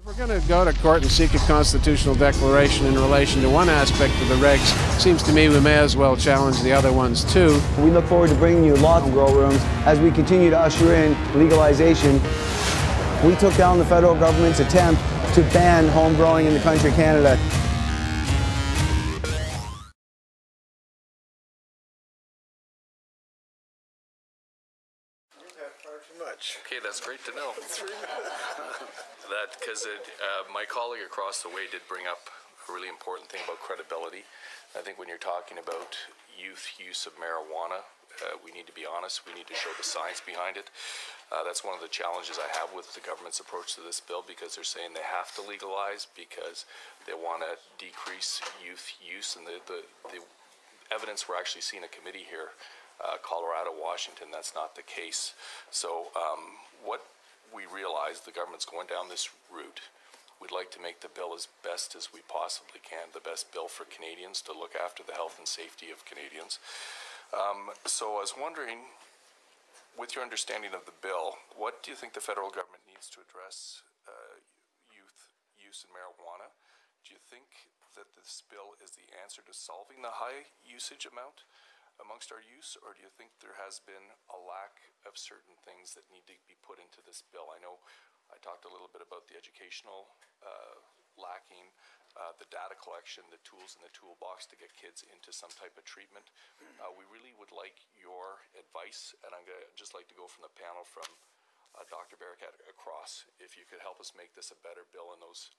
We're going to go to court and seek a constitutional declaration in relation to one aspect of the regs. Seems to me we may as well challenge the other ones too. We look forward to bringing you lots of grow rooms as we continue to usher in legalization. We took down the federal government's attempt to ban home growing in the country, Canada. Okay, that's great to know. That because my colleague across the way did bring up a really important thing about credibility. I think when you're talking about youth use of marijuana, we need to be honest. We need to show the science behind it. That's one of the challenges I have with the government's approach to this bill, because they're saying they have to legalize because they want to decrease youth use, and the evidence we're actually seeing a committee here. Colorado, Washington, that's not the case. So what we realize, the government's going down this route. We'd like to make the bill as best as we possibly can, the best bill for Canadians, to look after the health and safety of Canadians. So I was wondering, with your understanding of the bill, what do you think the federal government needs to address youth use in marijuana? Do you think that this bill is the answer to solving the high usage amount amongst our use, or do you think there has been a lack of certain things that need to be put into this bill? I know I talked a little bit about the educational lacking, the data collection, the tools in the toolbox to get kids into some type of treatment. We really would like your advice, and I'm going to just like to go from the panel from Dr. Barakat across. If you could help us make this a better bill in those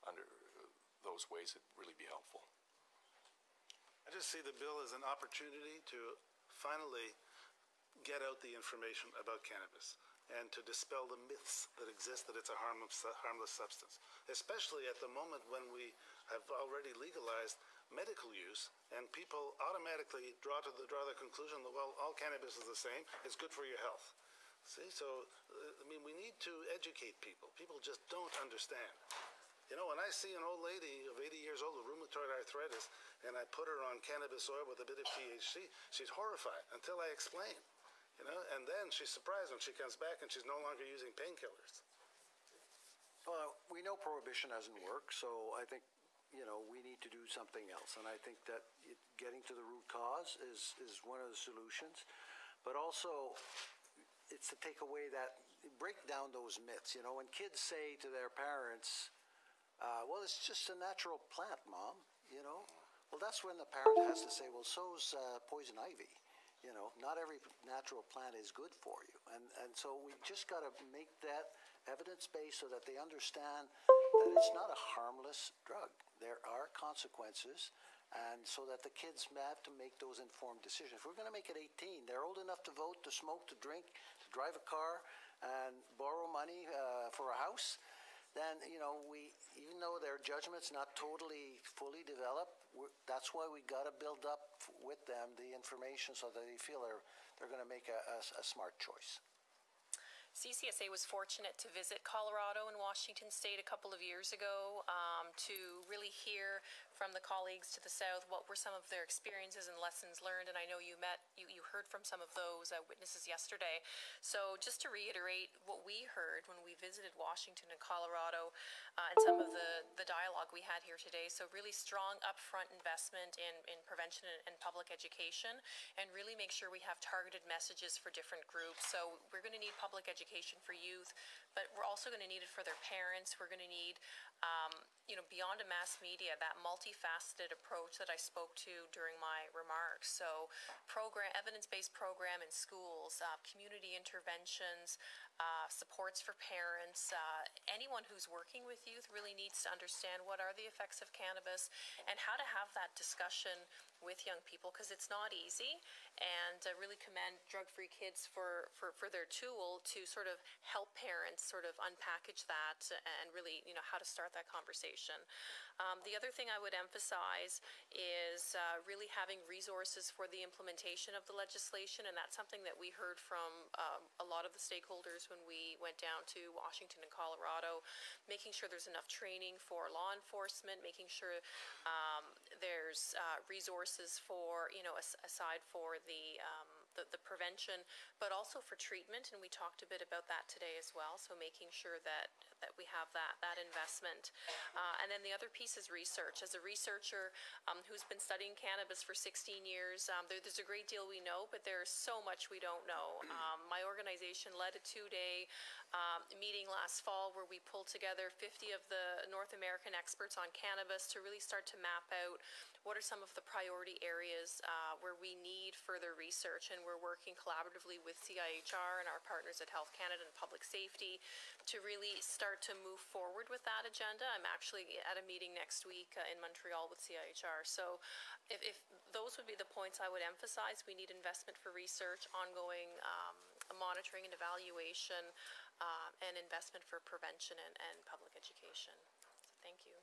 ways, it'd really be helpful. I just see the bill as an opportunity to finally get out the information about cannabis and to dispel the myths that exist that it's a harmless substance, especially at the moment when we have already legalized medical use and people automatically draw the conclusion that, well, all cannabis is the same, it's good for your health. See, so, I mean, we need to educate people. People just don't understand. You know, when I see an old lady of 80 years old with rheumatoid arthritis and I put her on cannabis oil with a bit of THC, she's horrified until I explain, you know, and then she's surprised when she comes back and she's no longer using painkillers. Well, we know prohibition doesn't work, so I think, you know, we need to do something else. And I think that getting to the root cause is one of the solutions, but also it's to take away break down those myths. You know, when kids say to their parents, well, it's just a natural plant, Mom, you know. Well, that's when the parent has to say, well, so's poison ivy. You know, not every natural plant is good for you. And so we just got to make that evidence-based so that they understand that it's not a harmless drug. There are consequences, and so that the kids have to make those informed decisions. If we're going to make it 18, they're old enough to vote, to smoke, to drink, to drive a car, and borrow money for a house, then, you know, even though their judgment's not totally fully developed, that's why we got to build up with them the information so that they feel they're going to make a smart choice. CCSA was fortunate to visit Colorado and Washington State a couple of years ago to really hear from the colleagues to the south what were some of their experiences and lessons learned. And I know you heard from some of those witnesses yesterday. So just to reiterate what we heard when we visited Washington and Colorado and some of the dialogue we had here today. So really strong upfront investment in prevention and public education, and really make sure we have targeted messages for different groups. So we're going to need public education for youth, but we're also going to need it for their parents. We're going to need, you know, beyond a mass media, that multifaceted approach that I spoke to during my remarks. So evidence-based program in schools, community interventions, supports for parents. Anyone who's working with youth really needs to understand what are the effects of cannabis and how to have that discussion with young people, because it's not easy. And really commend Drug-Free Kids for their tool to sort of help parents sort of unpackage that and really, you know, how to start that conversation. The other thing I would emphasize is really having resources for the implementation of the legislation, and that's something that we heard from a lot of the stakeholders when we went down to Washington and Colorado, making sure there's enough training for law enforcement, making sure there's resources for, you know, aside for the the prevention, but also for treatment, and we talked a bit about that today as well, so making sure that we have that investment. And then the other piece is research. As a researcher who's been studying cannabis for 16 years, there's a great deal we know, but there's so much we don't know. My organization led a 2-day meeting last fall where we pulled together 50 of the North American experts on cannabis to really start to map out what are some of the priority areas where we need further research, and we're working collaboratively with CIHR and our partners at Health Canada and Public Safety to really start to move forward with that agenda. I'm actually at a meeting next week in Montreal with CIHR. So if those would be the points I would emphasize, we need investment for research, ongoing monitoring and evaluation, and investment for prevention and public education. So thank you.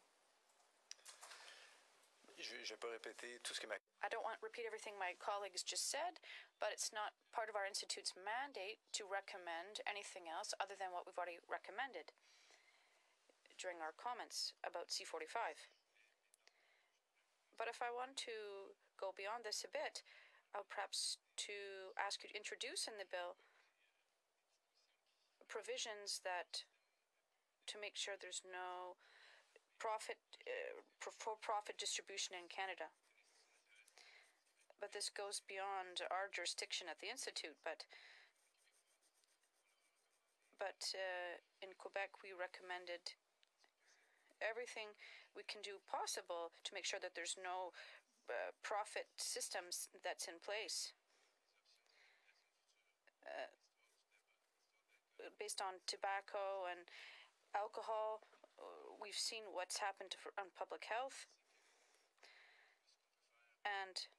I don't want to repeat everything my colleagues just said, but it's not part of our Institute's mandate to recommend anything else other than what we've already recommended during our comments about C45. But if I want to go beyond this a bit, perhaps to ask you to introduce in the bill provisions that to make sure there's no for-profit distribution in Canada. But this goes beyond our jurisdiction at the Institute, but in Quebec we recommended everything we can do possible to make sure that there's no profit systems that's in place based on tobacco and alcohol. We've seen what's happened on public health, and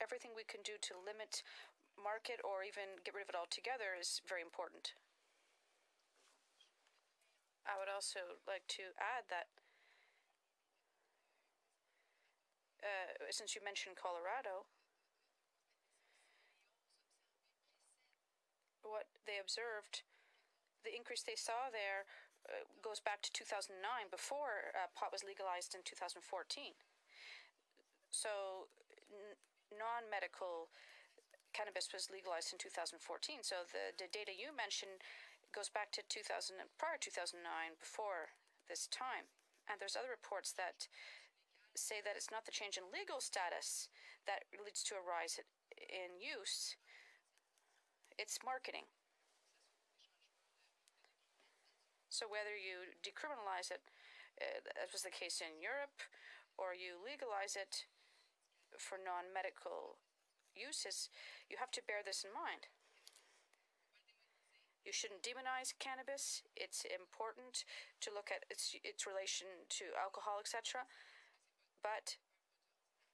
everything we can do to limit market or even get rid of it altogether is very important. I would also like to add that since you mentioned Colorado, what they observed, the increase they saw there goes back to 2009, before pot was legalized in 2014. So non-medical cannabis was legalized in 2014. So the data you mentioned goes back to prior 2009, before this time. And there's other reports that say that it's not the change in legal status that leads to a rise in use, it's marketing. So whether you decriminalize it, as was the case in Europe, or you legalize it for non-medical uses, you have to bear this in mind. You shouldn't demonize cannabis. It's important to look at its relation to alcohol, etc. But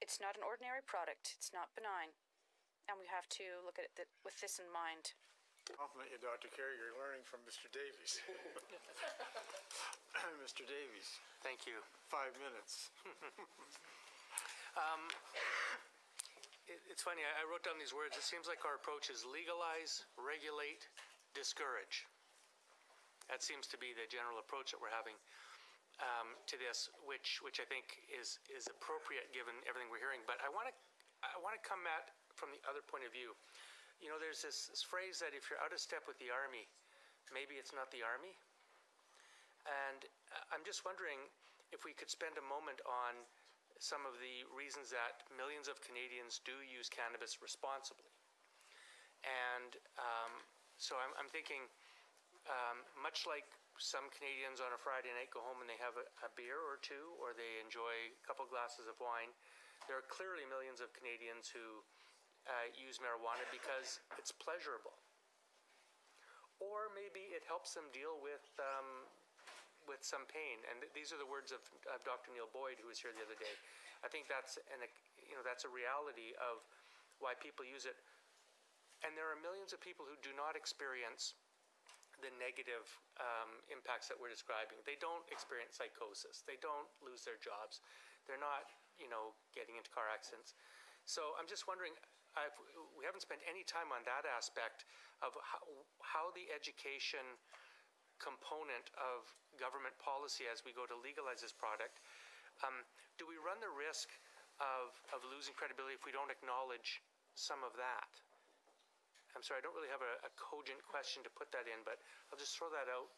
it's not an ordinary product. It's not benign. And we have to look at it with this in mind. Compliment you, Dr. Carey. You're learning from Mr. Davies. Mr. Davies. Thank you. 5 minutes. It's funny, I wrote down these words. It seems like our approach is legalize, regulate, discourage. That seems to be the general approach that we're having to this, which I think is appropriate given everything we're hearing. But I want to come at from the other point of view. You know, there's this phrase that if you're out of step with the Army, maybe it's not the Army. And I'm just wondering if we could spend a moment on some of the reasons that millions of Canadians do use cannabis responsibly. And so I'm thinking, much like some Canadians on a Friday night go home and they have a beer or two, or they enjoy a couple glasses of wine, there are clearly millions of Canadians who use marijuana because it's pleasurable. Or maybe it helps them deal with some pain. And these are the words of Dr. Neil Boyd, who was here the other day. I think that's a reality of why people use it. And there are millions of people who do not experience the negative impacts that we're describing. They don't experience psychosis. They don't lose their jobs. They're not, getting into car accidents. So I'm just wondering, we haven't spent any time on that aspect of how the education component of government policy as we go to legalize this product. Do we run the risk of losing credibility if we don't acknowledge some of that? I'm sorry, I don't really have a cogent question to put that in, but I'll just throw that out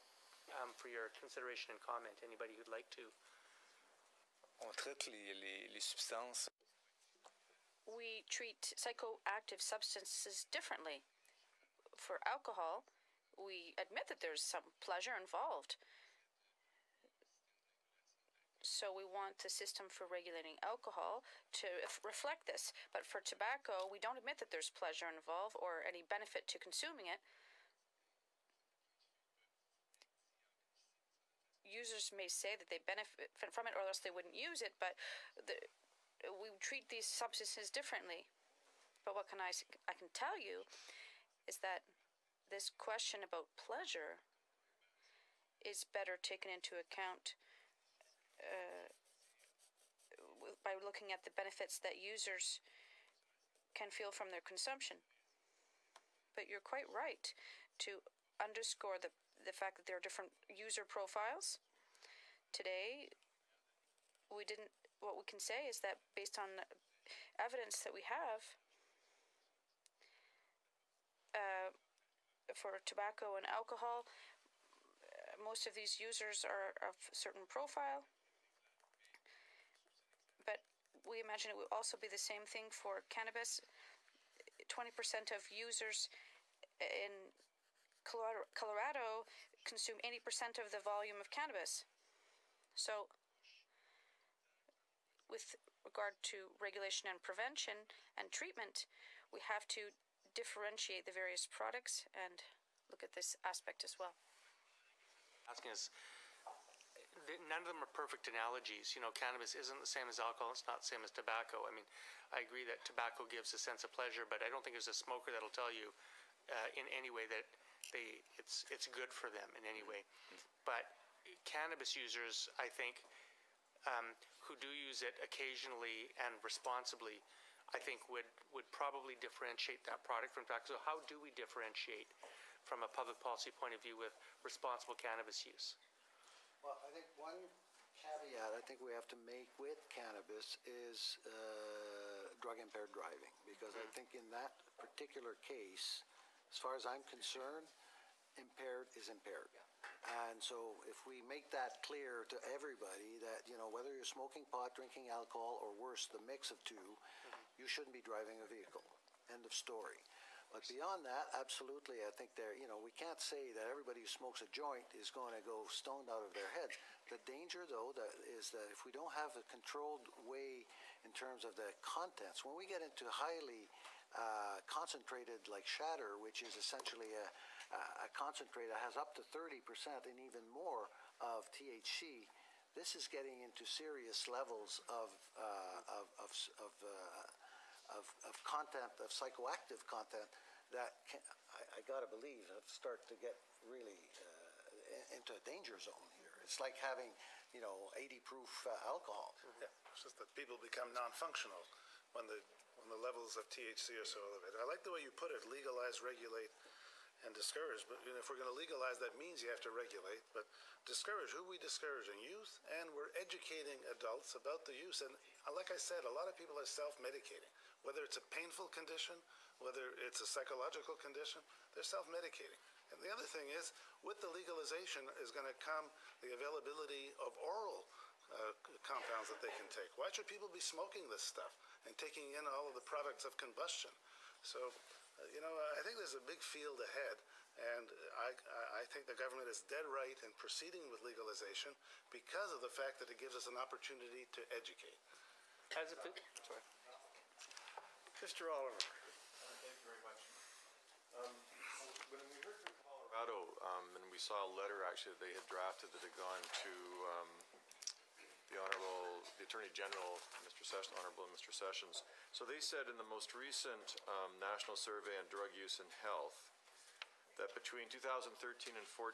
for your consideration and comment. Anybody who'd like to. On traite les substances. We treat psychoactive substances differently. For alcohol, we admit that there's some pleasure involved. So we want the system for regulating alcohol to reflect this. But for tobacco, we don't admit that there's pleasure involved or any benefit to consuming it. Users may say that they benefit from it or else they wouldn't use it, but we treat these substances differently. But what I can tell you is that this question about pleasure is better taken into account by looking at the benefits that users can feel from their consumption. But you're quite right to underscore the fact that there are different user profiles. Today, what we can say is that based on evidence that we have for tobacco and alcohol, most of these users are of a certain profile. But we imagine it will also be the same thing for cannabis. 20% of users in Colorado consume 80% of the volume of cannabis. So, with regard to regulation and prevention and treatment, we have to differentiate the various products and look at this aspect as well. Asking us, none of them are perfect analogies. You know, cannabis isn't the same as alcohol. It's not the same as tobacco. I mean, I agree that tobacco gives a sense of pleasure, but I don't think there's a smoker that'll tell you in any way that it's good for them in any way. But cannabis users, I think, who do use it occasionally and responsibly, I think would probably differentiate that product from tobacco. So how do we differentiate from a public policy point of view with responsible cannabis use? Well, I think one caveat I think we have to make with cannabis is drug-impaired driving, because I think in that particular case, as far as I'm concerned, impaired is impaired. And so if we make that clear to everybody that, you know, whether you're smoking pot, drinking alcohol, or worse, the mix of two, you shouldn't be driving a vehicle. End of story. But beyond that, absolutely, I think we can't say that everybody who smokes a joint is going to go stoned out of their heads. The danger, though, is that if we don't have a controlled way in terms of the contents, when we get into highly concentrated like shatter, which is essentially a concentrate that has up to 30% and even more of THC, this is getting into serious levels of content, of psychoactive content that I gotta believe have started to get really into a danger zone here. It's like having 80 proof alcohol. Yeah, it's just that people become non-functional when the levels of THC are so elevated. I like the way you put it: legalize, regulate, and discourage. But if we're going to legalize, that means you have to regulate. But discourage, who are we discouraging? Youth, and we're educating adults about the use. And like I said, a lot of people are self-medicating. Whether it's a painful condition, whether it's a psychological condition, they're self-medicating. And the other thing is, with the legalization is going to come the availability of oral compounds that they can take. Why should people be smoking this stuff and taking in all of the products of combustion? So, I think there's a big field ahead, and I think the government is dead right in proceeding with legalization because of the fact that it gives us an opportunity to educate. Sorry. Mr. Oliver. Thank you very much. When we heard from Colorado, and we saw a letter actually that they had drafted that had gone to the Attorney General, Honorable Mr. Sessions. So they said in the most recent National Survey on Drug Use and Health that between 2013 and 14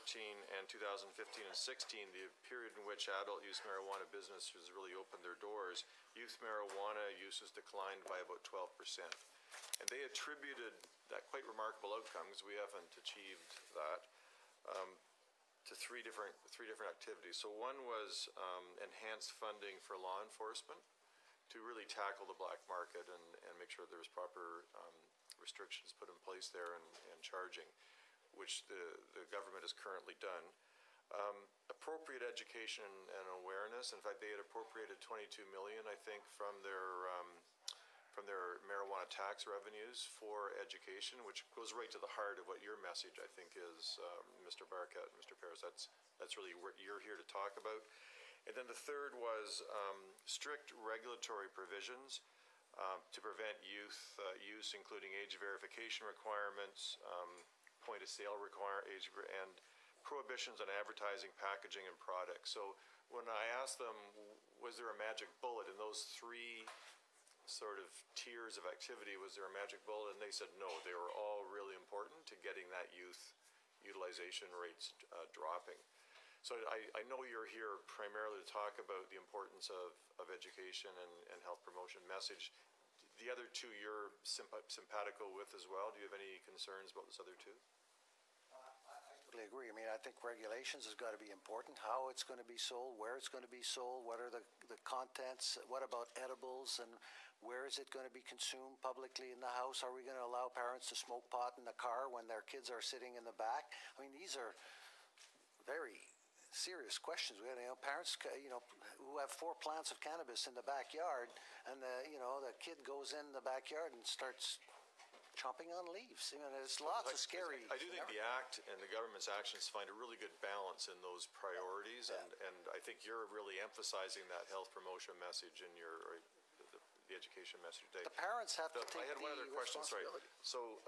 and 2015 and 16, the period in which adult use marijuana businesses really opened their doors, youth marijuana use has declined by about 12%. And they attributed that quite remarkable outcome, because we haven't achieved that, to three different activities. So one was enhanced funding for law enforcement to really tackle the black market and make sure there was proper restrictions put in place there and charging, which the government has currently done. Appropriate education and awareness. In fact, they had appropriated $22 million, I think, from their marijuana tax revenues for education, which goes right to the heart of what your message, I think, is, Mr. Barkat and Mr. Paris. That's really what you're here to talk about. And then the third was strict regulatory provisions to prevent youth use, including age verification requirements, point of sale age, and prohibitions on advertising, packaging, and products. So when I asked them, was there a magic bullet in those three sort of tiers of activity, was there a magic bullet? And they said no, they were all really important to getting that youth utilization rates dropping. So I know you're here primarily to talk about the importance of education and health promotion message. The other two you're simpatico with as well. Do you have any concerns about this other two? I agree. I mean, I think regulations has got to be important. How it's going to be sold, where it's going to be sold, what are the contents, what about edibles, and where is it going to be consumed publicly in the house? Are we going to allow parents to smoke pot in the car when their kids are sitting in the back? I mean, these are very serious questions. We have, parents, who have 4 plants of cannabis in the backyard, and the kid goes in the backyard and starts chomping on leaves. There's lots of scary. I do think the Act and the government's actions find a really good balance in those priorities, and I think you're really emphasizing that health promotion message in your the education message today. The parents have to take I had one other question. Sorry. So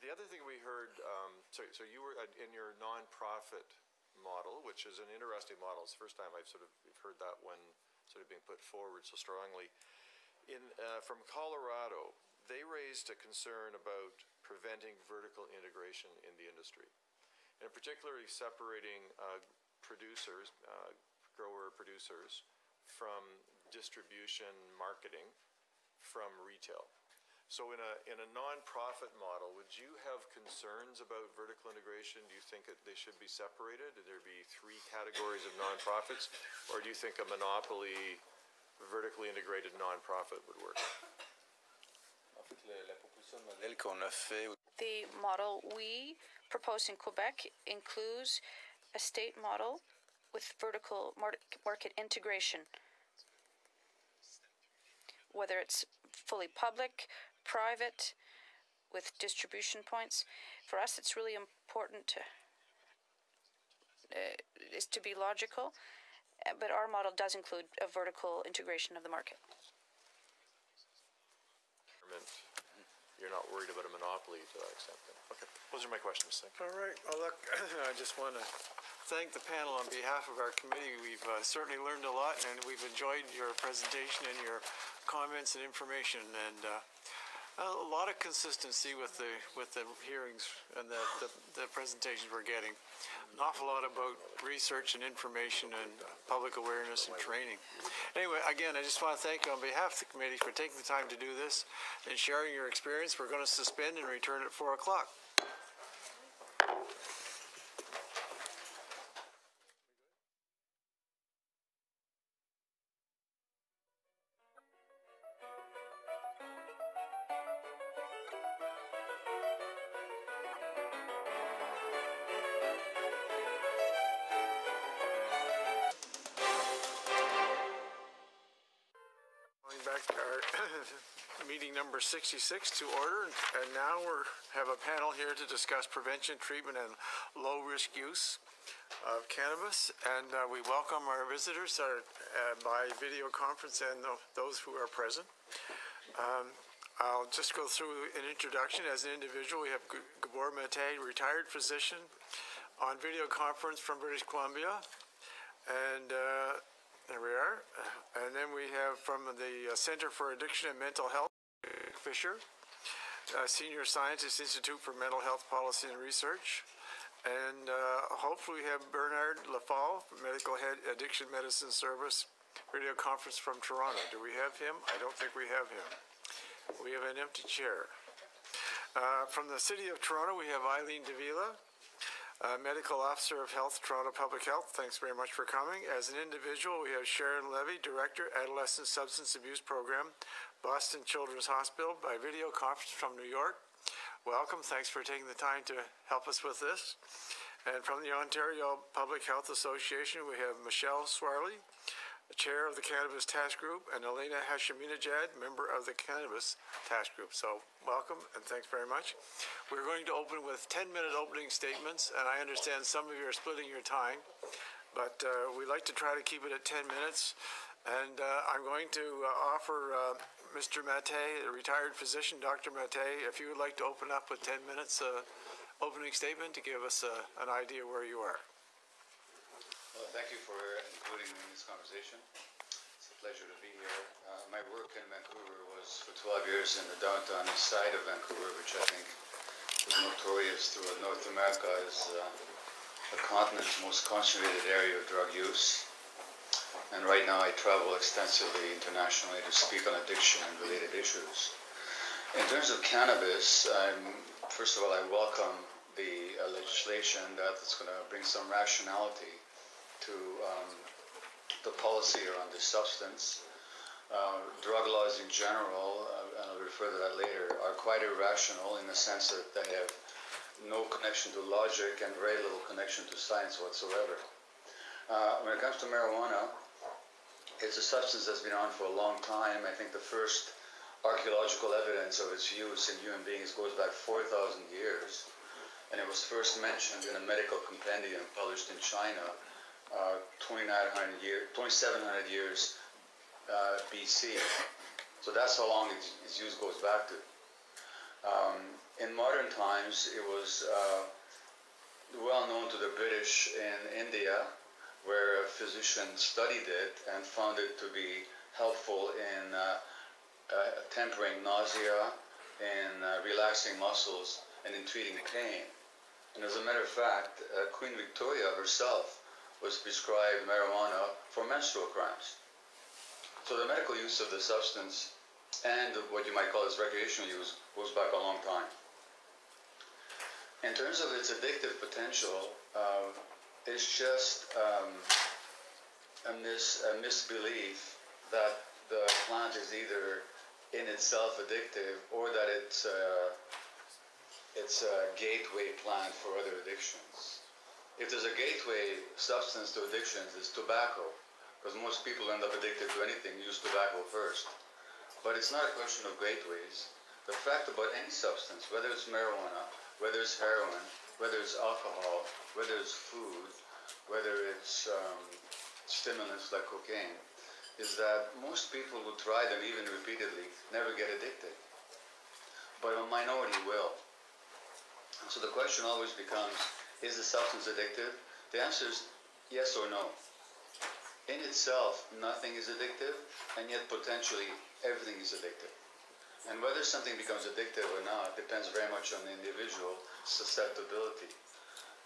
the other thing we heard. So you were in your nonprofit model, which is an interesting model. It's the first time I've heard that one sort of being put forward so strongly. From Colorado, they raised a concern about preventing vertical integration in the industry, and particularly separating grower-producers from distribution marketing from retail. So in a non-profit model, would you have concerns about vertical integration? Do you think that they should be separated? Would there be 3 categories of nonprofits, or do you think a monopoly, vertically integrated nonprofit would work? The model we propose in Quebec includes a state model with vertical market integration, whether it's fully public, private, with distribution points. For us, it's really important is to be logical, but our model does include a vertical integration of the market. You're not worried about a monopoly to that extent. Okay, those are my questions. Thank you. All right. Well, look, I just want to thank the panel on behalf of our committee. We've certainly learned a lot, and we've enjoyed your presentation and your comments and information, and a lot of consistency with the hearings and the presentations we're getting. An awful lot about research and information and public awareness and training. Anyway, again, I just want to thank you on behalf of the committee for taking the time to do this and sharing your experience. We're going to suspend and return at 4 o'clock. Back to our meeting number 66 to order, and now we have a panel here to discuss prevention, treatment, and low-risk use of cannabis. And we welcome our visitors by video conference and those who are present. I'll just go through an introduction. As an individual, we have Gabor Mate, retired physician, on video conference from British Columbia, and there we are. And then we have from the Center for Addiction and Mental Health, Fisher, Senior Scientist, Institute for Mental Health Policy and Research. And hopefully we have Bernard Lafall, Medical Head, Addiction Medicine Service, video conference from Toronto. Do we have him? I don't think we have him. We have an empty chair. From the City of Toronto, we have Eileen Davila, Medical Officer of Health, Toronto Public Health. Thanks very much for coming. As an individual, we have Sharon Levy, Director, Adolescent Substance Abuse Program, Boston Children's Hospital, by video conference from New York. Welcome. Thanks for taking the time to help us with this. And from the Ontario Public Health Association, we have Michelle Swarley, Chair of the Cannabis Task Group, and Elena Hashaminejad, member of the Cannabis Task Group. So welcome and thanks very much. We're going to open with 10-minute opening statements, and I understand some of you are splitting your time, but we like to try to keep it at 10 minutes. And I'm going to offer Mr. Matte, a retired physician, Dr. Matte, if you would like to open up with 10 minutes opening statement to give us an idea where you are. Well, thank you for including me in this conversation. It's a pleasure to be here. My work in Vancouver was for 12 years in the downtown east side of Vancouver, which I think is notorious throughout North America as the continent's most concentrated area of drug use. And right now I travel extensively internationally to speak on addiction and related issues. In terms of cannabis, first of all, I welcome the legislation that's going to bring some rationality to the policy around this substance. Drug laws in general, and I'll refer to that later, are quite irrational in the sense that they have no connection to logic and very little connection to science whatsoever. When it comes to marijuana, it's a substance that's been around for a long time. I think the first archaeological evidence of its use in human beings goes back 4,000 years, and it was first mentioned in a medical compendium published in China 2,700 years BC. So that's how long its use goes back to. In modern times, it was well known to the British in India, where a physician studied it and found it to be helpful in tempering nausea, in relaxing muscles, and in treating pain. And as a matter of fact, Queen Victoria herself was prescribed marijuana for menstrual cramps. So the medical use of the substance and what you might call its recreational use goes back a long time. In terms of its addictive potential, it's just a misbelief that the plant is either in itself addictive or that it's a gateway plant for other addictions. If there's a gateway substance to addictions, it's tobacco, because most people end up addicted to anything, use tobacco first. But it's not a question of gateways. The fact about any substance, whether it's marijuana, whether it's heroin, whether it's alcohol, whether it's food, whether it's stimulants like cocaine, is that most people who try them even repeatedly never get addicted. But a minority will. So the question always becomes, is the substance addictive? The answer is yes or no. In itself, nothing is addictive, and yet potentially everything is addictive. And whether something becomes addictive or not depends very much on the individual susceptibility.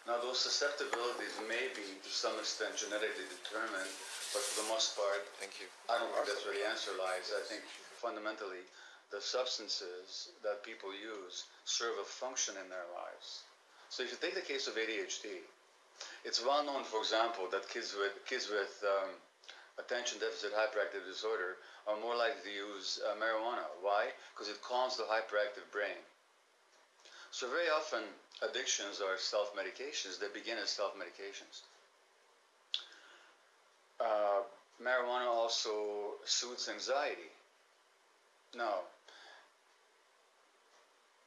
Now, those susceptibilities may be to some extent genetically determined, but for the most part, I don't think that's where the answer lies. I think fundamentally the substances that people use serve a function in their lives. So if you take the case of ADHD, it's well known, for example, that kids with attention deficit hyperactive disorder are more likely to use marijuana. Why? Because it calms the hyperactive brain. So very often addictions are self-medications. They begin as self-medications. Marijuana also soothes anxiety. Now,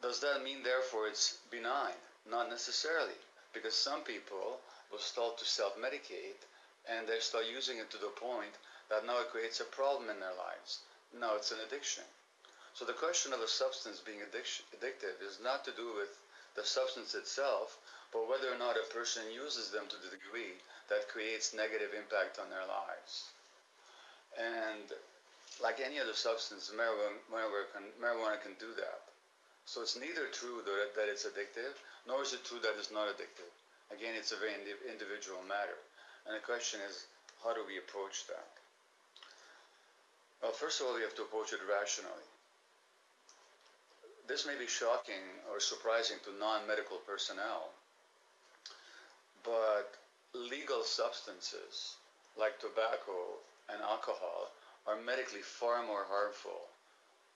does that mean therefore it's benign? Not necessarily, because some people will start to self-medicate and they start using it to the point that now it creates a problem in their lives. Now it's an addiction. So the question of a substance being addictive is not to do with the substance itself, but whether or not a person uses them to the degree that creates negative impact on their lives. And like any other substance, marijuana can do that. So it's neither true that it's addictive, nor is it true that it's not addictive. Again, it's a very individual matter. And the question is, how do we approach that? Well, first of all, we have to approach it rationally. This may be shocking or surprising to non-medical personnel, but legal substances like tobacco and alcohol are medically far more harmful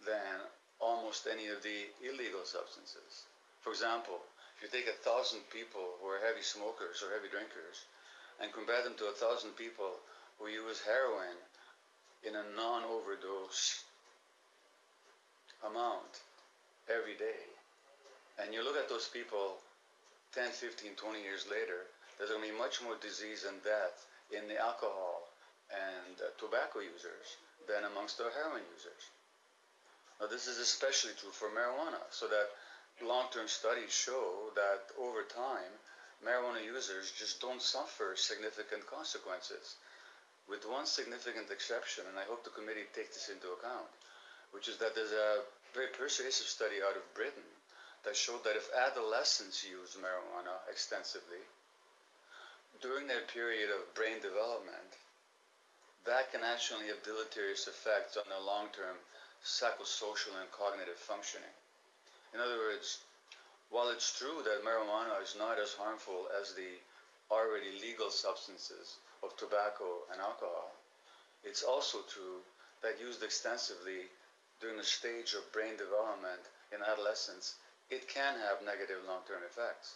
than almost any of the illegal substances. For example, if you take 1,000 people who are heavy smokers or heavy drinkers and compare them to 1,000 people who use heroin in a non-overdose amount every day, and you look at those people 10, 15, 20 years later, there's going to be much more disease and death in the alcohol and tobacco users than amongst the heroin users. Now, this is especially true for marijuana, so that long-term studies show that over time, marijuana users just don't suffer significant consequences, with one significant exception, and I hope the committee takes this into account, which is that there's a very persuasive study out of Britain that showed that if adolescents use marijuana extensively during their period of brain development, that can actually have deleterious effects on their long-term psychosocial and cognitive functioning. In other words, while it's true that marijuana is not as harmful as the already legal substances of tobacco and alcohol, it's also true that used extensively during the stage of brain development in adolescence, it can have negative long-term effects.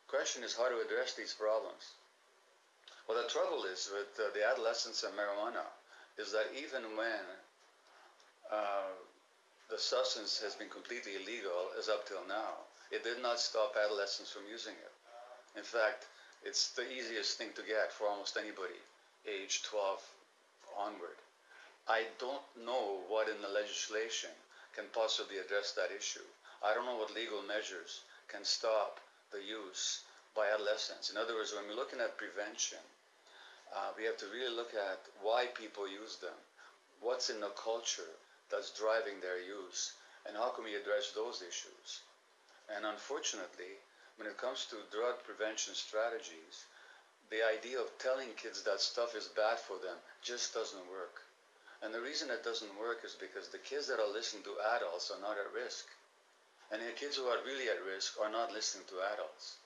The question is how to address these problems. Well, the trouble is with the adolescents and marijuana is that even when the substance has been completely illegal, as up till now, it did not stop adolescents from using it. In fact, it's the easiest thing to get for almost anybody, age 12 onward. I don't know what in the legislation can possibly address that issue. I don't know what legal measures can stop the use by adolescents. In other words, when we're looking at prevention, we have to really look at why people use them, what's in the culture that's driving their use, and how can we address those issues. And unfortunately, when it comes to drug prevention strategies, the idea of telling kids that stuff is bad for them just doesn't work. And the reason it doesn't work is because the kids that are listening to adults are not at risk. And the kids who are really at risk are not listening to adults.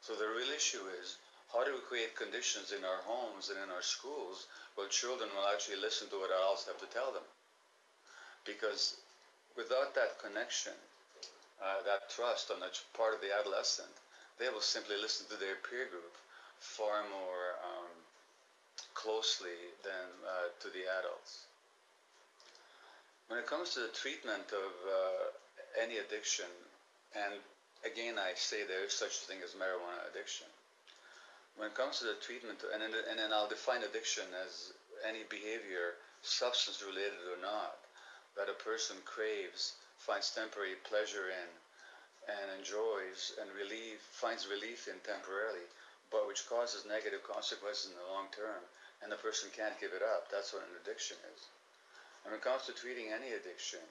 So the real issue is, how do we create conditions in our homes and in our schools where children will actually listen to what adults have to tell them? Because without that connection, that trust on the part of the adolescent, they will simply listen to their peer group far more closely than to the adults. When it comes to the treatment of any addiction, and again I say there is such a thing as marijuana addiction, when it comes to the treatment, and then I'll define addiction as any behavior, substance related or not, that a person craves, finds temporary pleasure in, and enjoys and finds relief in temporarily, but which causes negative consequences in the long term, and the person can't give it up. That's what an addiction is. And when it comes to treating any addiction,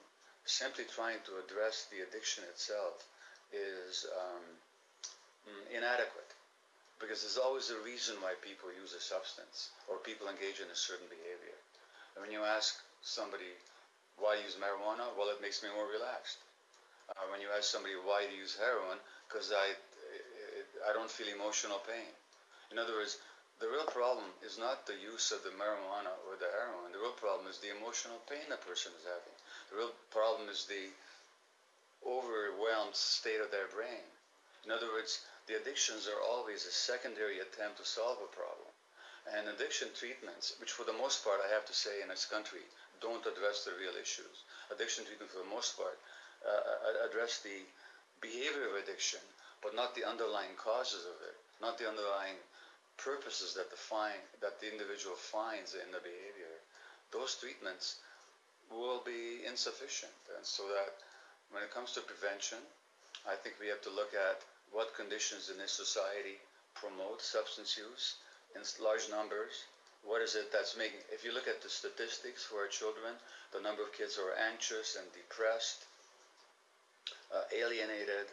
simply trying to address the addiction itself is inadequate, because there's always a reason why people use a substance or people engage in a certain behavior. And when you ask somebody, why do you use marijuana? Well, it makes me more relaxed. When you ask somebody why do you use heroin, because I don't feel emotional pain. In other words, the real problem is not the use of the marijuana or the heroin. The real problem is the emotional pain the person is having. The real problem is the overwhelmed state of their brain. In other words, the addictions are always a secondary attempt to solve a problem. And addiction treatments, which for the most part, I have to say, in this country, don't address the real issues. Addiction treatment, for the most part, address the behavior of addiction, but not the underlying causes of it, not the underlying purposes that the individual finds in the behavior. Those treatments will be insufficient. And so that when it comes to prevention, I think we have to look at what conditions in this society promote substance use in large numbers. What is it that's making, if you look at the statistics for our children, the number of kids who are anxious and depressed, alienated,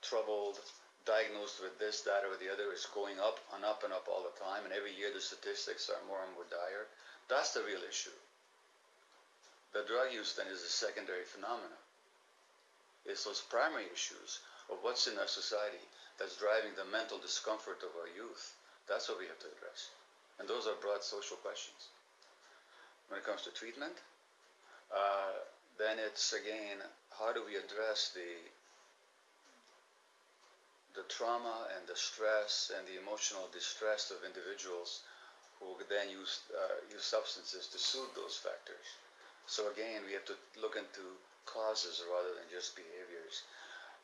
troubled, diagnosed with this, that, or the other is going up and up and up all the time, and every year the statistics are more and more dire. That's the real issue. The drug use then is a secondary phenomenon. It's those primary issues. of what's in our society that's driving the mental discomfort of our youth. That's what we have to address. And those are broad social questions. When it comes to treatment, then it's, again, how do we address the trauma and the stress and the emotional distress of individuals who then use substances to soothe those factors. So again, we have to look into causes rather than just behaviors.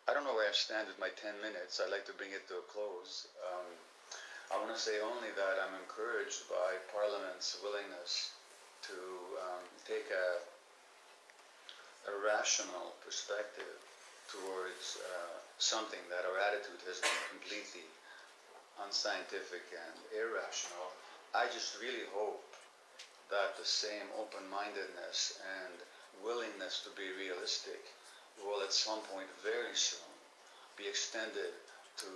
I don't know where I stand with my 10 minutes. I'd like to bring it to a close. I want to say only that I'm encouraged by Parliament's willingness to take a rational perspective towards something that our attitude has been completely unscientific and irrational. I just really hope that the same open-mindedness and willingness to be realistic will at some point very soon be extended to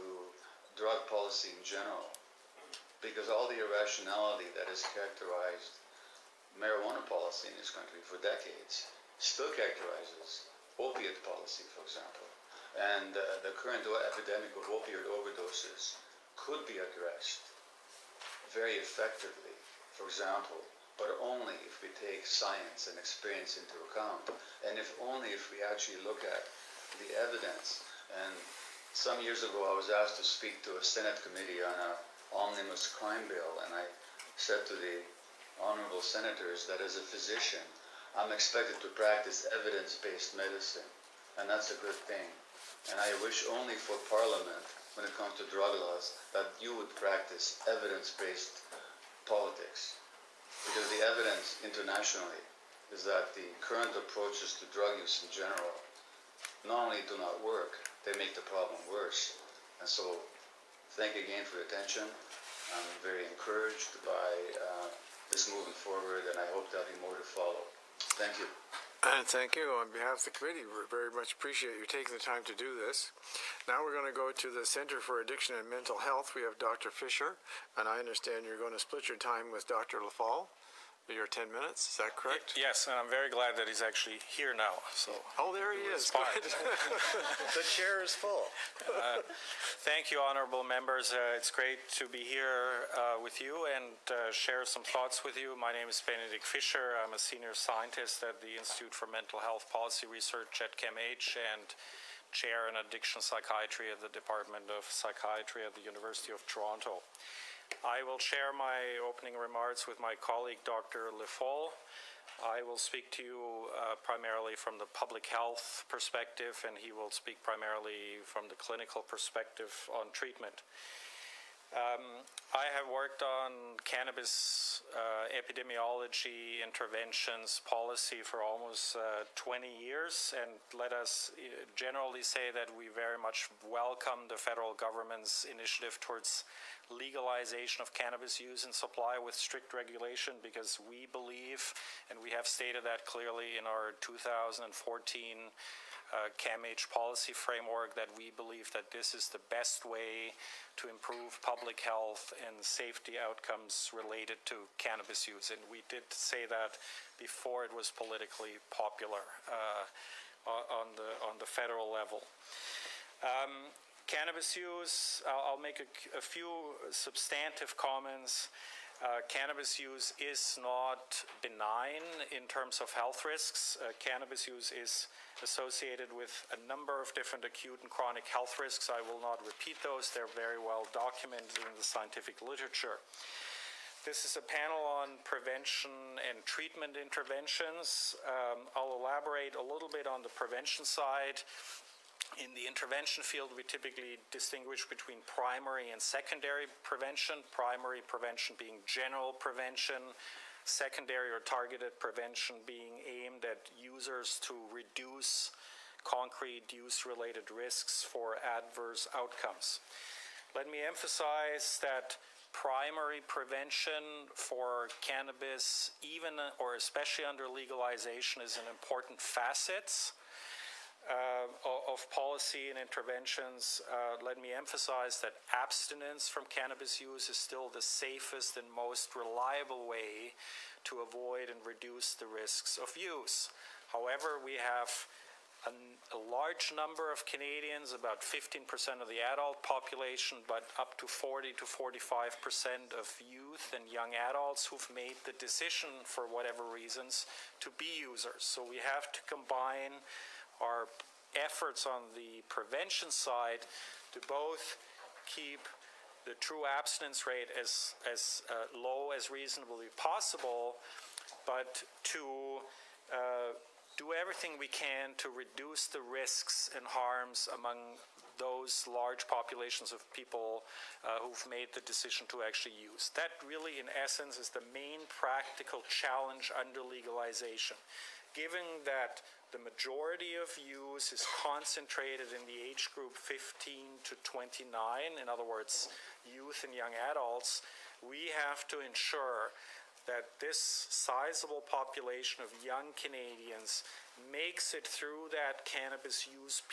drug policy in general, because all the irrationality that has characterized marijuana policy in this country for decades still characterizes opiate policy, for example. And the current epidemic of opioid overdoses could be addressed very effectively, for example, but only if we take science and experience into account, and if only if we actually look at the evidence. And some years ago I was asked to speak to a Senate committee on an omnibus crime bill, and I said to the honorable senators that as a physician, I'm expected to practice evidence-based medicine, and that's a good thing. And I wish only for Parliament, when it comes to drug laws, that you would practice evidence-based politics. Because the evidence internationally is that the current approaches to drug use in general not only do not work, they make the problem worse. And so, thank you again for your attention. I'm very encouraged by this moving forward, and I hope there'll be more to follow. Thank you. And thank you. On behalf of the committee, we very much appreciate you taking the time to do this. Now we're going to go to the Center for Addiction and Mental Health. We have Dr. Fisher, and I understand you're going to split your time with Dr. Lafall. Your 10 minutes, is that correct? Yes, and I'm very glad that he's actually here now. So. Oh, there he is. Good. The chair is full. Thank you, honorable members. It's great to be here with you and share some thoughts with you. My name is Benedict Fischer. I'm a senior scientist at the Institute for Mental Health Policy Research at CAMH and chair in addiction psychiatry at the Department of Psychiatry at the University of Toronto. I will share my opening remarks with my colleague, Dr. Lafall. I will speak to you primarily from the public health perspective, and he will speak primarily from the clinical perspective on treatment. I have worked on cannabis epidemiology, interventions, policy for almost 20 years, and let us generally say that we very much welcome the federal government's initiative towards legalization of cannabis use and supply with strict regulation, because we believe, and we have stated that clearly in our 2014 CAMH policy framework, that we believe that this is the best way to improve public health and safety outcomes related to cannabis use. And we did say that before it was politically popular on the federal level. Cannabis use, I'll make a few substantive comments. Cannabis use is not benign in terms of health risks. Cannabis use is associated with a number of different acute and chronic health risks. I will not repeat those. They're very well documented in the scientific literature. This is a panel on prevention and treatment interventions. I'll elaborate a little bit on the prevention side. In the intervention field, we typically distinguish between primary and secondary prevention. Primary prevention being general prevention, secondary or targeted prevention being aimed at users to reduce concrete use-related risks for adverse outcomes. Let me emphasize that primary prevention for cannabis, even or especially under legalization, is an important facet of policy and interventions. Let me emphasize that abstinence from cannabis use is still the safest and most reliable way to avoid and reduce the risks of use. However, we have a large number of Canadians, about 15% of the adult population, but up to 40 to 45% of youth and young adults who've made the decision, for whatever reasons, to be users. So we have to combine our efforts on the prevention side to both keep the true abstinence rate as low as reasonably possible, but to do everything we can to reduce the risks and harms among those large populations of people who've made the decision to actually use. That really, in essence, is the main practical challenge under legalization. Given that the majority of use is concentrated in the age group 15 to 29, in other words, youth and young adults, we have to ensure that this sizable population of young Canadians makes it through that cannabis use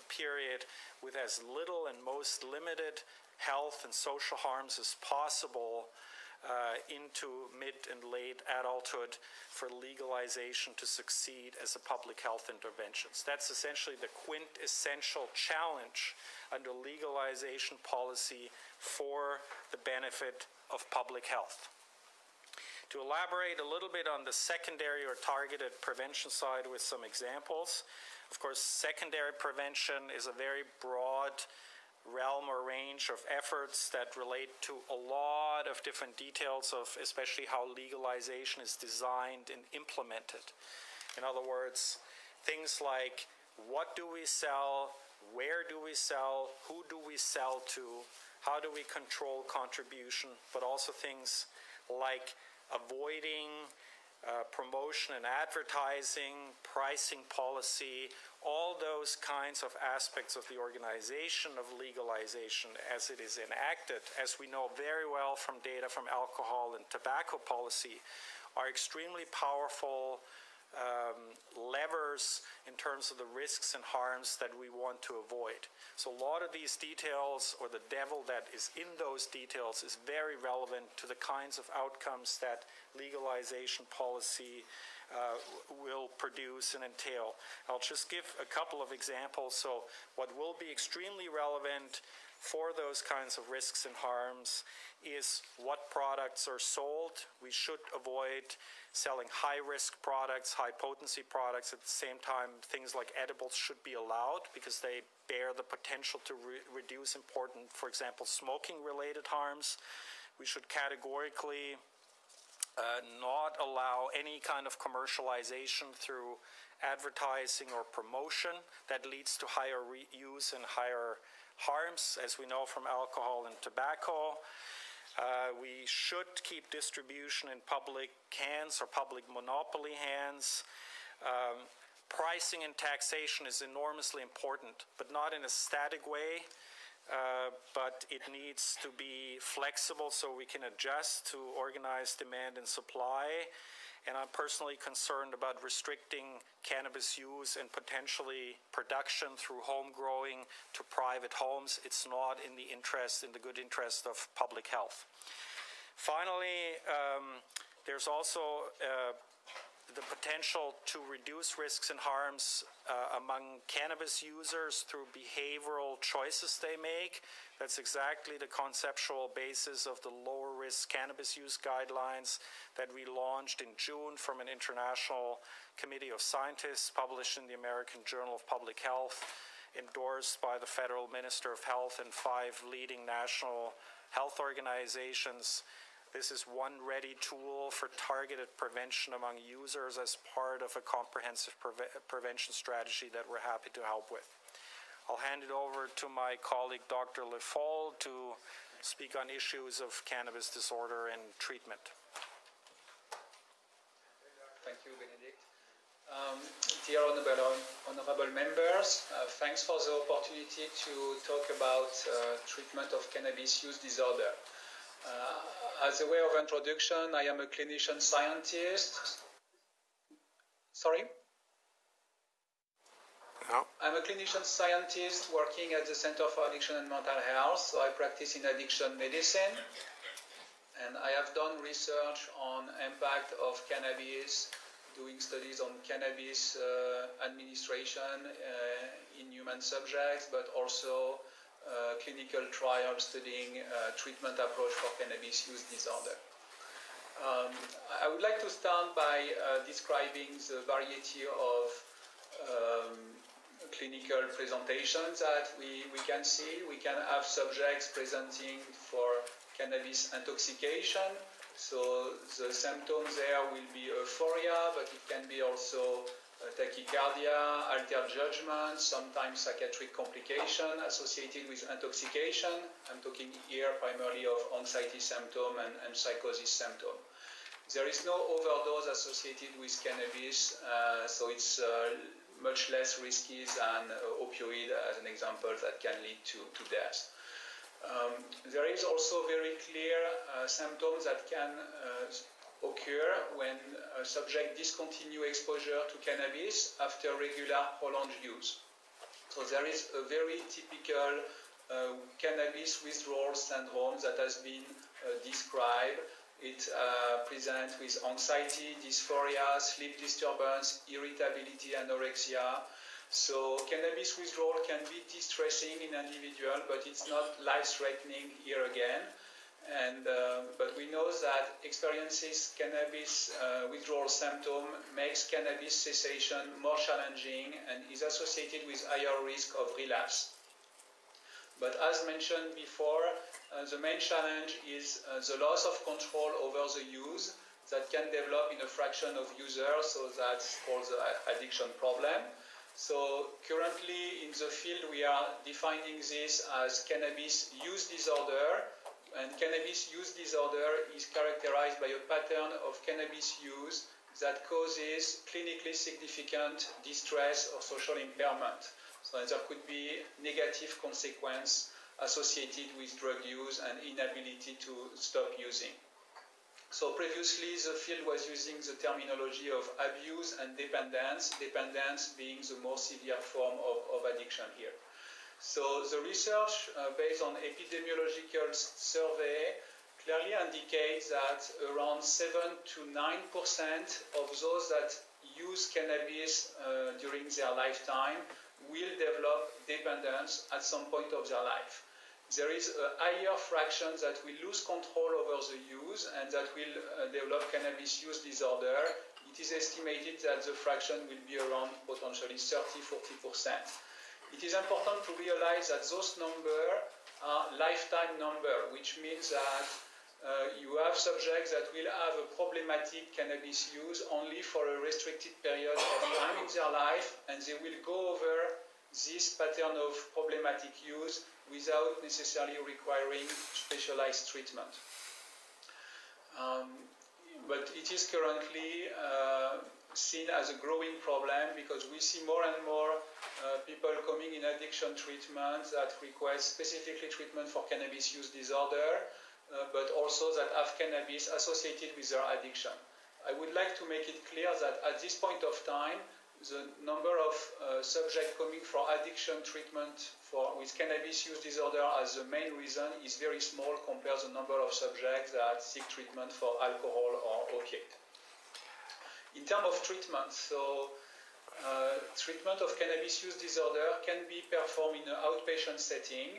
period with as little and most limited health and social harms as possible into mid and late adulthood for legalization to succeed as a public health intervention. That's essentially the quintessential challenge under legalization policy for the benefit of public health. To elaborate a little bit on the secondary or targeted prevention side with some examples, of course, secondary prevention is a very broad realm or range of efforts that relate to a lot of different details of especially how legalization is designed and implemented. In other words, things like what do we sell, where do we sell, who do we sell to, how do we control contribution, but also things like avoiding promotion and advertising, pricing policy, all those kinds of aspects of the organization of legalization as it is enacted, as we know very well from data from alcohol and tobacco policy, are extremely powerful levers in terms of the risks and harms that we want to avoid. So a lot of these details, or the devil that is in those details, is very relevant to the kinds of outcomes that legalization policy will produce and entail. I'll just give a couple of examples. So what will be extremely relevant for those kinds of risks and harms is what products are sold. We should avoid selling high-risk products, high-potency products. At the same time, things like edibles should be allowed because they bear the potential to reduce important, for example, smoking-related harms. We should categorically not allow any kind of commercialization through advertising or promotion that leads to higher use and higher harms, as we know from alcohol and tobacco. We should keep distribution in public hands or public monopoly hands. Pricing and taxation is enormously important, but not in a static way. But it needs to be flexible so we can adjust to organized demand and supply. And I'm personally concerned about restricting cannabis use and potentially production through home growing to private homes. It's not in the good interest of public health. Finally, there's also the potential to reduce risks and harms among cannabis users through behavioral choices they make. That's exactly the conceptual basis of the lower risk cannabis use guidelines that we launched in June from an international committee of scientists, published in the American Journal of Public Health, endorsed by the Federal Minister of Health and 5 leading national health organizations. This is one ready tool for targeted prevention among users as part of a comprehensive prevention strategy that we're happy to help with. I'll hand it over to my colleague, Dr. Le Foll, to speak on issues of cannabis disorder and treatment. Thank you, Benedict. Dear honorable members, thanks for the opportunity to talk about treatment of cannabis use disorder. As a way of introduction, I am a clinician scientist. Sorry? No. I'm a clinician scientist working at the Center for Addiction and Mental Health, so I practice in addiction medicine. And I have done research on impact of cannabis doing studies on cannabis administration in human subjects, but also clinical trials studying treatment approach for cannabis use disorder. I would like to start by describing the variety of clinical presentations that we can see. We can have subjects presenting for cannabis intoxication. So the symptoms there will be euphoria, but it can be also tachycardia, altered judgment, sometimes psychiatric complication associated with intoxication. I'm talking here primarily of anxiety symptom and psychosis symptom. There is no overdose associated with cannabis, so it's much less risky than opioid, as an example, that can lead to death. There is also very clear symptoms that can occur when a subject discontinue exposure to cannabis after regular prolonged use. So there is a very typical cannabis withdrawal syndrome that has been described. It presents with anxiety, dysphoria, sleep disturbance, irritability, anorexia. So cannabis withdrawal can be distressing in an individual, but it's not life-threatening here again. And, but we know that experiences cannabis withdrawal symptom makes cannabis cessation more challenging and is associated with higher risk of relapse. But as mentioned before, the main challenge is the loss of control over the use that can develop in a fraction of users, so that's called the addiction problem. So currently in the field we are defining this as cannabis use disorder, and cannabis use disorder is characterized by a pattern of cannabis use that causes clinically significant distress or social impairment. So there could be negative consequence associated with drug use and inability to stop using. So previously the field was using the terminology of abuse and dependence, dependence being the more severe form of addiction here. So the research based on epidemiological survey clearly indicates that around 7 to 9% of those that use cannabis during their lifetime will develop dependence at some point of their life. There is a higher fraction that will lose control over the use and that will develop cannabis use disorder. It is estimated that the fraction will be around potentially 30–40%. It is important to realize that those numbers are lifetime numbers, which means that you have subjects that will have a problematic cannabis use only for a restricted period of time in their life, and they will go over this pattern of problematic use without necessarily requiring specialized treatment. But it is currently seen as a growing problem because we see more and more people coming in addiction treatment that request specifically treatment for cannabis use disorder, but also that have cannabis associated with their addiction. I would like to make it clear that at this point of time, the number of subjects coming for addiction treatment with cannabis use disorder as the main reason is very small compared to the number of subjects that seek treatment for alcohol or opiate. In terms of treatment, so treatment of cannabis use disorder can be performed in an outpatient setting,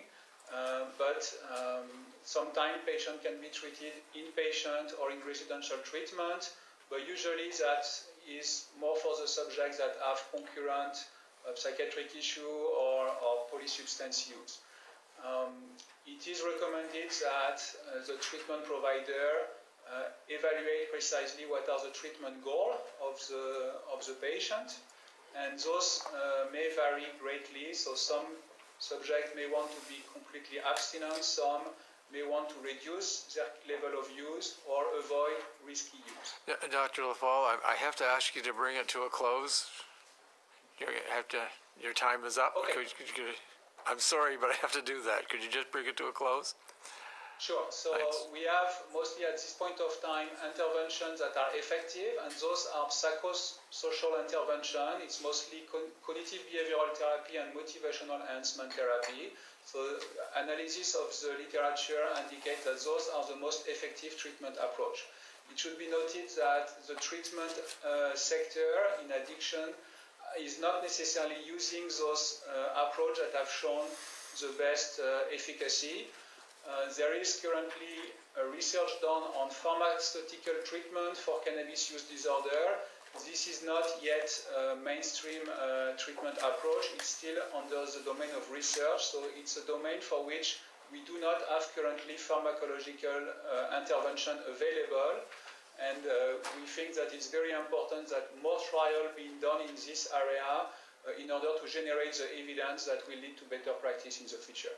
but sometimes patients can be treated inpatient or in residential treatment, but usually that is more for the subjects that have concurrent psychiatric issue or polysubstance use. It is recommended that the treatment provider evaluate precisely what are the treatment goals of the patient, and those may vary greatly. So some subjects may want to be completely abstinent, some may want to reduce their level of use or avoid risky use. Yeah, Dr. LaFalle, I have to ask you to bring it to a close. Your time is up. Okay. I'm sorry, but I have to do that. Could you just bring it to a close? Sure. So Thanks. we have mostly at this point of time interventions that are effective, and those are psychosocial intervention. It's mostly cognitive behavioral therapy and motivational enhancement therapy. So analysis of the literature indicate that those are the most effective treatment approach. It should be noted that the treatment sector in addiction is not necessarily using those approaches that have shown the best efficacy. There is currently research done on pharmaceutical treatment for cannabis use disorder. This is not yet a mainstream treatment approach. It's still under the domain of research, so it's a domain for which we do not have currently pharmacological intervention available. And we think that it's very important that more trials being done in this area in order to generate the evidence that will lead to better practice in the future.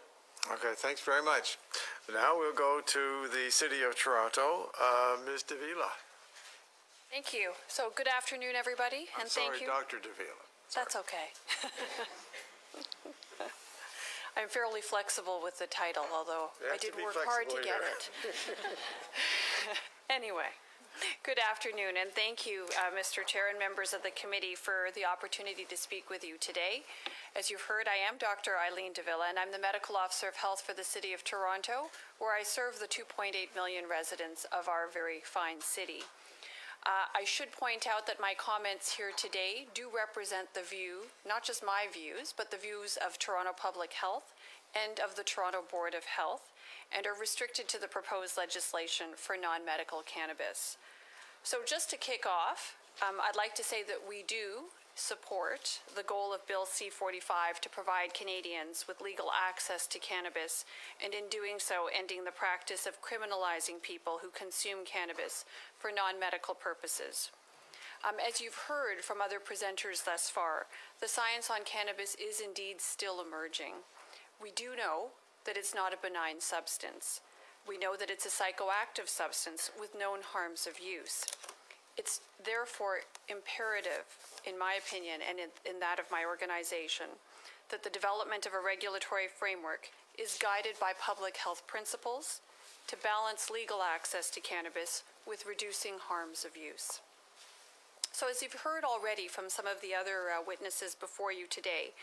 Okay, thanks very much. Now we'll go to the City of Toronto. Ms. Davila. Thank you. So good afternoon, everybody, and thank you. Dr. Davila. That's okay. I'm fairly flexible with the title, although I did work hard to get it. Anyway. Good afternoon, and thank you, Mr. Chair and members of the committee, for the opportunity to speak with you today. As you've heard, I am Dr. Eileen Davila, and I'm the Medical Officer of Health for the City of Toronto, where I serve the 2.8 million residents of our very fine city. I should point out that my comments here today do represent the view, not just my views, but the views of Toronto Public Health and of the Toronto Board of Health, and are restricted to the proposed legislation for non-medical cannabis. So just to kick off, I'd like to say that we do support the goal of Bill C-45 to provide Canadians with legal access to cannabis, and in doing so, ending the practice of criminalizing people who consume cannabis for non-medical purposes. As you've heard from other presenters thus far, the science on cannabis is indeed still emerging. We do know that it's not a benign substance. We know that it's a psychoactive substance with known harms of use. It's therefore imperative, in my opinion, and in that of my organization, that the development of a regulatory framework is guided by public health principles to balance legal access to cannabis with reducing harms of use. So as you've heard already from some of the other witnesses before you today,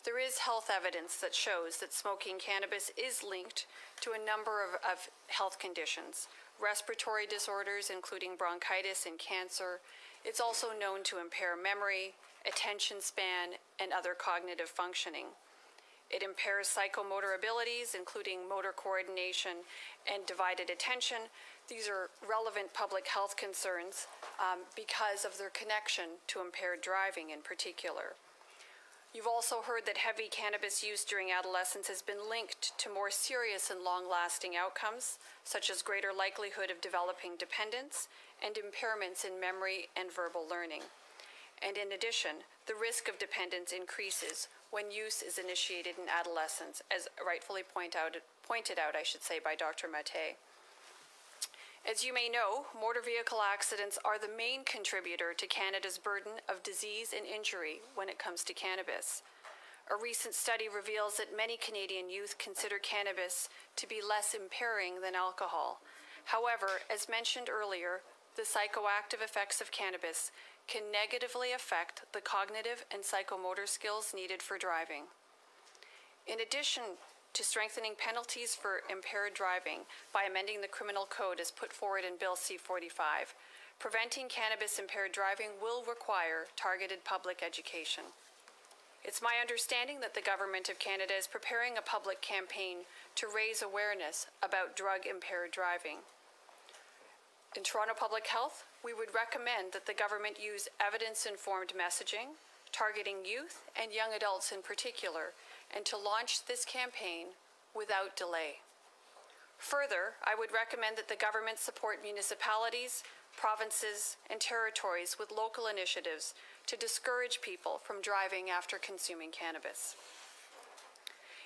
there is health evidence that shows that smoking cannabis is linked to a number of health conditions, respiratory disorders, including bronchitis and cancer. It's also known to impair memory, attention span, and other cognitive functioning. It impairs psychomotor abilities, including motor coordination and divided attention. These are relevant public health concerns because of their connection to impaired driving in particular. You've also heard that heavy cannabis use during adolescence has been linked to more serious and long-lasting outcomes, such as greater likelihood of developing dependence and impairments in memory and verbal learning. And in addition, the risk of dependence increases when use is initiated in adolescence, as rightfully pointed out, by Dr. Maté. As you may know, motor vehicle accidents are the main contributor to Canada's burden of disease and injury when it comes to cannabis. A recent study reveals that many Canadian youth consider cannabis to be less impairing than alcohol. However, as mentioned earlier, the psychoactive effects of cannabis can negatively affect the cognitive and psychomotor skills needed for driving. In addition to strengthening penalties for impaired driving by amending the criminal code as put forward in Bill C-45, preventing cannabis-impaired driving will require targeted public education. It's my understanding that the Government of Canada is preparing a public campaign to raise awareness about drug-impaired driving. In Toronto Public Health, we would recommend that the government use evidence-informed messaging, targeting youth and young adults in particular, and to launch this campaign without delay. Further, I would recommend that the government support municipalities, provinces, and territories with local initiatives to discourage people from driving after consuming cannabis.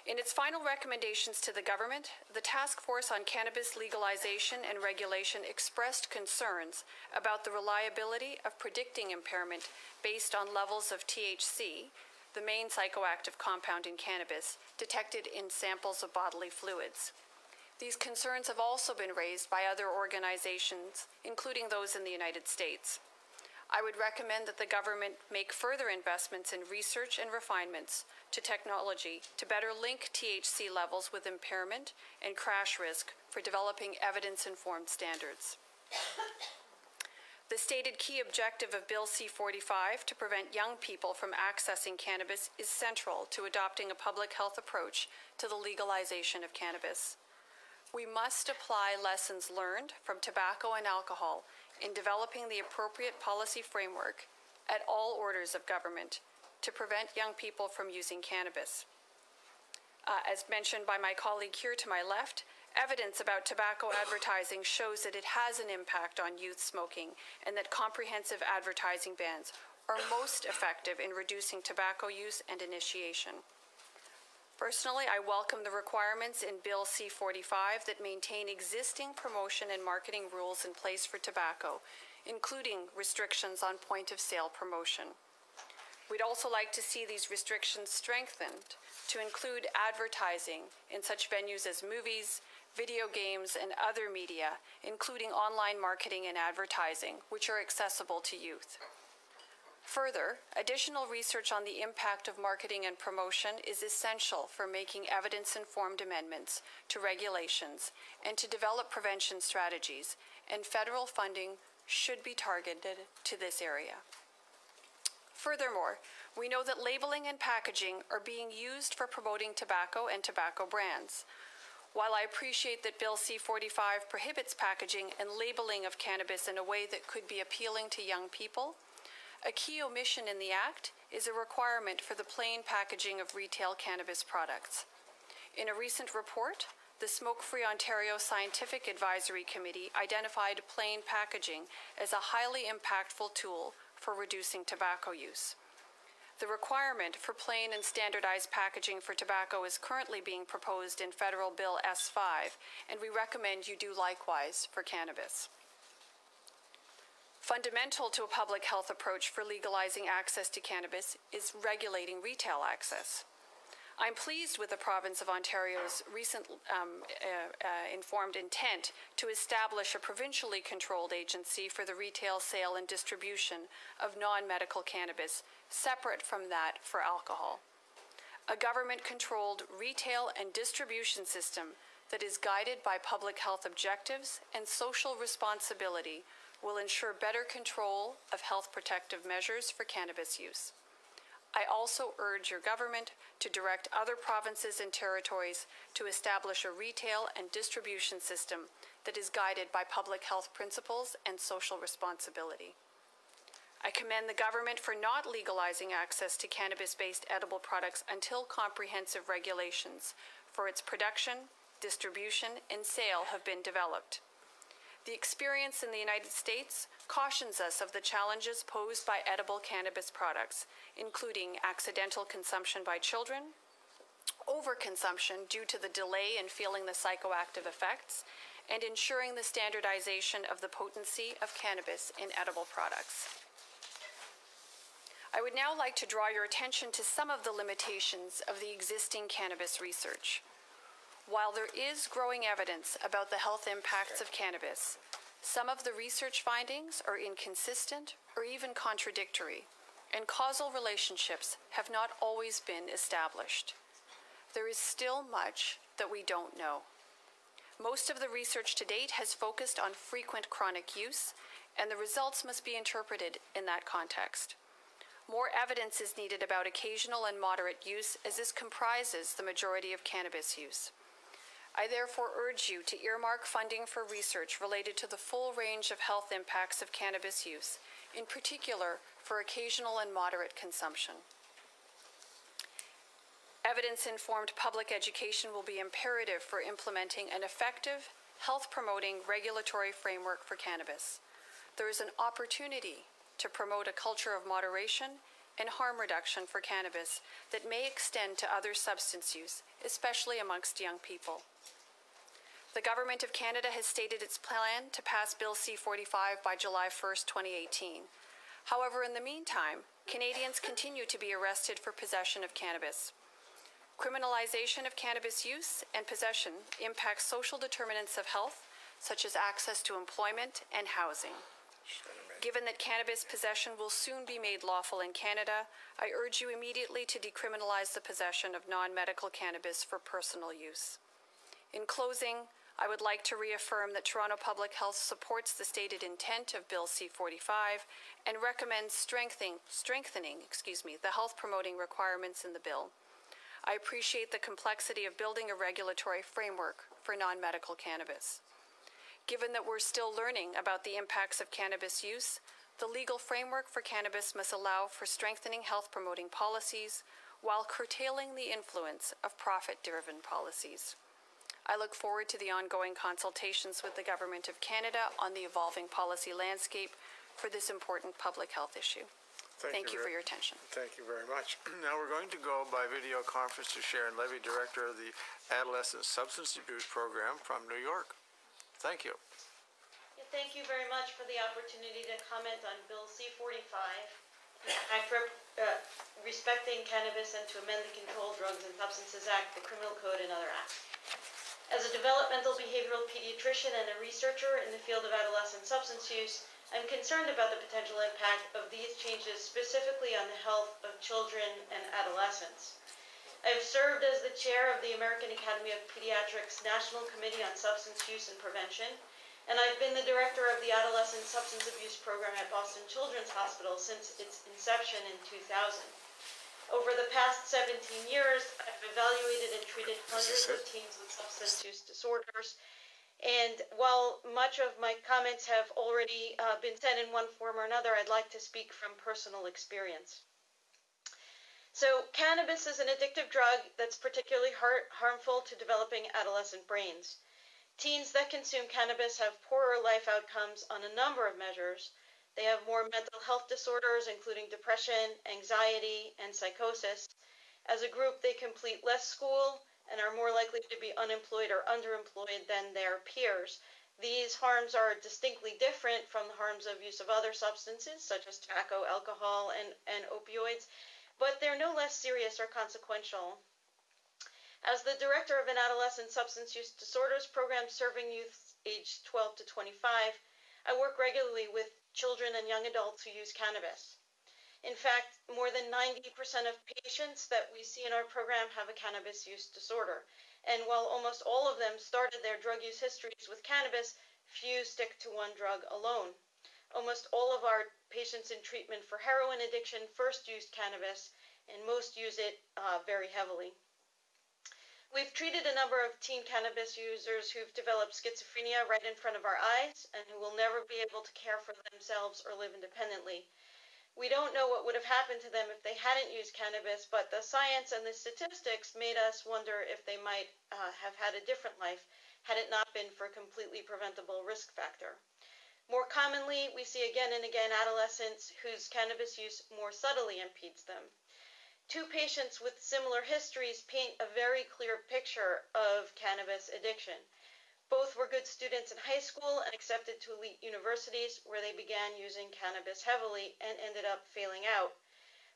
In its final recommendations to the government, the Task Force on Cannabis Legalization and Regulation expressed concerns about the reliability of predicting impairment based on levels of THC, the main psychoactive compound in cannabis, detected in samples of bodily fluids. These concerns have also been raised by other organizations, including those in the United States. I would recommend that the government make further investments in research and refinements to technology to better link THC levels with impairment and crash risk for developing evidence-informed standards. The stated key objective of Bill C-45 to prevent young people from accessing cannabis is central to adopting a public health approach to the legalization of cannabis. We must apply lessons learned from tobacco and alcohol in developing the appropriate policy framework at all orders of government to prevent young people from using cannabis. As mentioned by my colleague here to my left, evidence about tobacco advertising shows that it has an impact on youth smoking and that comprehensive advertising bans are most effective in reducing tobacco use and initiation. Personally, I welcome the requirements in Bill C-45 that maintain existing promotion and marketing rules in place for tobacco, including restrictions on point-of-sale promotion. We'd also like to see these restrictions strengthened to include advertising in such venues as movies, video games, and other media, including online marketing and advertising, which are accessible to youth. Further, additional research on the impact of marketing and promotion is essential for making evidence-informed amendments to regulations and to develop prevention strategies, and federal funding should be targeted to this area. Furthermore, we know that labeling and packaging are being used for promoting tobacco and tobacco brands. While I appreciate that Bill C-45 prohibits packaging and labeling of cannabis in a way that could be appealing to young people, a key omission in the Act is a requirement for the plain packaging of retail cannabis products. In a recent report, the Smoke-Free Ontario Scientific Advisory Committee identified plain packaging as a highly impactful tool for reducing tobacco use. The requirement for plain and standardized packaging for tobacco is currently being proposed in Federal Bill S-5, and we recommend you do likewise for cannabis. Fundamental to a public health approach for legalizing access to cannabis is regulating retail access. I'm pleased with the province of Ontario's recent informed intent to establish a provincially controlled agency for the retail sale and distribution of non-medical cannabis, separate from that for alcohol. A government-controlled retail and distribution system that is guided by public health objectives and social responsibility will ensure better control of health protective measures for cannabis use. I also urge your government to direct other provinces and territories to establish a retail and distribution system that is guided by public health principles and social responsibility. I commend the government for not legalizing access to cannabis-based edible products until comprehensive regulations for its production, distribution, and sale have been developed. The experience in the United States cautions us of the challenges posed by edible cannabis products, including accidental consumption by children, overconsumption due to the delay in feeling the psychoactive effects, and ensuring the standardization of the potency of cannabis in edible products. I would now like to draw your attention to some of the limitations of the existing cannabis research. While there is growing evidence about the health impacts of cannabis, some of the research findings are inconsistent or even contradictory, and causal relationships have not always been established. There is still much that we don't know. Most of the research to date has focused on frequent chronic use, and the results must be interpreted in that context. More evidence is needed about occasional and moderate use, as this comprises the majority of cannabis use. I therefore urge you to earmark funding for research related to the full range of health impacts of cannabis use, in particular for occasional and moderate consumption. Evidence-informed public education will be imperative for implementing an effective, health-promoting regulatory framework for cannabis. There is an opportunity to promote a culture of moderation and harm reduction for cannabis that may extend to other substance use, especially amongst young people. The Government of Canada has stated its plan to pass Bill C-45 by July 1st, 2018. However, in the meantime, Canadians continue to be arrested for possession of cannabis. Criminalization of cannabis use and possession impacts social determinants of health, such as access to employment and housing. Given that cannabis possession will soon be made lawful in Canada, I urge you immediately to decriminalize the possession of non-medical cannabis for personal use. In closing, I would like to reaffirm that Toronto Public Health supports the stated intent of Bill C-45 and recommends strengthening the health-promoting requirements in the bill. I appreciate the complexity of building a regulatory framework for non-medical cannabis. Given that we're still learning about the impacts of cannabis use, the legal framework for cannabis must allow for strengthening health-promoting policies while curtailing the influence of profit-driven policies. I look forward to the ongoing consultations with the Government of Canada on the evolving policy landscape for this important public health issue. Thank you for your attention. Thank you very much. Now we're going to go by video conference to Sharon Levy, Director of the Adolescent Substance Abuse Program from New York. Thank you. Thank you very much for the opportunity to comment on Bill C-45, respecting cannabis and to amend the Controlled Drugs and Substances Act, the Criminal Code, and other acts. As a developmental behavioral pediatrician and a researcher in the field of adolescent substance use, I'm concerned about the potential impact of these changes specifically on the health of children and adolescents. I've served as the chair of the American Academy of Pediatrics National Committee on Substance Use and Prevention, and I've been the director of the Adolescent Substance Abuse Program at Boston Children's Hospital since its inception in 2000. Over the past 17 years, I've evaluated and treated hundreds of teens with substance use disorders. And while much of my comments have already been said in one form or another, I'd like to speak from personal experience. So cannabis is an addictive drug that's particularly harmful to developing adolescent brains. Teens that consume cannabis have poorer life outcomes on a number of measures. They have more mental health disorders, including depression, anxiety, and psychosis. As a group, they complete less school and are more likely to be unemployed or underemployed than their peers. These harms are distinctly different from the harms of use of other substances, such as tobacco, alcohol, and opioids, but they're no less serious or consequential. As the director of an adolescent substance use disorders program serving youth aged 12 to 25, I work regularly with children and young adults who use cannabis. In fact, more than 90% of patients that we see in our program have a cannabis use disorder. And while almost all of them started their drug use histories with cannabis, few stick to one drug alone. Almost all of our patients in treatment for heroin addiction first used cannabis, and most use it very heavily. We've treated a number of teen cannabis users who've developed schizophrenia right in front of our eyes and who will never be able to care for themselves or live independently. We don't know what would have happened to them if they hadn't used cannabis, but the science and the statistics made us wonder if they might have had a different life had it not been for a completely preventable risk factor. More commonly, we see again and again adolescents whose cannabis use more subtly impedes them. Two patients with similar histories paint a very clear picture of cannabis addiction. Both were good students in high school and accepted to elite universities where they began using cannabis heavily and ended up failing out.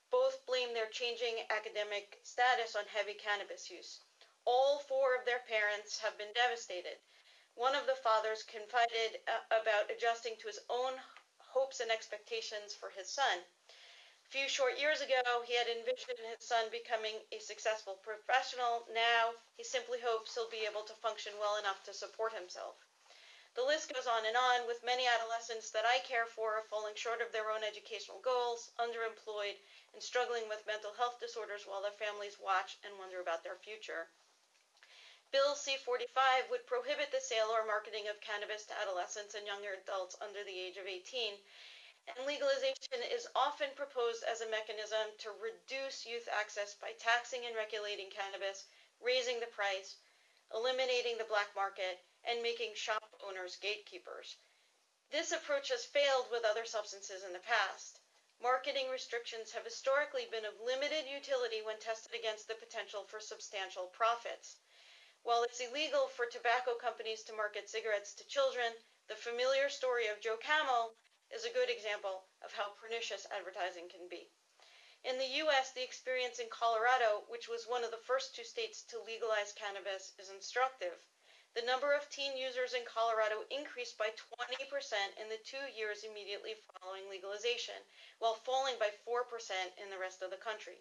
Both blame their changing academic status on heavy cannabis use. All four of their parents have been devastated. One of the fathers confided about adjusting to his own hopes and expectations for his son. A few short years ago, he had envisioned his son becoming a successful professional. Now, he simply hopes he'll be able to function well enough to support himself. The list goes on, with many adolescents that I care for falling short of their own educational goals, underemployed, and struggling with mental health disorders while their families watch and wonder about their future. Bill C-45 would prohibit the sale or marketing of cannabis to adolescents and younger adults under the age of 18. And legalization is often proposed as a mechanism to reduce youth access by taxing and regulating cannabis, raising the price, eliminating the black market, and making shop owners gatekeepers. This approach has failed with other substances in the past. Marketing restrictions have historically been of limited utility when tested against the potential for substantial profits. While it's illegal for tobacco companies to market cigarettes to children, the familiar story of Joe Camel is a good example of how pernicious advertising can be. In the U.S., the experience in Colorado, which was one of the first two states to legalize cannabis, is instructive. The number of teen users in Colorado increased by 20% in the 2 years immediately following legalization, while falling by 4% in the rest of the country.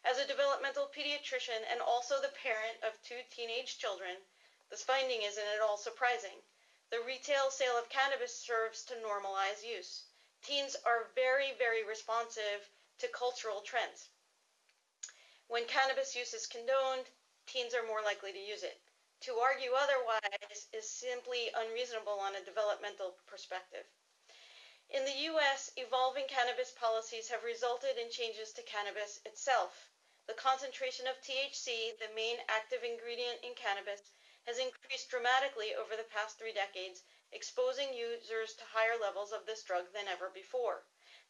As a developmental pediatrician and also the parent of 2 teenage children, this finding isn't at all surprising. The retail sale of cannabis serves to normalize use. Teens are very, very responsive to cultural trends. When cannabis use is condoned, teens are more likely to use it. To argue otherwise is simply unreasonable on a developmental perspective. In the U.S., evolving cannabis policies have resulted in changes to cannabis itself. The concentration of THC, the main active ingredient in cannabis, has increased dramatically over the past 3 decades, exposing users to higher levels of this drug than ever before.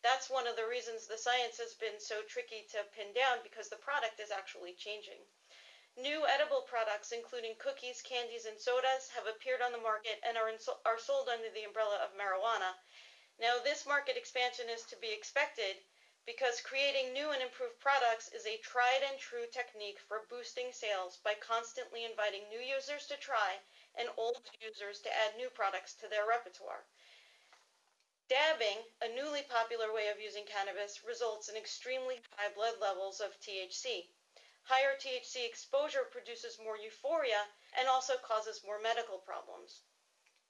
That's one of the reasons the science has been so tricky to pin down, because the product is actually changing. New edible products, including cookies, candies, and sodas, have appeared on the market and are sold under the umbrella of marijuana. Now, this market expansion is to be expected because creating new and improved products is a tried and true technique for boosting sales by constantly inviting new users to try and old users to add new products to their repertoire. Dabbing, a newly popular way of using cannabis, results in extremely high blood levels of THC. Higher THC exposure produces more euphoria and also causes more medical problems.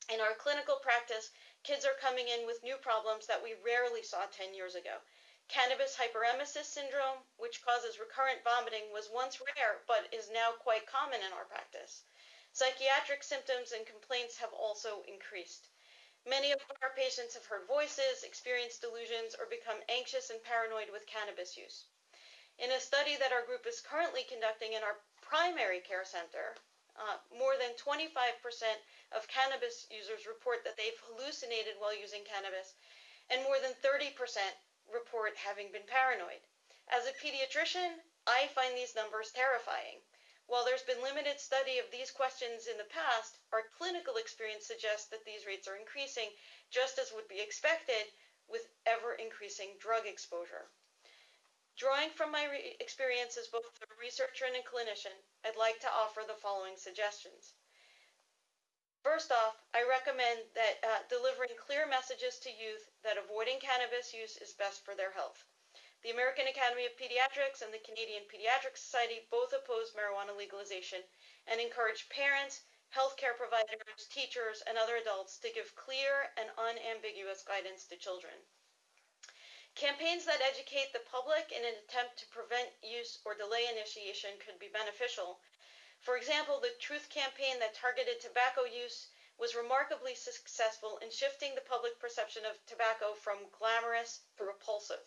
In our clinical practice, kids are coming in with new problems that we rarely saw 10 years ago. Cannabis hyperemesis syndrome, which causes recurrent vomiting, was once rare but is now quite common in our practice. Psychiatric symptoms and complaints have also increased. Many of our patients have heard voices, experienced delusions, or become anxious and paranoid with cannabis use. In a study that our group is currently conducting in our primary care center, more than 25% of cannabis users report that they've hallucinated while using cannabis, and more than 30% report having been paranoid. As a pediatrician, I find these numbers terrifying. While there's been limited study of these questions in the past, our clinical experience suggests that these rates are increasing, just as would be expected with ever-increasing drug exposure. Drawing from my experience as both a researcher and a clinician, I'd like to offer the following suggestions. First off, I recommend that delivering clear messages to youth that avoiding cannabis use is best for their health. The American Academy of Pediatrics and the Canadian Pediatric Society both oppose marijuana legalization and encourage parents, healthcare providers, teachers, and other adults to give clear and unambiguous guidance to children. Campaigns that educate the public in an attempt to prevent use or delay initiation could be beneficial. For example, the Truth campaign that targeted tobacco use was remarkably successful in shifting the public perception of tobacco from glamorous to repulsive.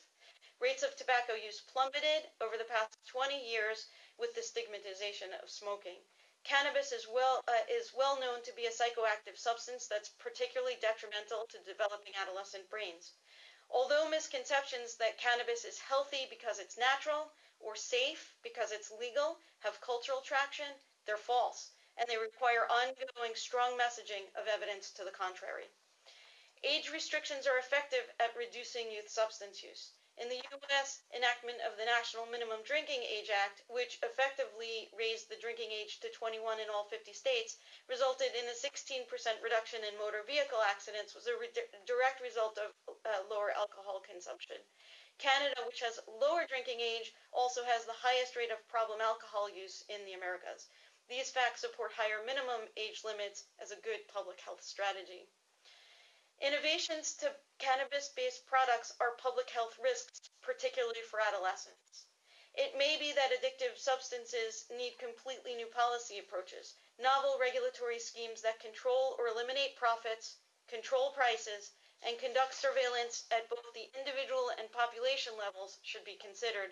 Rates of tobacco use plummeted over the past 20 years with the stigmatization of smoking. Cannabis is well known to be a psychoactive substance that's particularly detrimental to developing adolescent brains. Although misconceptions that cannabis is healthy because it's natural or safe because it's legal have cultural traction, they're false, and they require ongoing strong messaging of evidence to the contrary. Age restrictions are effective at reducing youth substance use. In the U.S., enactment of the National Minimum Drinking Age Act, which effectively raised the drinking age to 21 in all 50 states, resulted in a 16% reduction in motor vehicle accidents, was a direct result of lower alcohol consumption. Canada, which has lower drinking age, also has the highest rate of problem alcohol use in the Americas. These facts support higher minimum age limits as a good public health strategy. Innovations to cannabis-based products are public health risks, particularly for adolescents. It may be that addictive substances need completely new policy approaches. Novel regulatory schemes that control or eliminate profits, control prices, and conduct surveillance at both the individual and population levels should be considered.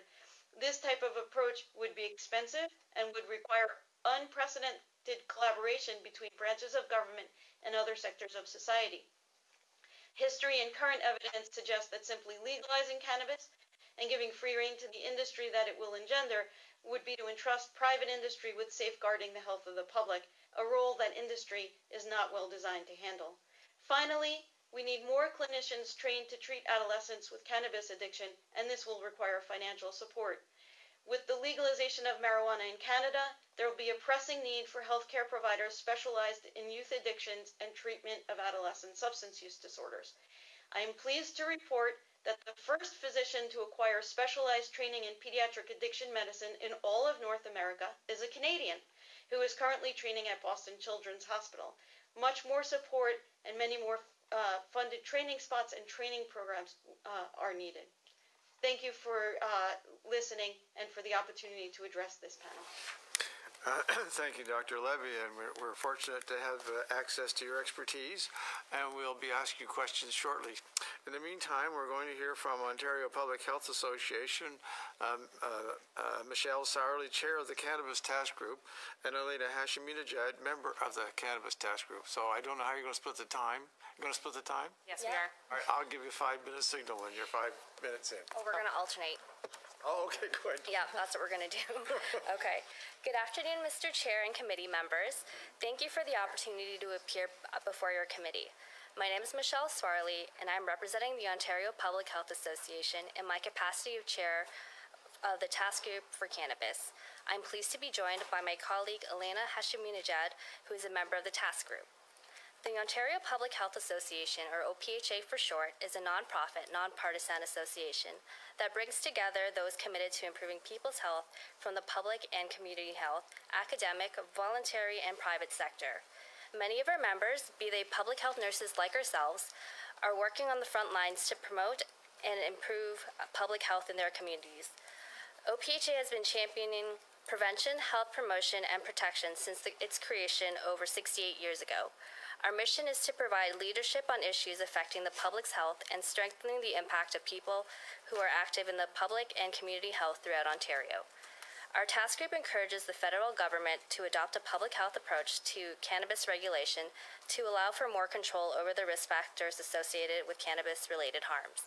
This type of approach would be expensive and would require unprecedented collaboration between branches of government and other sectors of society. History and current evidence suggest that simply legalizing cannabis and giving free rein to the industry that it will engender would be to entrust private industry with safeguarding the health of the public, a role that industry is not well designed to handle. Finally, we need more clinicians trained to treat adolescents with cannabis addiction, and this will require financial support. With the legalization of marijuana in Canada, there will be a pressing need for healthcare providers specialized in youth addictions and treatment of adolescent substance use disorders. I am pleased to report that the first physician to acquire specialized training in pediatric addiction medicine in all of North America is a Canadian who is currently training at Boston Children's Hospital. Much more support and many more funded training spots and training programs are needed. Thank you for listening and for the opportunity to address this panel. Thank you, Dr. Levy, and we're fortunate to have access to your expertise, and we'll be asking you questions shortly. In the meantime, we're going to hear from Ontario Public Health Association, Michelle Sowerly, Chair of the Cannabis Task Group, and Elena Hashiminejad, member of the Cannabis Task Group. So I don't know how you're going to split the time. You're going to split the time? Yes, we are. All right, I'll give you a 5-minute signal when you're 5 minutes in. Oh, we're going to alternate. Oh, okay, good. Yeah, that's what we're going to do. Okay. Good afternoon, Mr. Chair and committee members. Thank you for the opportunity to appear before your committee. My name is Michelle Swarley, and I'm representing the Ontario Public Health Association in my capacity of Chair of the Task Group for Cannabis. I'm pleased to be joined by my colleague Elena Hashiminejad, who is a member of the Task Group. The Ontario Public Health Association, or OPHA for short, is a non-profit, non-partisan association that brings together those committed to improving people's health from the public and community health, academic, voluntary, and private sector. Many of our members, be they public health nurses like ourselves, are working on the front lines to promote and improve public health in their communities. OPHA has been championing prevention, health promotion, and protection since its creation over 68 years ago. Our mission is to provide leadership on issues affecting the public's health and strengthening the impact of people who are active in the public and community health throughout Ontario. Our task group encourages the federal government to adopt a public health approach to cannabis regulation to allow for more control over the risk factors associated with cannabis-related harms.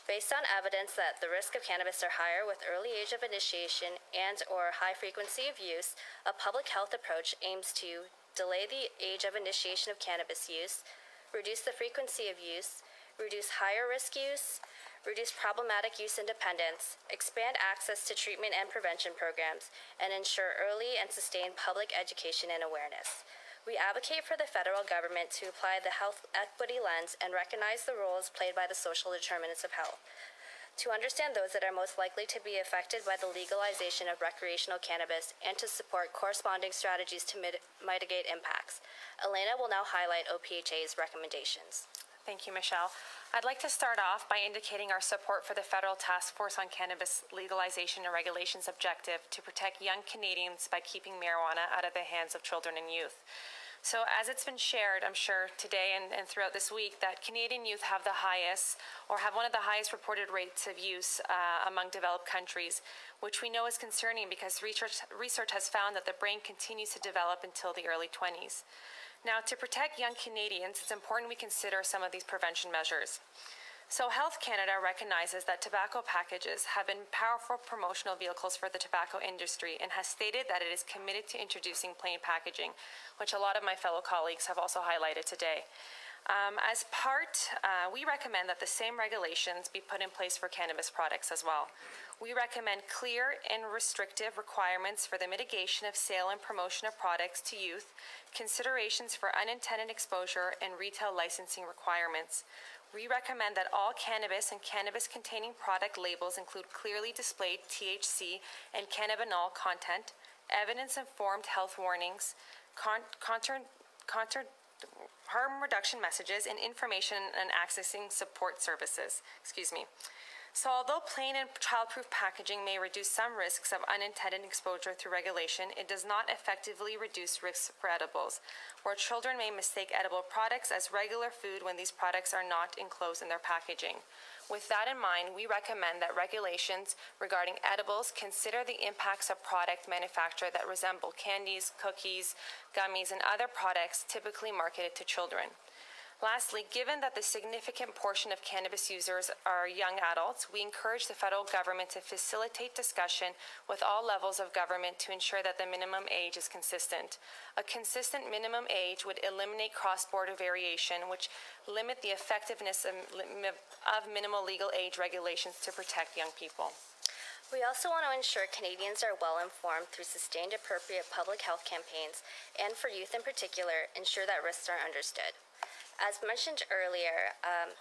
Based on evidence that the risk of cannabis are higher with early age of initiation and or high frequency of use, a public health approach aims to delay the age of initiation of cannabis use, reduce the frequency of use, reduce higher risk use, reduce problematic use and dependence, expand access to treatment and prevention programs, and ensure early and sustained public education and awareness. We advocate for the federal government to apply the health equity lens and recognize the roles played by the social determinants of health, to understand those that are most likely to be affected by the legalization of recreational cannabis, and to support corresponding strategies to mitigate impacts. Elena will now highlight OPHA's recommendations. Thank you, Michelle. I'd like to start off by indicating our support for the Federal Task Force on Cannabis Legalization and Regulation's objective to protect young Canadians by keeping marijuana out of the hands of children and youth. So as it's been shared, I'm sure today and throughout this week, that Canadian youth have the highest, or have one of the highest reported rates of use among developed countries, which we know is concerning because research has found that the brain continues to develop until the early 20s. Now, to protect young Canadians, it's important we consider some of these prevention measures. So Health Canada recognizes that tobacco packages have been powerful promotional vehicles for the tobacco industry and has stated that it is committed to introducing plain packaging, which a lot of my fellow colleagues have also highlighted today. We recommend that the same regulations be put in place for cannabis products as well. We recommend clear and restrictive requirements for the mitigation of sale and promotion of products to youth, considerations for unintended exposure, and retail licensing requirements. We recommend that all cannabis and cannabis-containing product labels include clearly displayed THC and cannabinol content, evidence-informed health warnings, harm reduction messages, and information on accessing support services. So although plain and childproof packaging may reduce some risks of unintended exposure through regulation, it does not effectively reduce risks for edibles, where children may mistake edible products as regular food when these products are not enclosed in their packaging. With that in mind, we recommend that regulations regarding edibles consider the impacts of product manufacture that resemble candies, cookies, gummies, and other products typically marketed to children. Lastly, given that the significant portion of cannabis users are young adults, we encourage the federal government to facilitate discussion with all levels of government to ensure that the minimum age is consistent. A consistent minimum age would eliminate cross-border variation, which limit the effectiveness of minimal legal age regulations to protect young people. We also want to ensure Canadians are well informed through sustained appropriate public health campaigns, and for youth in particular, ensure that risks are understood. As mentioned earlier,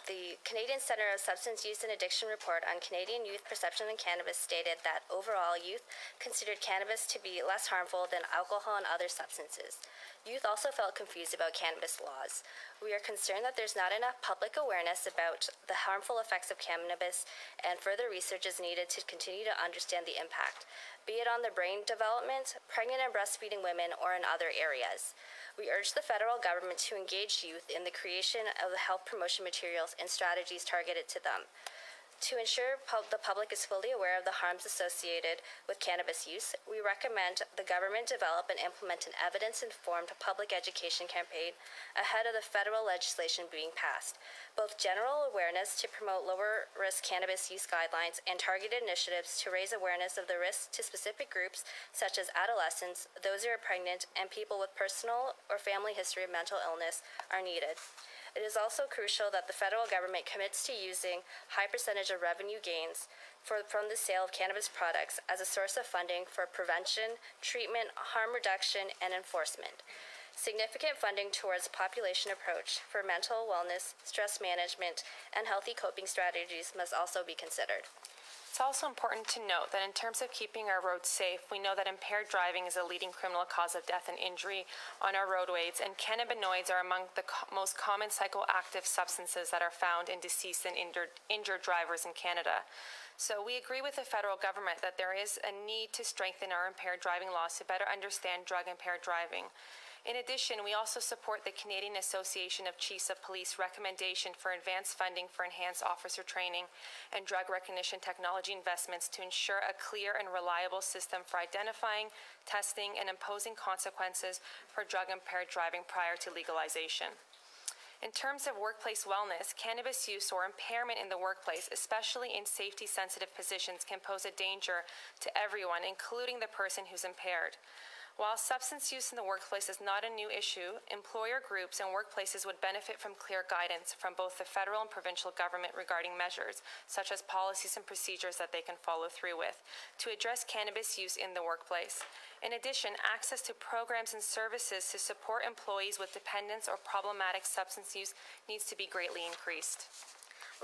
the Canadian Centre of Substance Use and Addiction report on Canadian youth perception of cannabis stated that overall youth considered cannabis to be less harmful than alcohol and other substances. Youth also felt confused about cannabis laws. We are concerned that there's not enough public awareness about the harmful effects of cannabis, and further research is needed to continue to understand the impact, be it on the brain development, pregnant and breastfeeding women, or in other areas. We urge the federal government to engage youth in the creation of the health promotion materials and strategies targeted to them. To ensure the public is fully aware of the harms associated with cannabis use, we recommend the government develop and implement an evidence-informed public education campaign ahead of the federal legislation being passed. Both general awareness to promote lower-risk cannabis use guidelines and targeted initiatives to raise awareness of the risks to specific groups such as adolescents, those who are pregnant, and people with personal or family history of mental illness are needed. It is also crucial that the federal government commits to using high percentage of revenue gains from the sale of cannabis products as a source of funding for prevention, treatment, harm reduction, and enforcement. Significant funding towards a population approach for mental wellness, stress management, and healthy coping strategies must also be considered. It's also important to note that in terms of keeping our roads safe, we know that impaired driving is a leading criminal cause of death and injury on our roadways, and cannabinoids are among the most common psychoactive substances that are found in deceased and injured drivers in Canada. So we agree with the federal government that there is a need to strengthen our impaired driving laws to better understand drug-impaired driving. In addition, we also support the Canadian Association of Chiefs of Police recommendation for advanced funding for enhanced officer training and drug recognition technology investments to ensure a clear and reliable system for identifying, testing, and imposing consequences for drug-impaired driving prior to legalization. In terms of workplace wellness, cannabis use or impairment in the workplace, especially in safety-sensitive positions, can pose a danger to everyone, including the person who's impaired. While substance use in the workplace is not a new issue, employer groups and workplaces would benefit from clear guidance from both the federal and provincial government regarding measures, such as policies and procedures that they can follow through with, to address cannabis use in the workplace. In addition, access to programs and services to support employees with dependence or problematic substance use needs to be greatly increased.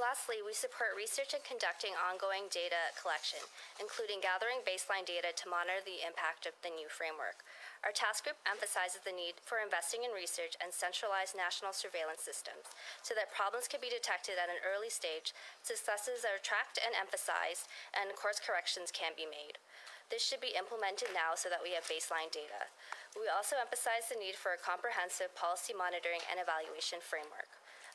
Lastly, we support research and conducting ongoing data collection, including gathering baseline data to monitor the impact of the new framework. Our task group emphasizes the need for investing in research and centralized national surveillance systems so that problems can be detected at an early stage, successes are tracked and emphasized, and course corrections can be made. This should be implemented now so that we have baseline data. We also emphasize the need for a comprehensive policy monitoring and evaluation framework.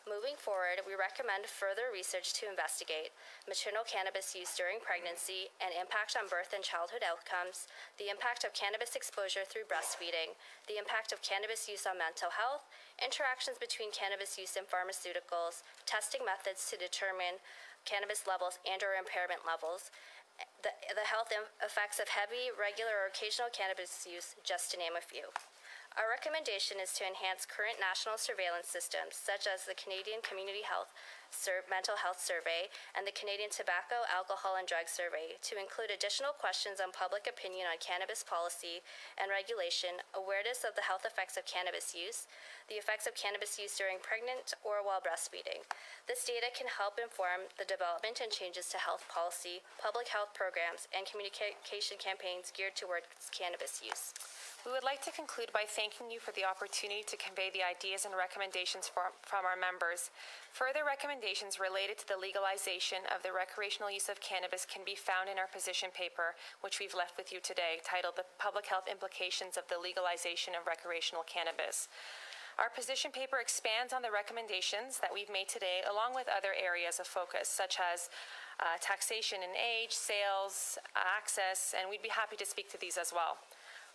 Moving forward, we recommend further research to investigate maternal cannabis use during pregnancy and impact on birth and childhood outcomes, the impact of cannabis exposure through breastfeeding, the impact of cannabis use on mental health, interactions between cannabis use and pharmaceuticals, testing methods to determine cannabis levels and/or impairment levels, the health effects of heavy, regular, or occasional cannabis use, just to name a few. Our recommendation is to enhance current national surveillance systems, such as the Canadian Community Mental Health Survey and the Canadian Tobacco, Alcohol, and Drug Survey, to include additional questions on public opinion on cannabis policy and regulation, awareness of the health effects of cannabis use, the effects of cannabis use during pregnant or while breastfeeding. This data can help inform the development and changes to health policy, public health programs, and communication campaigns geared towards cannabis use. We would like to conclude by thanking you for the opportunity to convey the ideas and recommendations from our members. Further recommendations related to the legalization of the recreational use of cannabis can be found in our position paper, which we've left with you today, titled The Public Health Implications of the Legalization of Recreational Cannabis. Our position paper expands on the recommendations that we've made today, along with other areas of focus, such as taxation and age, sales, access, and we'd be happy to speak to these as well.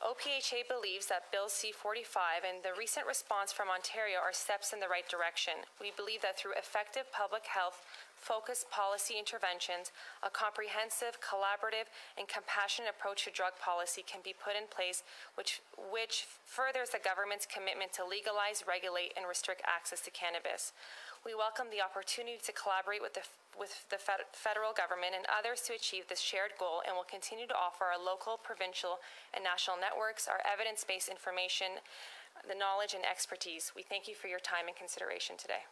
OPHA believes that Bill C-45 and the recent response from Ontario are steps in the right direction. We believe that through effective public health focused policy interventions, a comprehensive, collaborative, and compassionate approach to drug policy can be put in place which furthers the government's commitment to legalize, regulate, and restrict access to cannabis. We welcome the opportunity to collaborate with the federal government and others to achieve this shared goal, and will continue to offer our local, provincial, and national networks our evidence-based information, the knowledge and expertise. We thank you for your time and consideration today.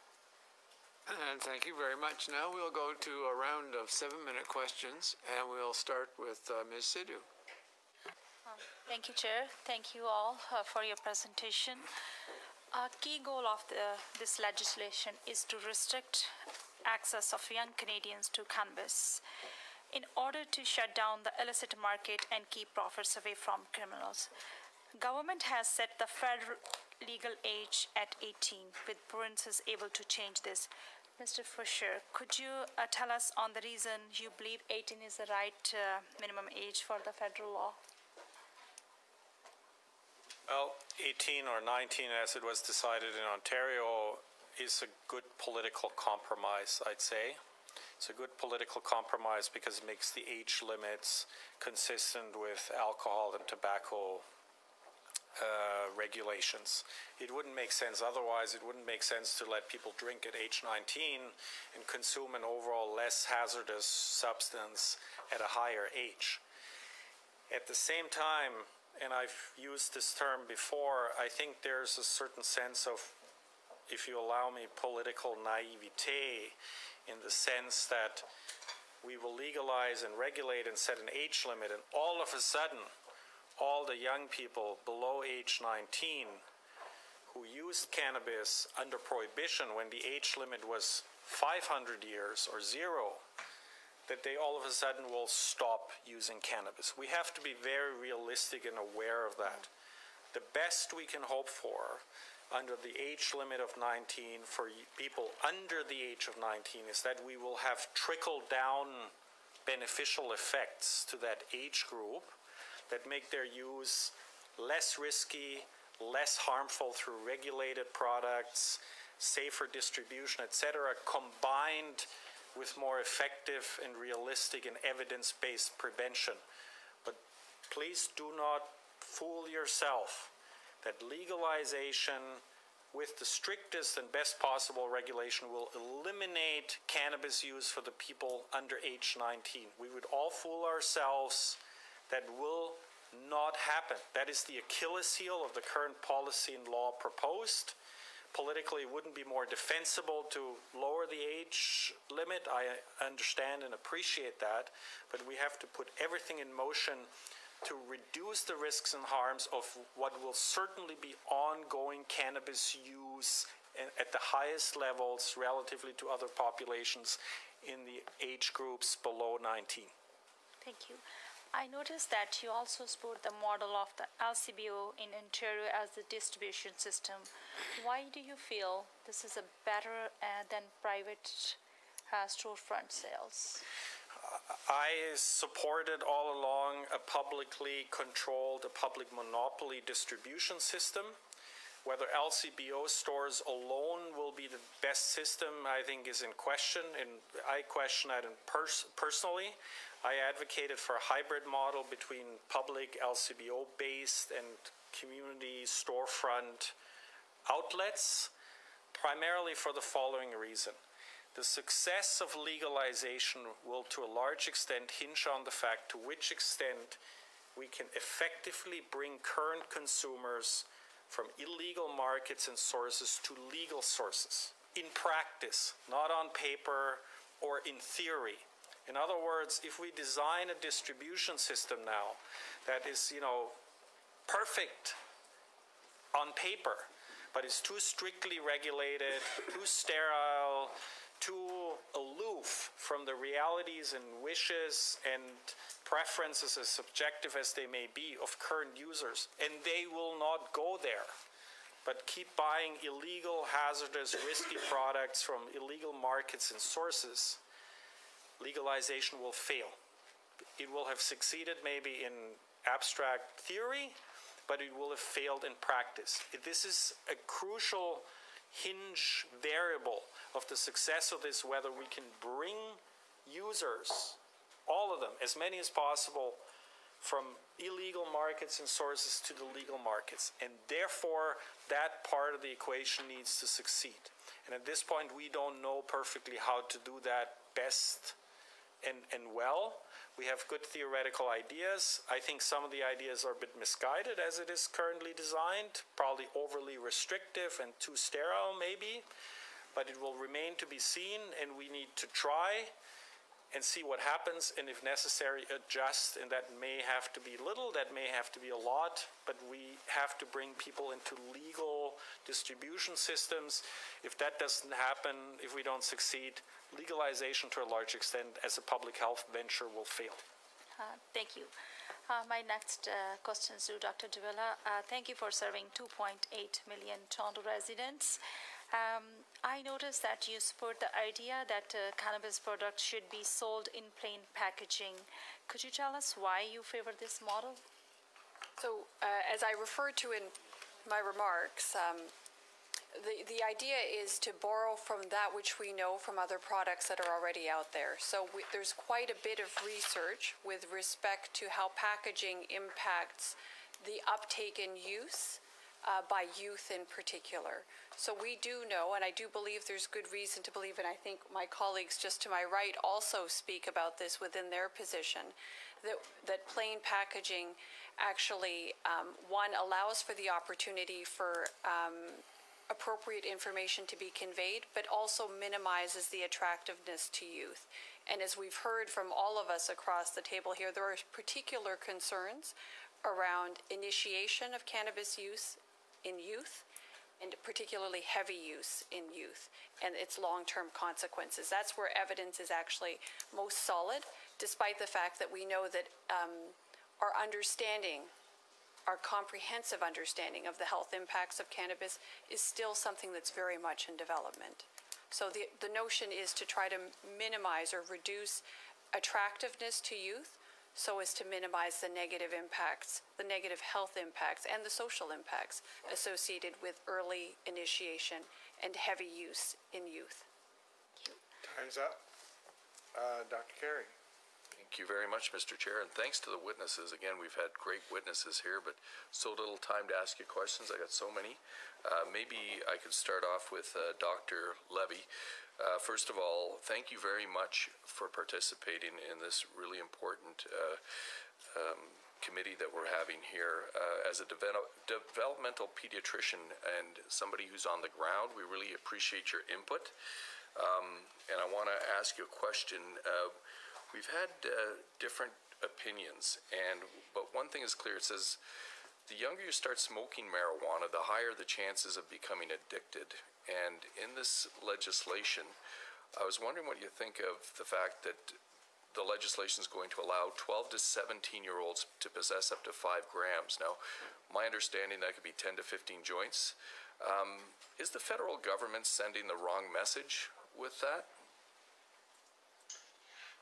And thank you very much. Now we'll go to a round of 7-minute questions, and we'll start with Ms. Sidhu. Thank you, Chair. Thank you all for your presentation. A key goal of this legislation is to restrict access of young Canadians to cannabis in order to shut down the illicit market and keep profits away from criminals. Government has set the federal legal age at 18, with provinces able to change this. Mr. Fisher, could you tell us on the reason you believe 18 is the right minimum age for the federal law? Well, 18 or 19, as it was decided in Ontario, is a good political compromise, I'd say. It's a good political compromise because it makes the age limits consistent with alcohol and tobacco regulations. It wouldn't make sense otherwise. It wouldn't make sense to let people drink at age 19 and consume an overall less hazardous substance at a higher age. At the same time, and I've used this term before, I think there's a certain sense of, if you allow me, political naivete, in the sense that we will legalize and regulate and set an age limit, and all of a sudden, all the young people below age 19 who used cannabis under prohibition when the age limit was 500 years or 0, that they all of a sudden will stop using cannabis. We have to be very realistic and aware of that. The best we can hope for under the age limit of 19 for people under the age of 19 is that we will have trickle-down beneficial effects to that age group that make their use less risky, less harmful through regulated products, safer distribution, etc., combined with more effective and realistic and evidence-based prevention. But please do not fool yourself that legalization with the strictest and best possible regulation will eliminate cannabis use for the people under age 19. We would all fool ourselves. That will not happen. That is the Achilles heel of the current policy and law proposed. Politically, it wouldn't be more defensible to lower the age limit. I understand and appreciate that, but we have to put everything in motion to reduce the risks and harms of what will certainly be ongoing cannabis use at the highest levels relatively to other populations in the age groups below 19. Thank you. I noticed that you also spoke the model of the LCBO in Ontario as the distribution system. Why do you feel this is a better than private storefront sales? I supported all along a publicly controlled, a public monopoly distribution system. Whether LCBO stores alone will be the best system, I think, is in question, and I question that personally. I advocated for a hybrid model between public LCBO-based and community storefront outlets, primarily for the following reason. The success of legalization will, to a large extent, hinge on the fact to which extent we can effectively bring current consumers from illegal markets and sources to legal sources, in practice, not on paper or in theory. In other words, if we design a distribution system now that is, perfect on paper, but is too strictly regulated, too sterile, too aloof from the realities and wishes and preferences, as subjective as they may be, of current users, and they will not go there, but keep buying illegal, hazardous, risky products from illegal markets and sources, legalization will fail. It will have succeeded maybe in abstract theory, but it will have failed in practice. This is a crucial hinge variable of the success of this, whether we can bring users, all of them, as many as possible, from illegal markets and sources to the legal markets. And therefore, that part of the equation needs to succeed. And at this point, we don't know perfectly how to do that best and well. We have good theoretical ideas. I think some of the ideas are a bit misguided as it is currently designed, probably overly restrictive and too sterile maybe, but it will remain to be seen, and we need to try and see what happens, and if necessary, adjust, and that may have to be little, that may have to be a lot, but we have to bring people into legal distribution systems. If that doesn't happen, if we don't succeed, legalization to a large extent as a public health venture will fail. Thank you. My next question is to Dr. Davila. Thank you for serving 2.8 million Toronto residents. I noticed that you support the idea that cannabis products should be sold in plain packaging. Could you tell us why you favor this model? So, as I referred to in my remarks, the idea is to borrow from that which we know from other products that are already out there. So there's quite a bit of research with respect to how packaging impacts the uptake and use by youth in particular. So we do know, and I do believe there's good reason to believe, and I think my colleagues just to my right also speak about this within their position, that plain packaging actually, one, allows for the opportunity for appropriate information to be conveyed, but also minimizes the attractiveness to youth. And as we've heard from all of us across the table here, there are particular concerns around initiation of cannabis use in youth, and particularly heavy use in youth, and its long-term consequences. That's where evidence is actually most solid, despite the fact that we know that our understanding, our comprehensive understanding of the health impacts of cannabis is still something that's very much in development. So the notion is to try to minimize or reduce attractiveness to youth so as to minimize the negative impacts, the negative health impacts, and the social impacts associated with early initiation and heavy use in youth. Time's up. Dr. Carey. Thank you very much, Mr. Chair, and thanks to the witnesses. Again, we've had great witnesses here, but so little time to ask you questions. I got so many. Maybe I could start off with Dr. Levy. First of all, thank you very much for participating in this really important committee that we're having here. As a developmental pediatrician and somebody who's on the ground, we really appreciate your input. And I want to ask you a question. We've had different opinions, but one thing is clear. It says the younger you start smoking marijuana, the higher the chances of becoming addicted. And in this legislation, I was wondering what you think of the fact that the legislation is going to allow 12 to 17-year-olds to possess up to 5 grams. Now, my understanding that could be 10 to 15 joints. Is the federal government sending the wrong message with that?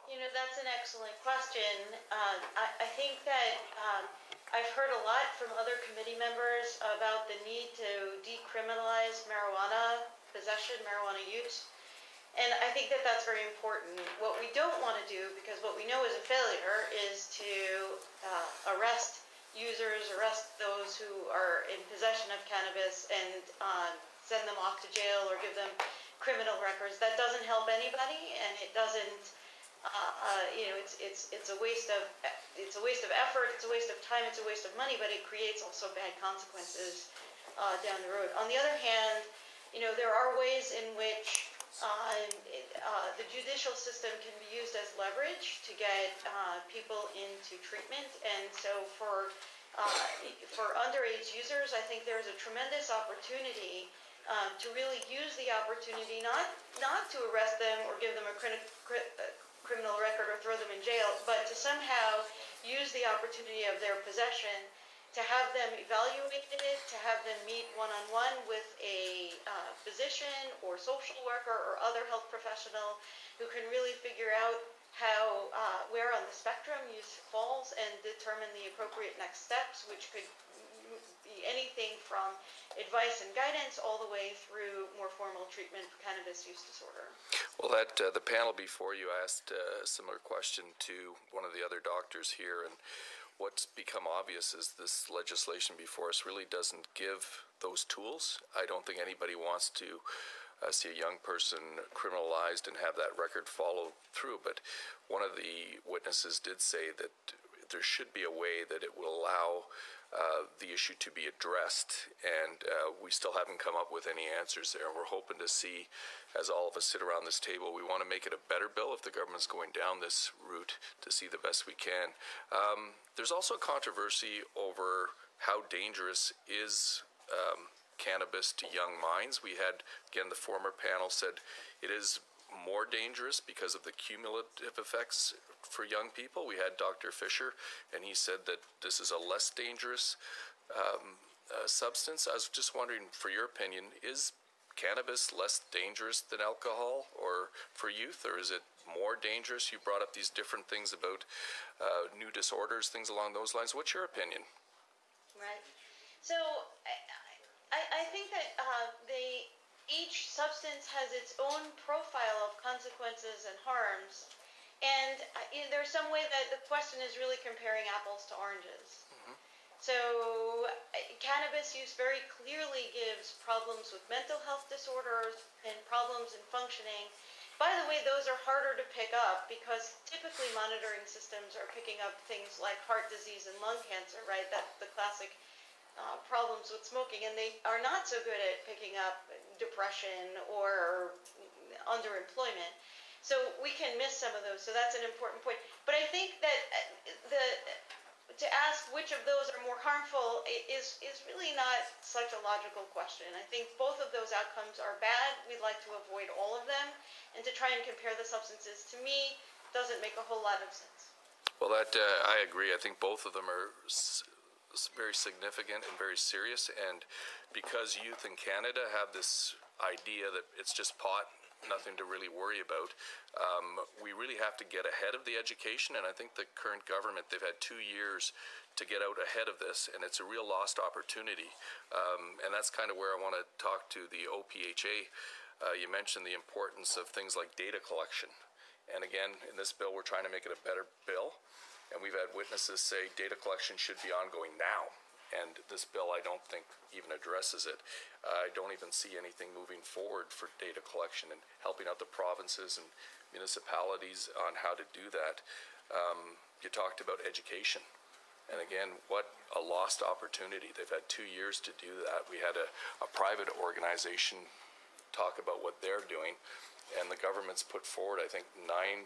You know, that's an excellent question. I think that I've heard a lot from other committee members about the need to decriminalize marijuana possession, marijuana use. And I think that that's very important. What we don't want to do, because what we know is a failure, is to arrest users, arrest those who are in possession of cannabis and send them off to jail or give them criminal records. That doesn't help anybody, and it doesn't you know, it's a waste of effort, it's a waste of time, it's a waste of money, but it creates also bad consequences down the road. On the other hand, you know, there are ways in which the judicial system can be used as leverage to get people into treatment, and so for underage users, I think there's a tremendous opportunity to really use the opportunity not to arrest them or give them a criminal record or throw them in jail, but to somehow use the opportunity of their possession to have them evaluated, to have them meet one-on-one with a physician or social worker or other health professional who can really figure out how, where on the spectrum use falls and determine the appropriate next steps, which could be anything from advice and guidance all the way through more formal treatment for cannabis use disorder. Well, the panel before you asked a similar question to one of the other doctors here, and what's become obvious is this legislation before us really doesn't give those tools. I don't think anybody wants to see a young person criminalized and have that record follow through. But one of the witnesses did say that there should be a way that it will allow the issue to be addressed, and we still haven't come up with any answers there. We're hoping to see, as all of us sit around this table, we want to make it a better bill if the government's going down this route, to see the best we can. There's also controversy over how dangerous is cannabis to young minds. We had, again, the former panel said it is more dangerous because of the cumulative effects for young people. We had Dr. Fisher, and he said that this is a less dangerous substance. I was just wondering, for your opinion, is cannabis less dangerous than alcohol or for youth, or is it more dangerous? You brought up these different things about new disorders, things along those lines. What's your opinion? Right. So I think that each substance has its own profile of consequences and harms, and there's some way that the question is really comparing apples to oranges. So cannabis use very clearly gives problems with mental health disorders and problems in functioning. By the way, those are harder to pick up because typically monitoring systems are picking up things like heart disease and lung cancer, right? That's the classic problems with smoking, and they are not so good at picking up depression or underemployment. So we can miss some of those, so that's an important point. But I think that to ask which of those are more harmful is really not such a logical question. I think both of those outcomes are bad. We'd like to avoid all of them, and to try and compare the substances, to me, doesn't make a whole lot of sense. Well, that I agree. I think both of them are very significant and very serious, and because youth in Canada have this idea that it's just pot, nothing to really worry about, we really have to get ahead of the education, and I think the current government, they've had 2 years to get out ahead of this, and it's a real lost opportunity, and that's kind of where I want to talk to the OPHA. You mentioned the importance of things like data collection, and again, in this bill, we're trying to make it a better bill. And we've had witnesses say data collection should be ongoing now. And this bill, I don't think, even addresses it. I don't even see anything moving forward for data collection and helping out the provinces and municipalities on how to do that. You talked about education. And again, what a lost opportunity. They've had 2 years to do that. We had a private organization talk about what they're doing. And the government's put forward, I think, $9.5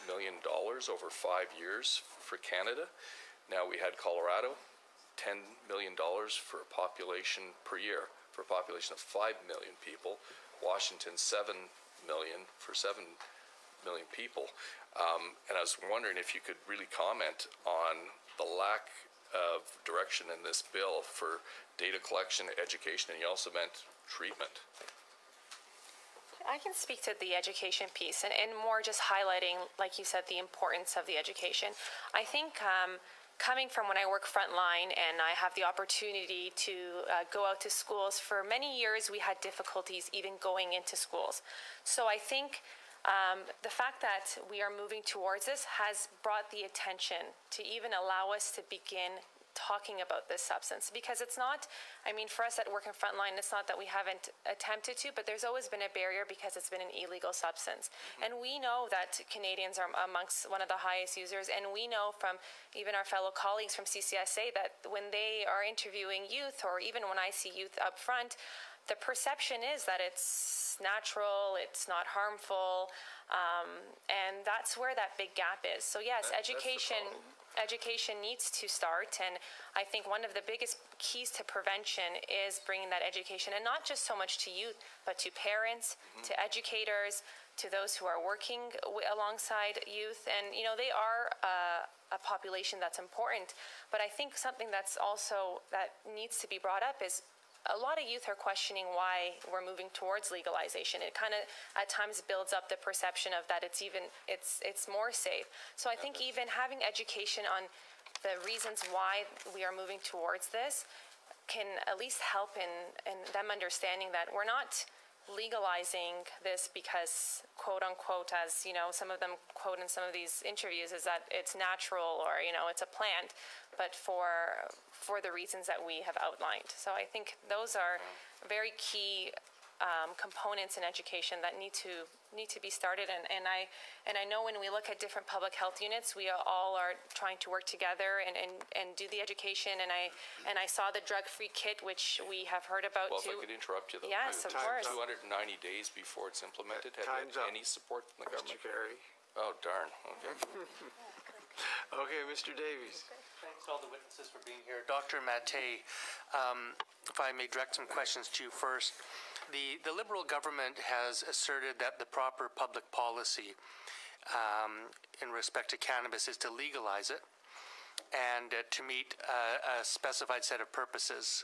million over 5 years for Canada. Now we had Colorado, $10 million for a population per year, for a population of 5 million people. Washington, $7 million for 7 million people. And I was wondering if you could really comment on the lack of direction in this bill for data collection, education, and you also meant treatment. I can speak to the education piece and more just highlighting, like you said, the importance of the education. I think coming from when I work frontline and I have the opportunity to go out to schools, for many years we had difficulties even going into schools. So I think the fact that we are moving towards this has brought the attention to even allow us to begin talking about this substance, because it's not, I mean, for us that work in frontline, it's not that we haven't attempted to, but there's always been a barrier because it's been an illegal substance. And we know that Canadians are amongst one of the highest users, and we know from even our fellow colleagues from CCSA that when they are interviewing youth, or even when I see youth up front, the perception is that it's natural, it's not harmful, and that's where that big gap is. So yes, education needs to start, and I think one of the biggest keys to prevention is bringing that education, and not just so much to youth, but to parents, to educators, to those who are working alongside youth. And you know, they are a population that's important, but I think something that's also that needs to be brought up is a lot of youth are questioning why we're moving towards legalization. It kind of at times builds up the perception of that it's more safe. So I think even having education on the reasons why we are moving towards this can at least help in them understanding that we're not legalizing this because, quote unquote, as you know, some of them quote in some of these interviews, is that it's natural or it's a plant, but for the reasons that we have outlined. So I think those are very key components in education that need to be started. And I know when we look at different public health units, we all are trying to work together and do the education. And I saw the drug-free kit, which we have heard about too. Well, if I could interrupt you, though. Yes, of course. 290 days before it's implemented. Have you had any support from the government? Mr. Carey. Oh, darn. Okay. Okay, Mr. Davies. Thanks to all the witnesses for being here. Dr. Mattei, if I may direct some questions to you first. The Liberal government has asserted that the proper public policy in respect to cannabis is to legalize it and to meet a specified set of purposes.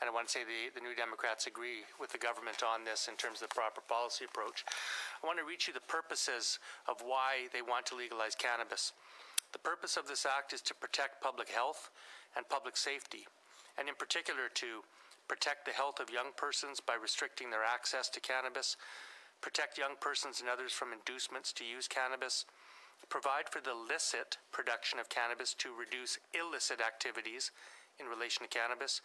And I want to say the New Democrats agree with the government on this in terms of the proper policy approach. I want to read you the purposes of why they want to legalize cannabis. The purpose of this act is to protect public health and public safety, and in particular to protect the health of young persons by restricting their access to cannabis, protect young persons and others from inducements to use cannabis, provide for the licit production of cannabis to reduce illicit activities in relation to cannabis,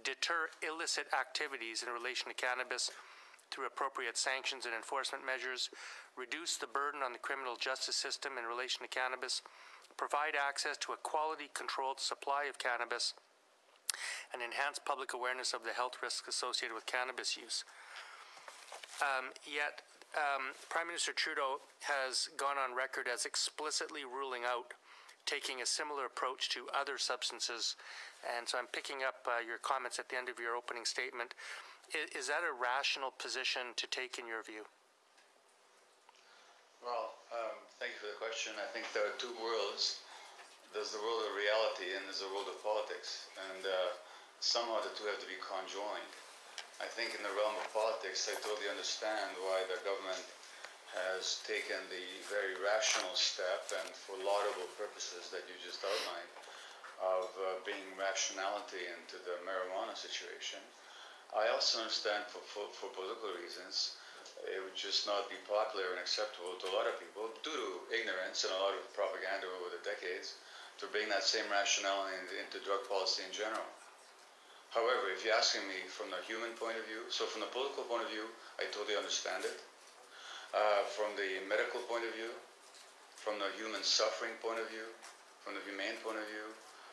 deter illicit activities in relation to cannabis through appropriate sanctions and enforcement measures, reduce the burden on the criminal justice system in relation to cannabis, provide access to a quality-controlled supply of cannabis, and enhance public awareness of the health risks associated with cannabis use. Yet, Prime Minister Trudeau has gone on record as explicitly ruling out taking a similar approach to other substances. And so I'm picking up your comments at the end of your opening statement. Is that a rational position to take in your view? Well, thank you for the question. I think there are two worlds. There's the world of reality and there's the world of politics. And somehow the two have to be conjoined. I think in the realm of politics, I totally understand why the government has taken the very rational step and for laudable purposes that you just outlined of bringing rationality into the marijuana situation. I also understand for political reasons, it would just not be popular and acceptable to a lot of people due to ignorance and a lot of propaganda over the decades to bring that same rationality into drug policy in general. However, if you're asking me from the human point of view, so from the political point of view, I totally understand it. From the medical point of view, from the human suffering point of view, from the humane point of view,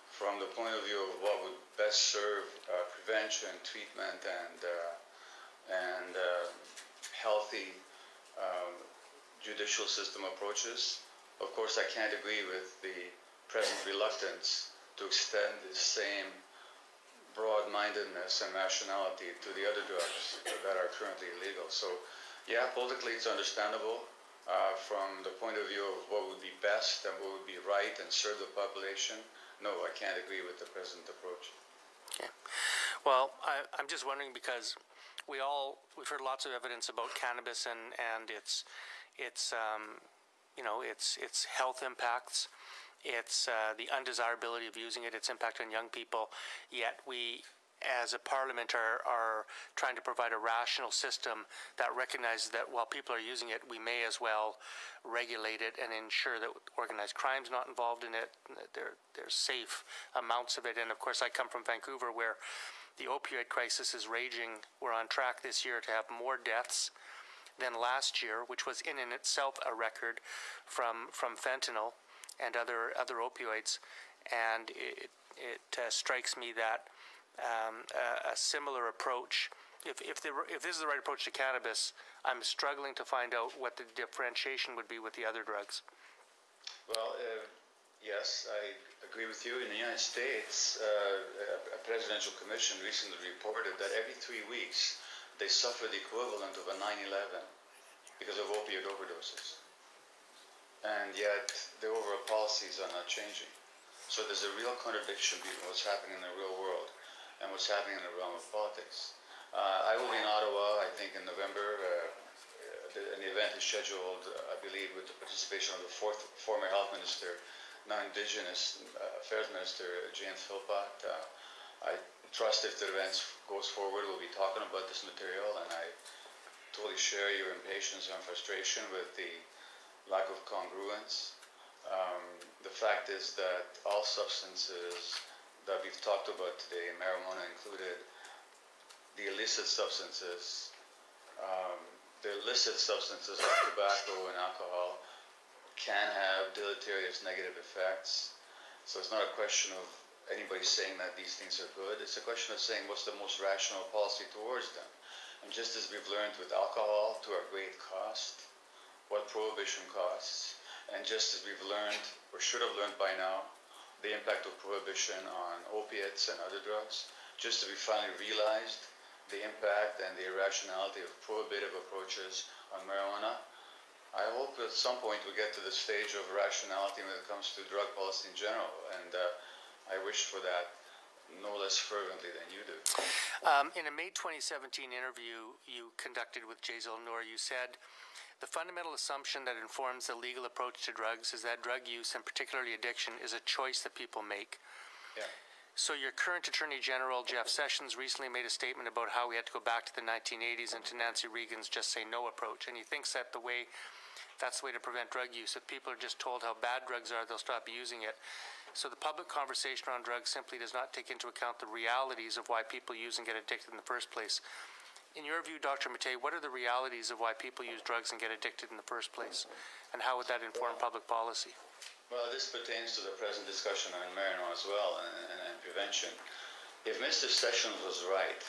from the point of view of what would best serve prevention, treatment, and healthy judicial system approaches, of course I can't agree with the present reluctance to extend the same broad-mindedness and rationality to the other drugs that are currently illegal. So, yeah, politically it's understandable. From the point of view of what would be best and what would be right and serve the population, no, I can't agree with the present approach. Okay. Well, I'm just wondering because we've heard lots of evidence about cannabis and its health impacts. It's the undesirability of using it, its impact on young people, yet we, as a parliament, are trying to provide a rational system that recognizes that while people are using it, we may as well regulate it and ensure that organized crime's not involved in it, that there's safe amounts of it. And of course, I come from Vancouver where the opioid crisis is raging. We're on track this year to have more deaths than last year, which was in itself a record from fentanyl and other opioids, and it strikes me that a similar approach, if this is the right approach to cannabis, I'm struggling to find out what the differentiation would be with the other drugs. Well, yes, I agree with you. In the United States, a presidential commission recently reported that every 3 weeks they suffer the equivalent of a 9/11 because of opioid overdoses. And yet, the overall policies are not changing. So there's a real contradiction between what's happening in the real world and what's happening in the realm of politics. I will be in Ottawa, I think, in November. An event is scheduled, I believe, with the participation of the former health minister, now Indigenous Affairs Minister, James Philpott. I trust if the event goes forward, we'll be talking about this material, and totally share your impatience and frustration with the lack of congruence. The fact is that all substances that we've talked about today, marijuana included, the illicit substances like tobacco and alcohol can have deleterious negative effects. So it's not a question of anybody saying that these things are good. It's a question of saying what's the most rational policy towards them. And just as we've learned with alcohol to our great cost, what prohibition costs, and just as we've learned, or should have learned by now, the impact of prohibition on opiates and other drugs, just as we finally realized the impact and the irrationality of prohibitive approaches on marijuana, I hope at some point we get to the stage of rationality when it comes to drug policy in general, and I wish for that no less fervently than you do. In a May 2017 interview you conducted with Jazel Noor, you said, "The fundamental assumption that informs the legal approach to drugs is that drug use, and particularly addiction, is a choice that people make." Yeah. So your current Attorney General, Jeff Sessions, recently made a statement about how we had to go back to the 1980s and to Nancy Reagan's just say no approach. And he thinks that that's the way to prevent drug use. If people are just told how bad drugs are, they'll stop using it. So the public conversation around drugs simply does not take into account the realities of why people use and get addicted in the first place. In your view, Dr. Mattei, what are the realities of why people use drugs and get addicted in the first place? And how would that inform public policy? Well, this pertains to the present discussion on marijuana as well and prevention. If Mr. Sessions was right,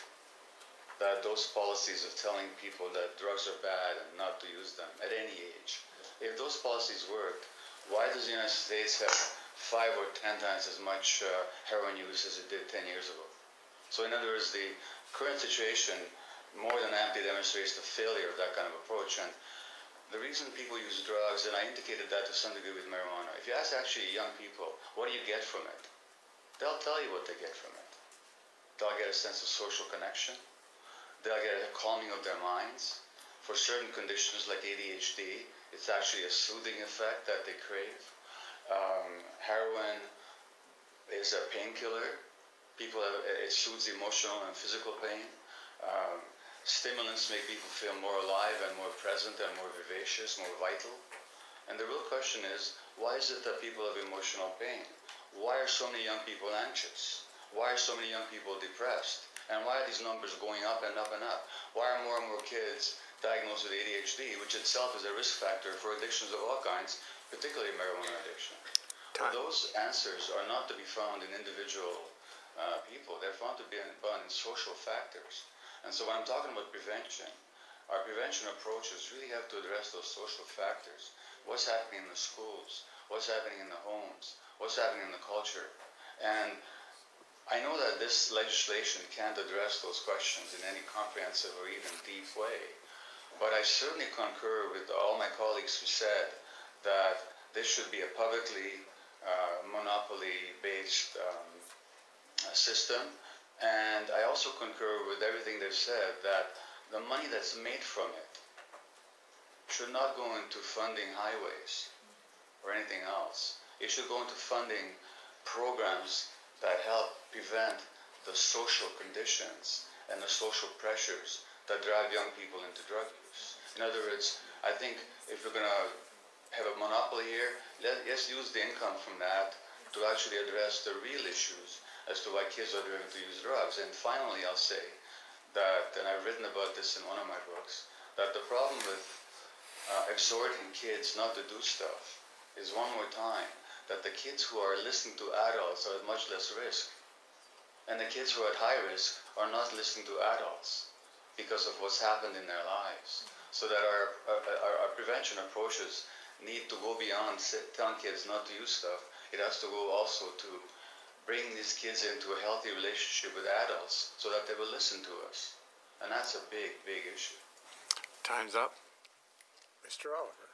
that those policies of telling people that drugs are bad and not to use them at any age, if those policies worked, why does the United States have 5 or 10 times as much heroin use as it did 10 years ago? So in other words, the current situation more than amply demonstrates the failure of that kind of approach. And the reason people use drugs, and I indicated that to some degree with marijuana, if you ask actually young people, what do you get from it? They'll tell you what they get from it. They'll get a sense of social connection. They'll get a calming of their minds. For certain conditions like ADHD, it's actually a soothing effect that they crave. Heroin is a painkiller. It soothes emotional and physical pain. Stimulants make people feel more alive and more present and more vivacious, more vital. And the real question is, why is it that people have emotional pain? Why are so many young people anxious? Why are so many young people depressed? And why are these numbers going up and up and up? Why are more and more kids diagnosed with ADHD, which itself is a risk factor for addictions of all kinds, particularly marijuana addiction? Well, those answers are not to be found in individual people. They're found to be found in social factors. And so when I'm talking about prevention, our prevention approaches really have to address those social factors. What's happening in the schools? What's happening in the homes? What's happening in the culture? And I know that this legislation can't address those questions in any comprehensive or even deep way, but I certainly concur with all my colleagues who said that this should be a publicly monopoly-based system. And I also concur with everything they've said that the money that's made from it should not go into funding highways or anything else. It should go into funding programs that help prevent the social conditions and the social pressures that drive young people into drug use. In other words, I think if we're going to have a monopoly here, let's use the income from that to actually address the real issues as to why kids are driven to use drugs. And finally, I'll say that, and I've written about this in one of my books, that the problem with exhorting kids not to do stuff is, one more time, that the kids who are listening to adults are at much less risk. And the kids who are at high risk are not listening to adults because of what's happened in their lives. So that our prevention approaches need to go beyond telling kids not to use stuff. It has to go also to bring these kids into a healthy relationship with adults so that they will listen to us. And that's a big, big issue. Time's up. Mr. Oliver.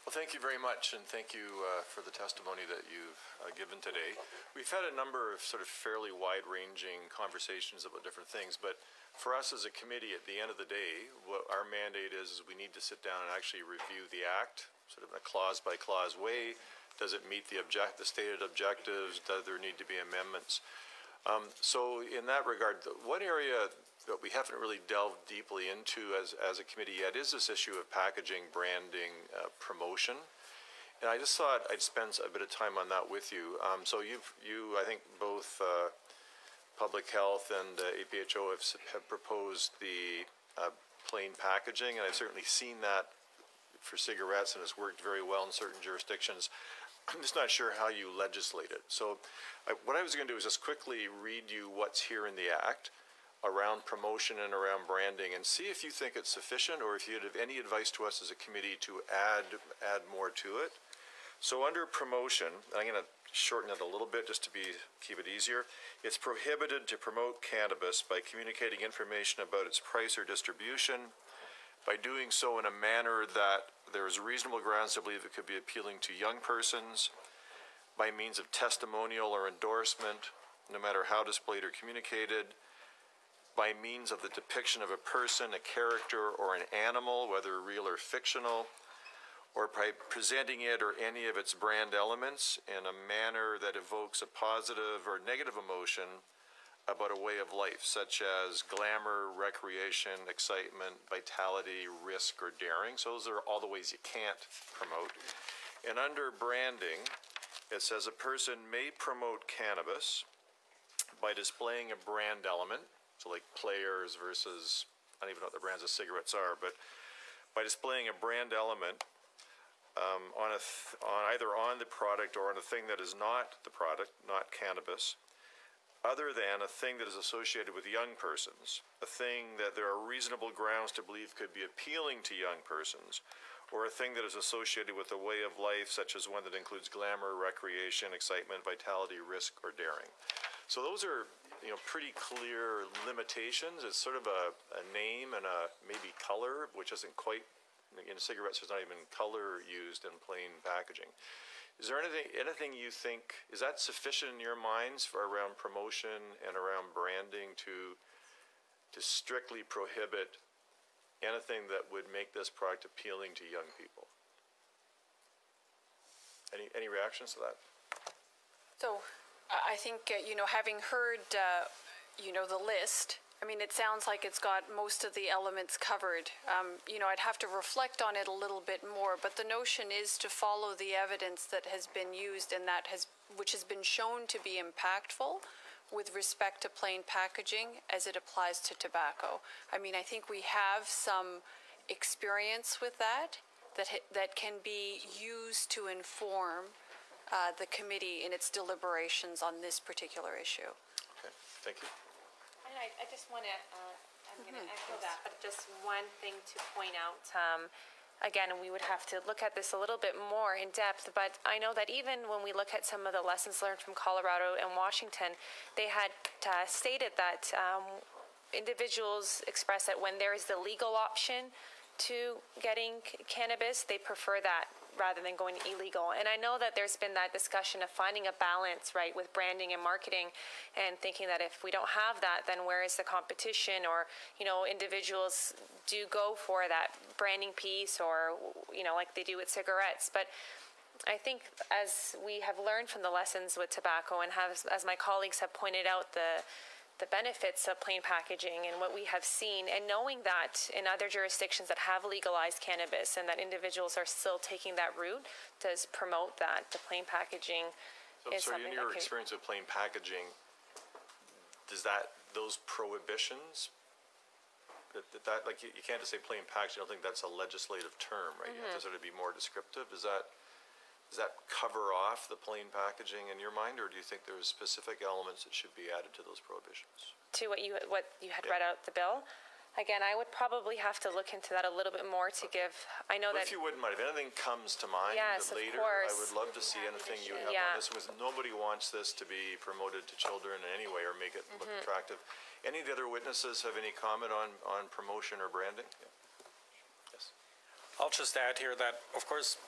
Well, thank you very much, and thank you for the testimony that you've given today. We've had a number of sort of fairly wide-ranging conversations about different things, but for us as a committee, at the end of the day, what our mandate is we need to sit down and actually review the Act, sort of in a clause-by-clause way. Does it meet the stated objectives? Does there need to be amendments? So in that regard, what area that we haven't really delved deeply into as a committee yet is this issue of packaging, branding, promotion. And I just thought I'd spend a bit of time on that with you. So I think both Public Health and APHO have proposed the plain packaging, and I've certainly seen that for cigarettes, and it's worked very well in certain jurisdictions. I'm just not sure how you legislate it. So what I was going to do is just quickly read you what's here in the Act around promotion and around branding, and see if you think it's sufficient, or if you'd have any advice to us as a committee to add more to it. So under promotion, I'm going to shorten it a little bit just to keep it easier. It's prohibited to promote cannabis by communicating information about its price or distribution, by doing so in a manner that there is reasonable grounds to believe it could be appealing to young persons, by means of testimonial or endorsement, no matter how displayed or communicated, by means of the depiction of a person, a character, or an animal, whether real or fictional, or by presenting it or any of its brand elements in a manner that evokes a positive or negative emotion about a way of life, such as glamour, recreation, excitement, vitality, risk, or daring. So those are all the ways you can't promote. And under branding, it says a person may promote cannabis by displaying a brand element, so like Players versus, I don't even know what the brands of cigarettes are, but by displaying a brand element either on the product or on a thing that is not the product, not cannabis, other than a thing that is associated with young persons, a thing that there are reasonable grounds to believe could be appealing to young persons, or a thing that is associated with a way of life such as one that includes glamour, recreation, excitement, vitality, risk, or daring. So those are, pretty clear limitations. It's sort of a name and a maybe color, which isn't quite, in cigarettes there's not even color used in plain packaging. Is there anything you think, is that sufficient in your minds for around promotion and around branding to strictly prohibit anything that would make this product appealing to young people? Any reactions to that? So I think, having heard, the list, it sounds like it's got most of the elements covered. I'd have to reflect on it a little bit more, but the notion is to follow the evidence that has been used and which has been shown to be impactful with respect to plain packaging as it applies to tobacco. I think we have some experience with that can be used to inform the committee in its deliberations on this particular issue. Okay, thank you. And I just want to, I'm going to echo that, but just one thing to point out. Again, we would have to look at this a little bit more in depth, but I know that even when we look at some of the lessons learned from Colorado and Washington, they had stated that individuals express that when there is the legal option to getting cannabis, they prefer that rather than going illegal. And I know that there's been that discussion of finding a balance, right, with branding and marketing, and thinking that if we don't have that, then where is the competition? Or, individuals do go for that branding piece, or, like they do with cigarettes. But I think as we have learned from the lessons with tobacco, and as my colleagues have pointed out, the benefits of plain packaging and what we have seen, and knowing that in other jurisdictions that have legalized cannabis and that individuals are still taking that route, does promote that the plain packaging is so something in your experience with plain packaging, those prohibitions, that like you can't just say plain packaging, I don't think that's a legislative term, right? You have to sort of be more descriptive. Does that cover off the plain packaging in your mind, or do you think there's specific elements that should be added to those prohibitions? To what you had read out the bill? Again, I would probably have to look into that a little bit more to give. I know that. If you wouldn't mind, if anything comes to mind later, I would love to see anything you have on this. Because nobody wants this to be promoted to children in any way or make it look attractive. Any of the other witnesses have any comment on promotion or branding? Yeah. Yes. I'll just add here that, of course,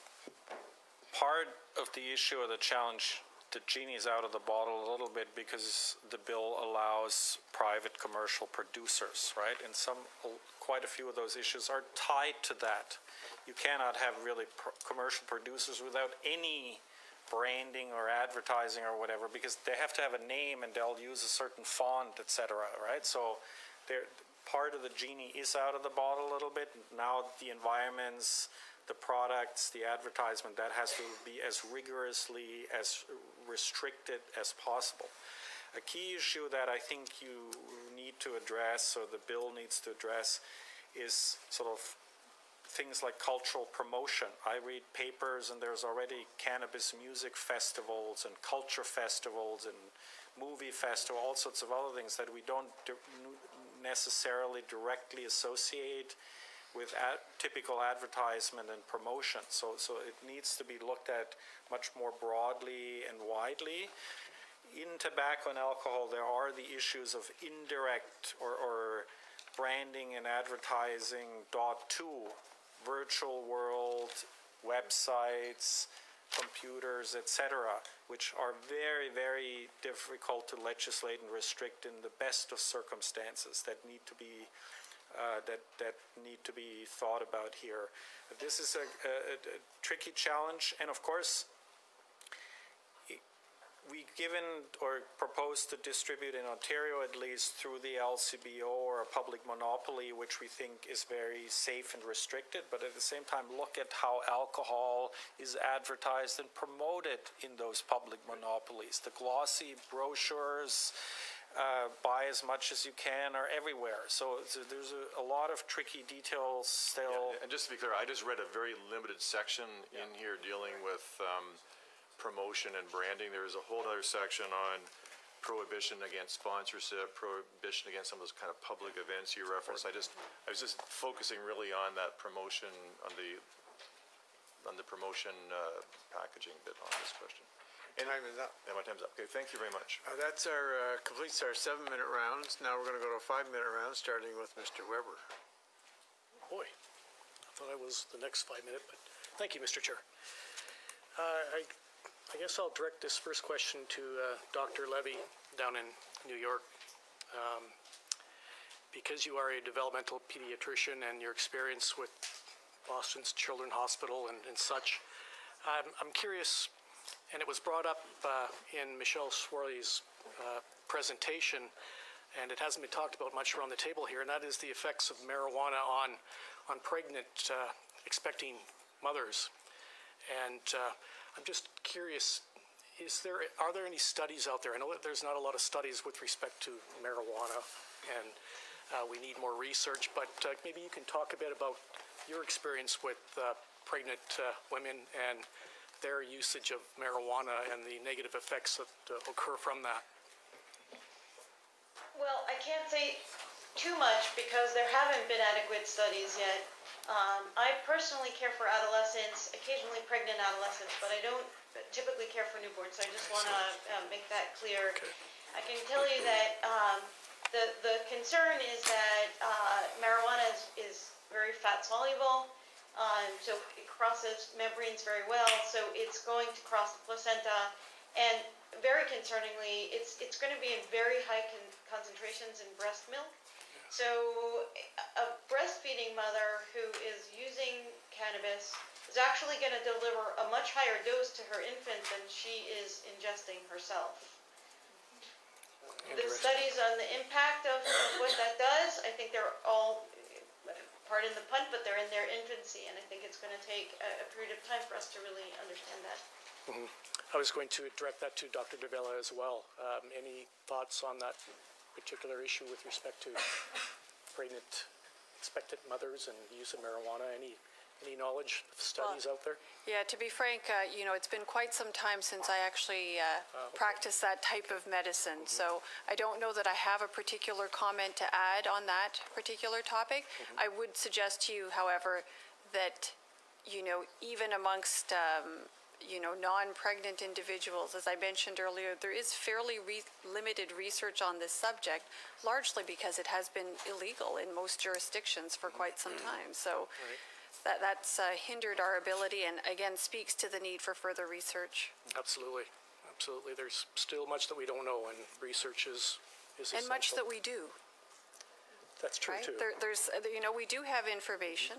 part of the issue or the challenge, the genie's out of the bottle a little bit because the bill allows private commercial producers, right? And quite a few of those issues are tied to that. You cannot have really commercial producers without any branding or advertising or whatever, because they have to have a name and they'll use a certain font, etc., right? So part of the genie is out of the bottle a little bit. Now the environments, the products, the advertisement, that has to be as rigorously, as restricted as possible. A key issue that I think you need to address, or the bill needs to address, is sort of things like cultural promotion. I read papers, and there's already cannabis music festivals and culture festivals and movie festival, all sorts of other things that we don't necessarily directly associate with typical advertisement and promotion. So it needs to be looked at much more broadly and widely. In tobacco and alcohol, there are the issues of indirect or branding and advertising .2, virtual world, websites, computers, etc., which are very, very difficult to legislate and restrict in the best of circumstances that need to be that need to be thought about here. This is a tricky challenge, and of course, we've given or proposed to distribute in Ontario, at least through the LCBO or a public monopoly, which we think is very safe and restricted, but at the same time look at how alcohol is advertised and promoted in those public monopolies. The glossy brochures, buy as much as you can, are everywhere. So there's a lot of tricky details still. Yeah, and just to be clear, I just read a very limited section in here dealing with promotion and branding. There's a whole other section on prohibition against sponsorship, prohibition against some of those kind of public events you referenced. I was just focusing really on that promotion, on the promotion packaging bit on this question. And time is up. Yeah, my time's up. Okay, thank you very much. That's completes our 7-minute rounds. Now we're going to go to a 5-minute round, starting with Mr. Weber. Boy, I thought I was the next 5-minute, but thank you, Mr. Chair. I guess I'll direct this first question to Dr. Levy down in New York. Because you are a developmental pediatrician and your experience with Boston's Children's Hospital and such, I'm curious, and it was brought up in Michelle Swarley's presentation, and it hasn't been talked about much around the table here, and that is the effects of marijuana on pregnant expecting mothers. And I'm just curious, are there any studies out there? I know that there's not a lot of studies with respect to marijuana, and we need more research, but maybe you can talk a bit about your experience with pregnant women and their usage of marijuana and the negative effects that occur from that. Well, I can't say too much because there haven't been adequate studies yet. I personally care for adolescents, occasionally pregnant adolescents, but I don't typically care for newborns, so I just want to make that clear. Okay. I can tell you that the concern is that marijuana is very fat soluble, so it crosses membranes very well, so it's going to cross the placenta, and very concerningly, it's going to be in very high concentrations in breast milk. So a breastfeeding mother who is using cannabis is actually going to deliver a much higher dose to her infant than she is ingesting herself. The studies on the impact of what that does, I think they're all, pardon the pun, but they're in their infancy, and I think it's going to take a period of time for us to really understand that. Mm-hmm. I was going to direct that to Dr. Davila as well. Any thoughts on that particular issue with respect to pregnant expectant mothers and the use of marijuana? Any knowledge of studies out there? Yeah, to be frank, it's been quite some time since I actually practiced that type of medicine. So I don't know that I have a particular comment to add on that particular topic. I would suggest to you, however, that, even amongst non-pregnant individuals, as I mentioned earlier, there is fairly limited research on this subject, largely because it has been illegal in most jurisdictions for quite some time. So that's hindered our ability, and again speaks to the need for further research. Absolutely. Absolutely. There's still much that we don't know, and research is essential. And much that we do. That's true, right? too. There's, we do have information,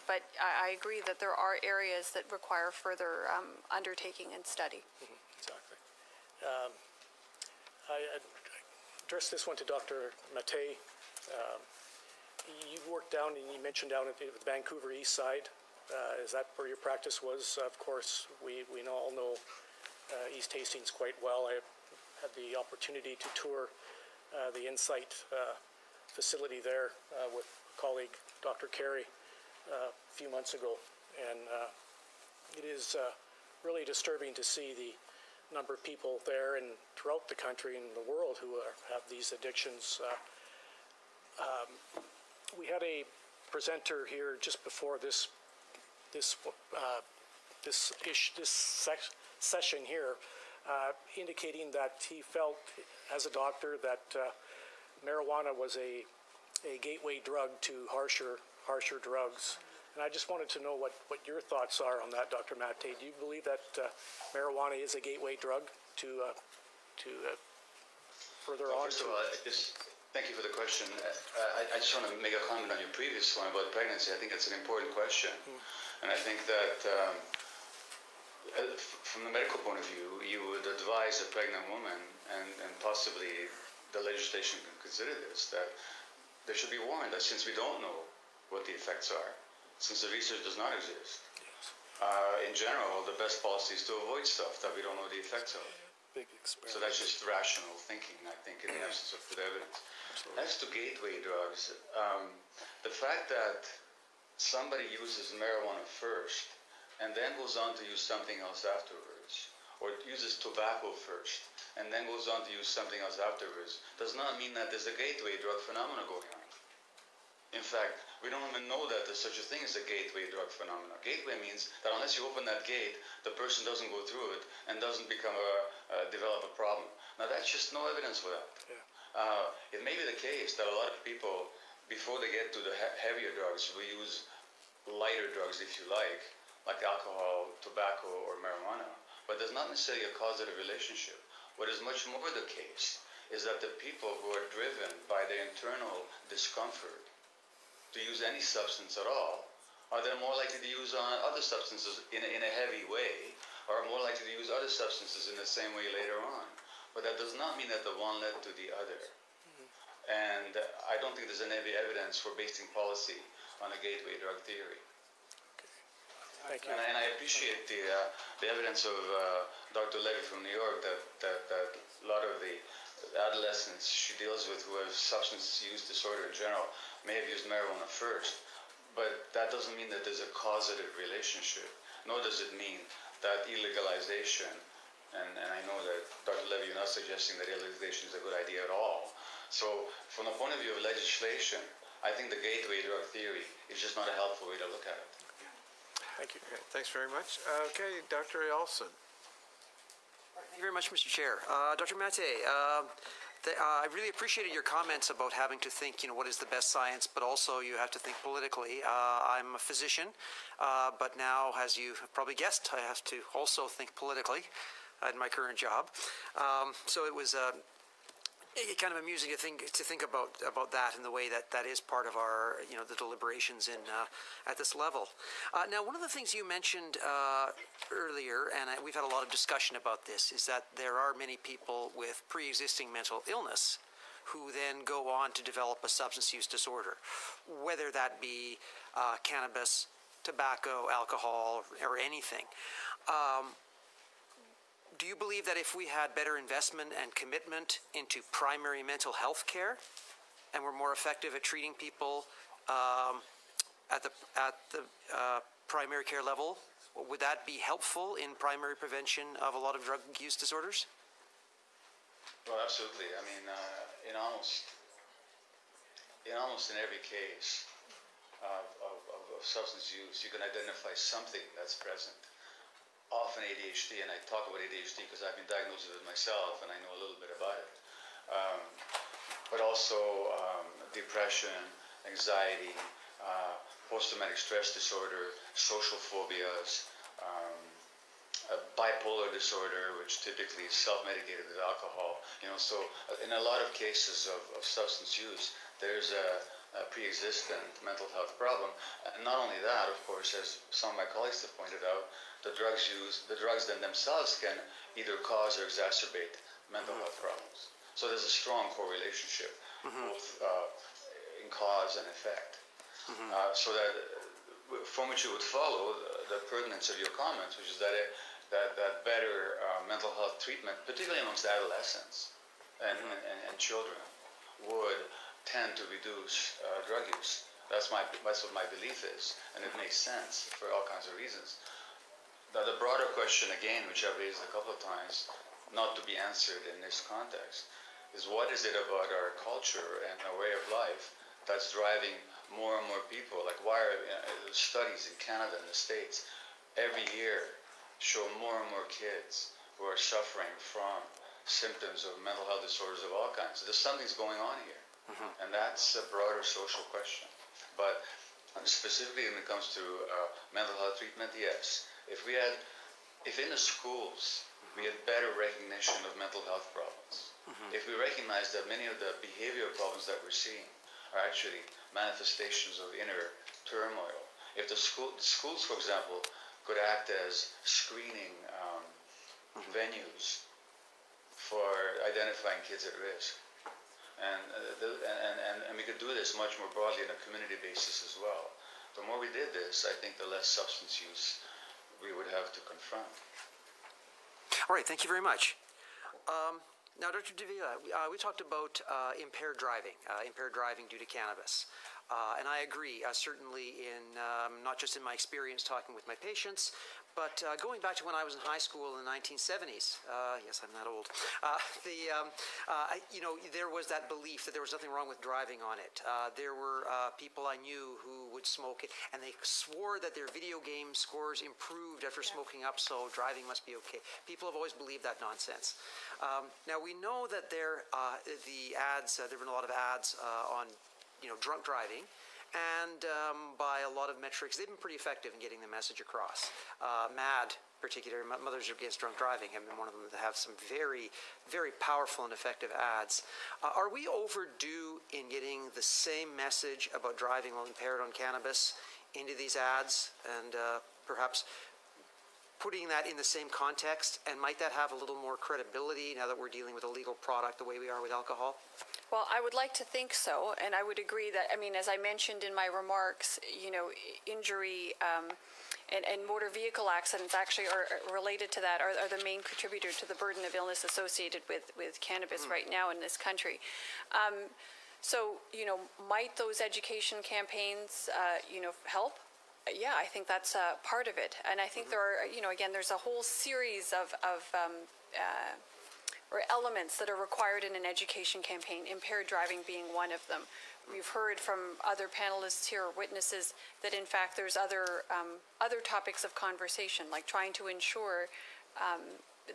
but I agree that there are areas that require further undertaking and study. Exactly. I addressed this one to Dr. Mattei. You worked down, and you mentioned down at the Vancouver East Side. Is that where your practice was? Of course, we all know East Hastings quite well. I had the opportunity to tour the Insight facility there with colleague Dr. Carey a few months ago, and it is really disturbing to see the number of people there and throughout the country and the world who have these addictions. We had a presenter here just before this session here, indicating that he felt, as a doctor, that marijuana was a gateway drug to harsher drugs. And I just wanted to know what your thoughts are on that, Dr. Matte. Do you believe that marijuana is a gateway drug to further on? First of all, thank you for the question. I just want to make a comment on your previous one about pregnancy. I think it's an important question. And I think that from the medical point of view, you would advise a pregnant woman, and possibly the legislation can consider this, that they should be warned that since we don't know what the effects are, since the research does not exist, in general, the best policy is to avoid stuff that we don't know the effects of. So that's just rational thinking, I think, in the absence of good evidence. Absolutely. As to gateway drugs, the fact that somebody uses marijuana first and then goes on to use something else afterwards, or uses tobacco first and then goes on to use something else afterwards, does not mean that there's a gateway drug phenomenon going on. In fact, we don't even know that there's such a thing as a gateway drug phenomenon. Gateway means that unless you open that gate, the person doesn't go through it and doesn't develop a problem. Now, that's just no evidence for that. Yeah. It may be the case that a lot of people, before they get to the heavier drugs, will use lighter drugs, if you like alcohol, tobacco, or marijuana. But there's not necessarily a causative relationship. What is much more the case is that the people who are driven by their internal discomfort to use any substance at all are then more likely to use other substances in a heavy way, or are more likely to use other substances in the same way later on. But that does not mean that the one led to the other. And I don't think there's any evidence for basing policy on a gateway drug theory. Thank you. And I appreciate the evidence of Dr. Levy from New York that a lot of the adolescents she deals with who have substance use disorder in general may have used marijuana first. But that doesn't mean that there's a causative relationship, nor does it mean that illegalization, and I know that Dr. Levy, you're not suggesting that illegalization is a good idea at all. So from the point of view of legislation, I think the gateway drug theory is just not a helpful way to look at it. Thank you. Okay, thanks very much. Okay, Dr. Olson. Thank you very much, Mr. Chair. Dr. Matte, I really appreciated your comments about having to think, what is the best science, but also you have to think politically. I'm a physician, but now, as you have probably guessed, I have to also think politically in my current job. So it was kind of amusing to think about that in the way that is part of our, the deliberations at this level. Now, one of the things you mentioned earlier, and we've had a lot of discussion about this, is that there are many people with pre-existing mental illness who then go on to develop a substance use disorder, whether that be cannabis, tobacco, alcohol, or anything. Do you believe that if we had better investment and commitment into primary mental health care, and we're more effective at treating people at the primary care level, would that be helpful in primary prevention of a lot of drug use disorders? Well, absolutely. I mean, in almost in every case of substance use, you can identify something that's present. Often ADHD, and I talk about ADHD because I've been diagnosed with it myself and I know a little bit about it. But also depression, anxiety, post-traumatic stress disorder, social phobias, bipolar disorder, which typically is self-medicated with alcohol. So in a lot of cases of substance use, there's a pre-existent mental health problem. And not only that, of course, as some of my colleagues have pointed out, the drugs then themselves can either cause or exacerbate mental health problems. So there's a strong correlationship, both cause and effect. So that from which it would follow the pertinence of your comments, which is that that better mental health treatment, particularly amongst adolescents and children, would tend to reduce drug use. That's what my belief is, and it makes sense for all kinds of reasons. Now, the broader question, again, which I've raised a couple of times, not to be answered in this context, is what is it about our culture and our way of life that's driving more and more people? Like, why are studies in Canada and the States every year show more and more kids who are suffering from symptoms of mental health disorders of all kinds? So there's something's going on here, and that's a broader social question. But specifically when it comes to mental health treatment, yes. If in the schools we had better recognition of mental health problems, if we recognize that many of the behavioral problems that we're seeing are actually manifestations of inner turmoil, if the schools, for example, could act as screening venues for identifying kids at risk, and we could do this much more broadly on a community basis as well. The more we did this, I think the less substance use we would have to confront. All right, thank you very much. Now, Dr. Davila, we talked about impaired driving due to cannabis. And I agree, certainly in not just in my experience talking with my patients, but going back to when I was in high school in the 1970s, yes, I'm that old, there was that belief that there was nothing wrong with driving on it. There were people I knew who would smoke it, and they swore that their video game scores improved after smoking up, so driving must be okay. People have always believed that nonsense. Now, we know that there have been a lot of ads on drunk driving, and by a lot of metrics, they've been pretty effective in getting the message across. MAD, particularly, Mothers Against Drunk Driving, have been one of them that have some very, very powerful and effective ads. Are we overdue in getting the same message about driving while impaired on cannabis into these ads, and perhaps putting that in the same context, and might that have a little more credibility now that we're dealing with a legal product the way we are with alcohol? Well, I would like to think so, and I would agree that, I mean, as I mentioned in my remarks, injury and motor vehicle accidents actually are related to that, are the main contributor to the burden of illness associated with cannabis right now in this country. So, might those education campaigns, help? Yeah, I think that's part of it. And I think there are, again, there's a whole series of or elements that are required in an education campaign, impaired driving being one of them. We've heard from other panelists here, or witnesses, that in fact there's other topics of conversation, like trying to ensure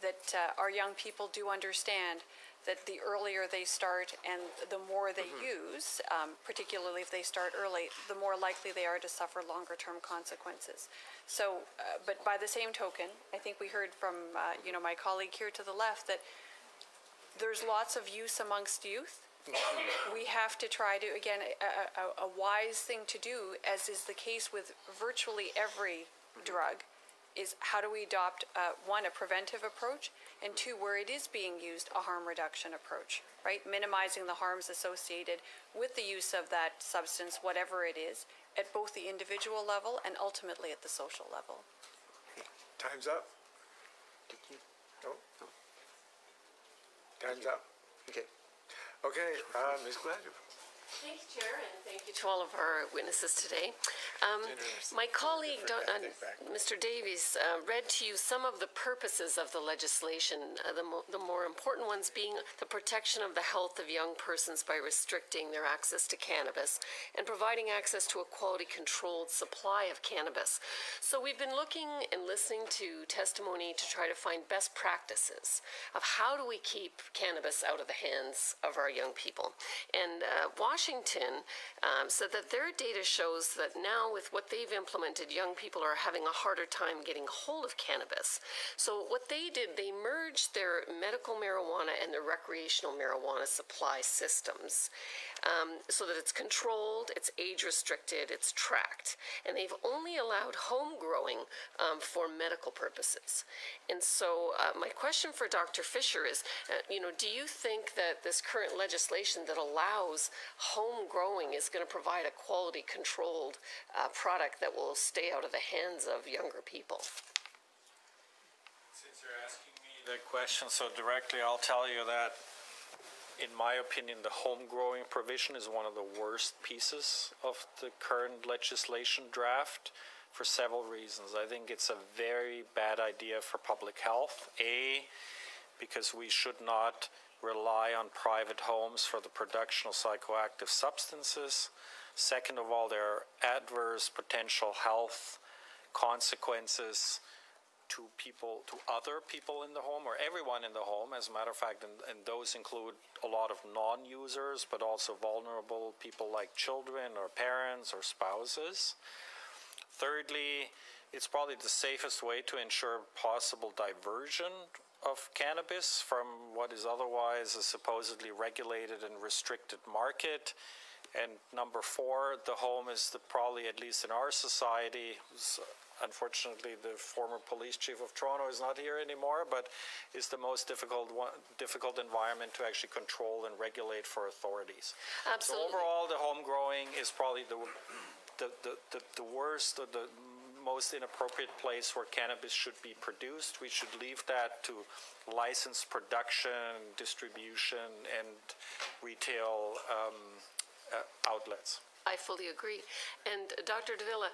that our young people do understand that the earlier they start and the more they use, particularly if they start early, the more likely they are to suffer longer-term consequences. So, but by the same token, I think we heard from my colleague here to the left that there's lots of use amongst youth. We have to try to, again, a wise thing to do, as is the case with virtually every drug, is how do we adopt, one, a preventive approach, and two, where it is being used, a harm reduction approach, right? Minimizing the harms associated with the use of that substance, whatever it is, at both the individual level and ultimately at the social level. Time's up. No? Time's up. Okay. Okay, Ms. Gladue. Thank you, Chair, and thank you to all of our witnesses today. My colleague, Mr. Davies, read to you some of the purposes of the legislation, the more important ones being the protection of the health of young persons by restricting their access to cannabis and providing access to a quality-controlled supply of cannabis. So we've been looking and listening to testimony to try to find best practices of how do we keep cannabis out of the hands of our young people. And Washington said that their data shows that now with what they've implemented, young people are having a harder time getting hold of cannabis. So what they did, they merged their medical marijuana and their recreational marijuana supply systems so that it's controlled, it's age restricted, it's tracked. And they've only allowed home growing for medical purposes. And so my question for Dr. Fisher is, do you think that this current legislation that allows home growing is going to provide a quality controlled product that will stay out of the hands of younger people. Since you're asking me the question so directly, I'll tell you that in my opinion, the home growing provision is one of the worst pieces of the current legislation draft for several reasons. I think it's a very bad idea for public health. A, because we should not rely on private homes for the production of psychoactive substances. Second of all, there are adverse potential health consequences to people, to other people in the home, or everyone in the home, as a matter of fact, and those include a lot of non-users, but also vulnerable people like children or parents or spouses. Thirdly, it's probably the safest way to ensure possible diversion of cannabis from what is otherwise a supposedly regulated and restricted market. And number four, the home is probably, at least in our society, unfortunately, the former police chief of Toronto is not here anymore, but is the most difficult environment to actually control and regulate for authorities. Absolutely. So overall, the home growing is probably the worst or the most inappropriate place where cannabis should be produced. We should leave that to licensed production, distribution, and retail outlets. I fully agree. And Dr. Davila,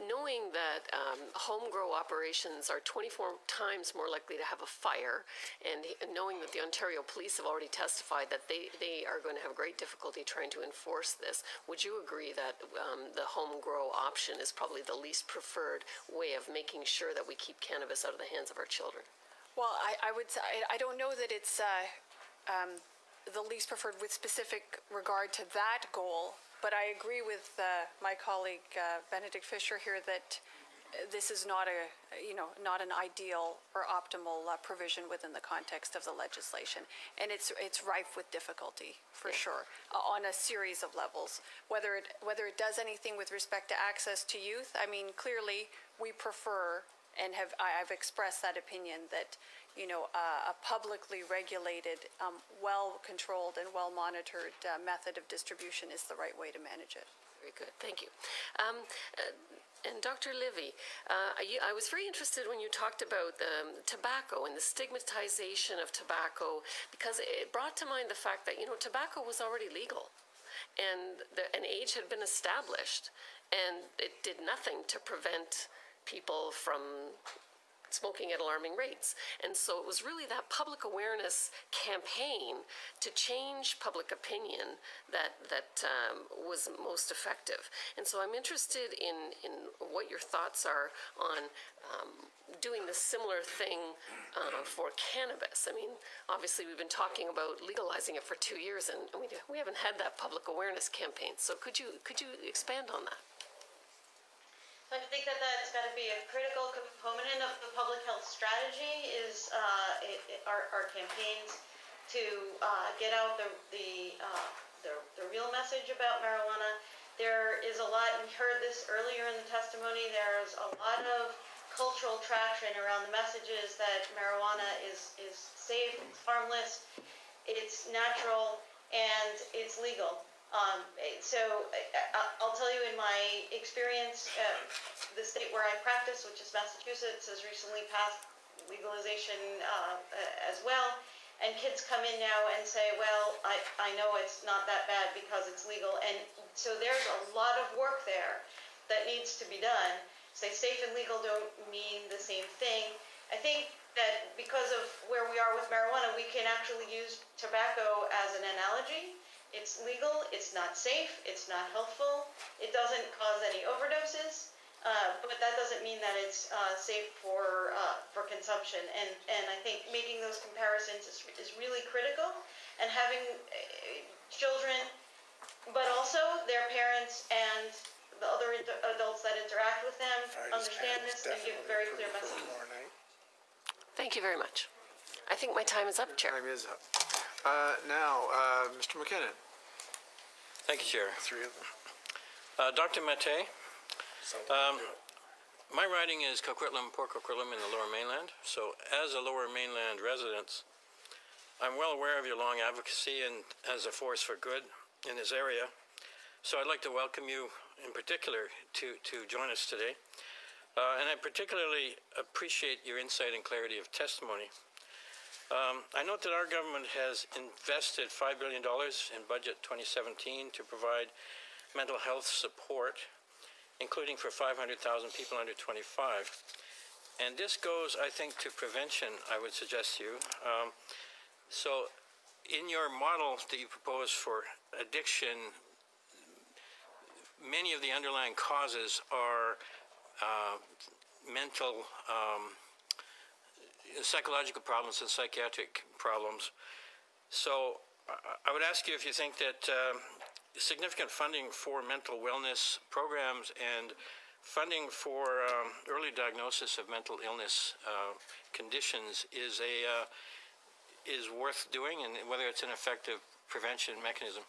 knowing that home grow operations are 24 times more likely to have a fire, and knowing that the Ontario Police have already testified that they are going to have great difficulty trying to enforce this, would you agree that the home grow option is probably the least preferred way of making sure that we keep cannabis out of the hands of our children? Well, I would say, I don't know that it's the least preferred with specific regard to that goal. But I agree with my colleague Benedict Fisher here that this is not not an ideal or optimal provision within the context of the legislation, and it's rife with difficulty for sure on a series of levels. Whether it does anything with respect to access to youth, I mean, clearly we prefer and I've expressed that opinion that a publicly regulated, well-controlled and well-monitored method of distribution is the right way to manage it. Very good, thank you. And Dr. Livy, I was very interested when you talked about tobacco and the stigmatization of tobacco, because it brought to mind the fact that, tobacco was already legal and an age had been established, and it did nothing to prevent people from smoking at alarming rates. And so it was really that public awareness campaign to change public opinion that was most effective. And so I'm interested in what your thoughts are on doing the similar thing for cannabis. I mean, obviously we've been talking about legalizing it for 2 years, and we haven't had that public awareness campaign. So could you expand on that? I think that's got to be a critical component of the public health strategy is our campaigns to get out the real message about marijuana. There is a lot, and we heard this earlier in the testimony, there's a lot of cultural traction around the messages that marijuana is safe, it's harmless, it's natural, and it's legal. So I'll tell you, in my experience, the state where I practice, which is Massachusetts, has recently passed legalization as well. And kids come in now and say, well, I know it's not that bad because it's legal. And so there's a lot of work there that needs to be done. Say safe and legal don't mean the same thing. I think that because of where we are with marijuana, we can actually use tobacco as an analogy. It's legal, it's not safe, it's not healthful, it doesn't cause any overdoses, but that doesn't mean that it's safe for consumption. And I think making those comparisons is really critical, and having children, but also their parents and the other adults that interact with them understand this and give a very clear message. Thank you very much. I think my time is up, Chair. Time is up. Now, Mr. McKinnon. Thank you, Chair. Three of them. Dr. Mate, my riding is Coquitlam, Port Coquitlam in the Lower Mainland. So as a Lower Mainland resident, I'm well aware of your long advocacy and as a force for good. in this area. So I'd like to welcome you in particular to join us today. And I particularly appreciate your insight and clarity of testimony. I note that our government has invested $5 billion in budget 2017 to provide mental health support, including for 500,000 people under 25. And this goes, I think, to prevention, I would suggest to you. So in your model that you propose for addiction, many of the underlying causes are mental, psychological problems and psychiatric problems. So I would ask you if you think that significant funding for mental wellness programs and funding for early diagnosis of mental illness conditions is worth doing, and whether it's an effective prevention mechanism.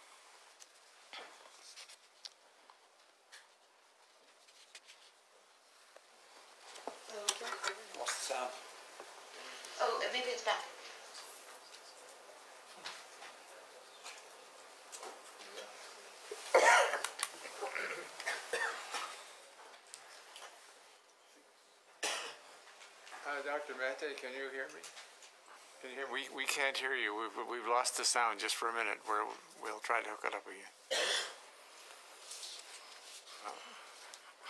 Lost the sound. Oh, maybe it's back. Dr. Mate, can you hear me? Can you hear me? We can't hear you. We've lost the sound just for a minute. We'll try to hook it up again.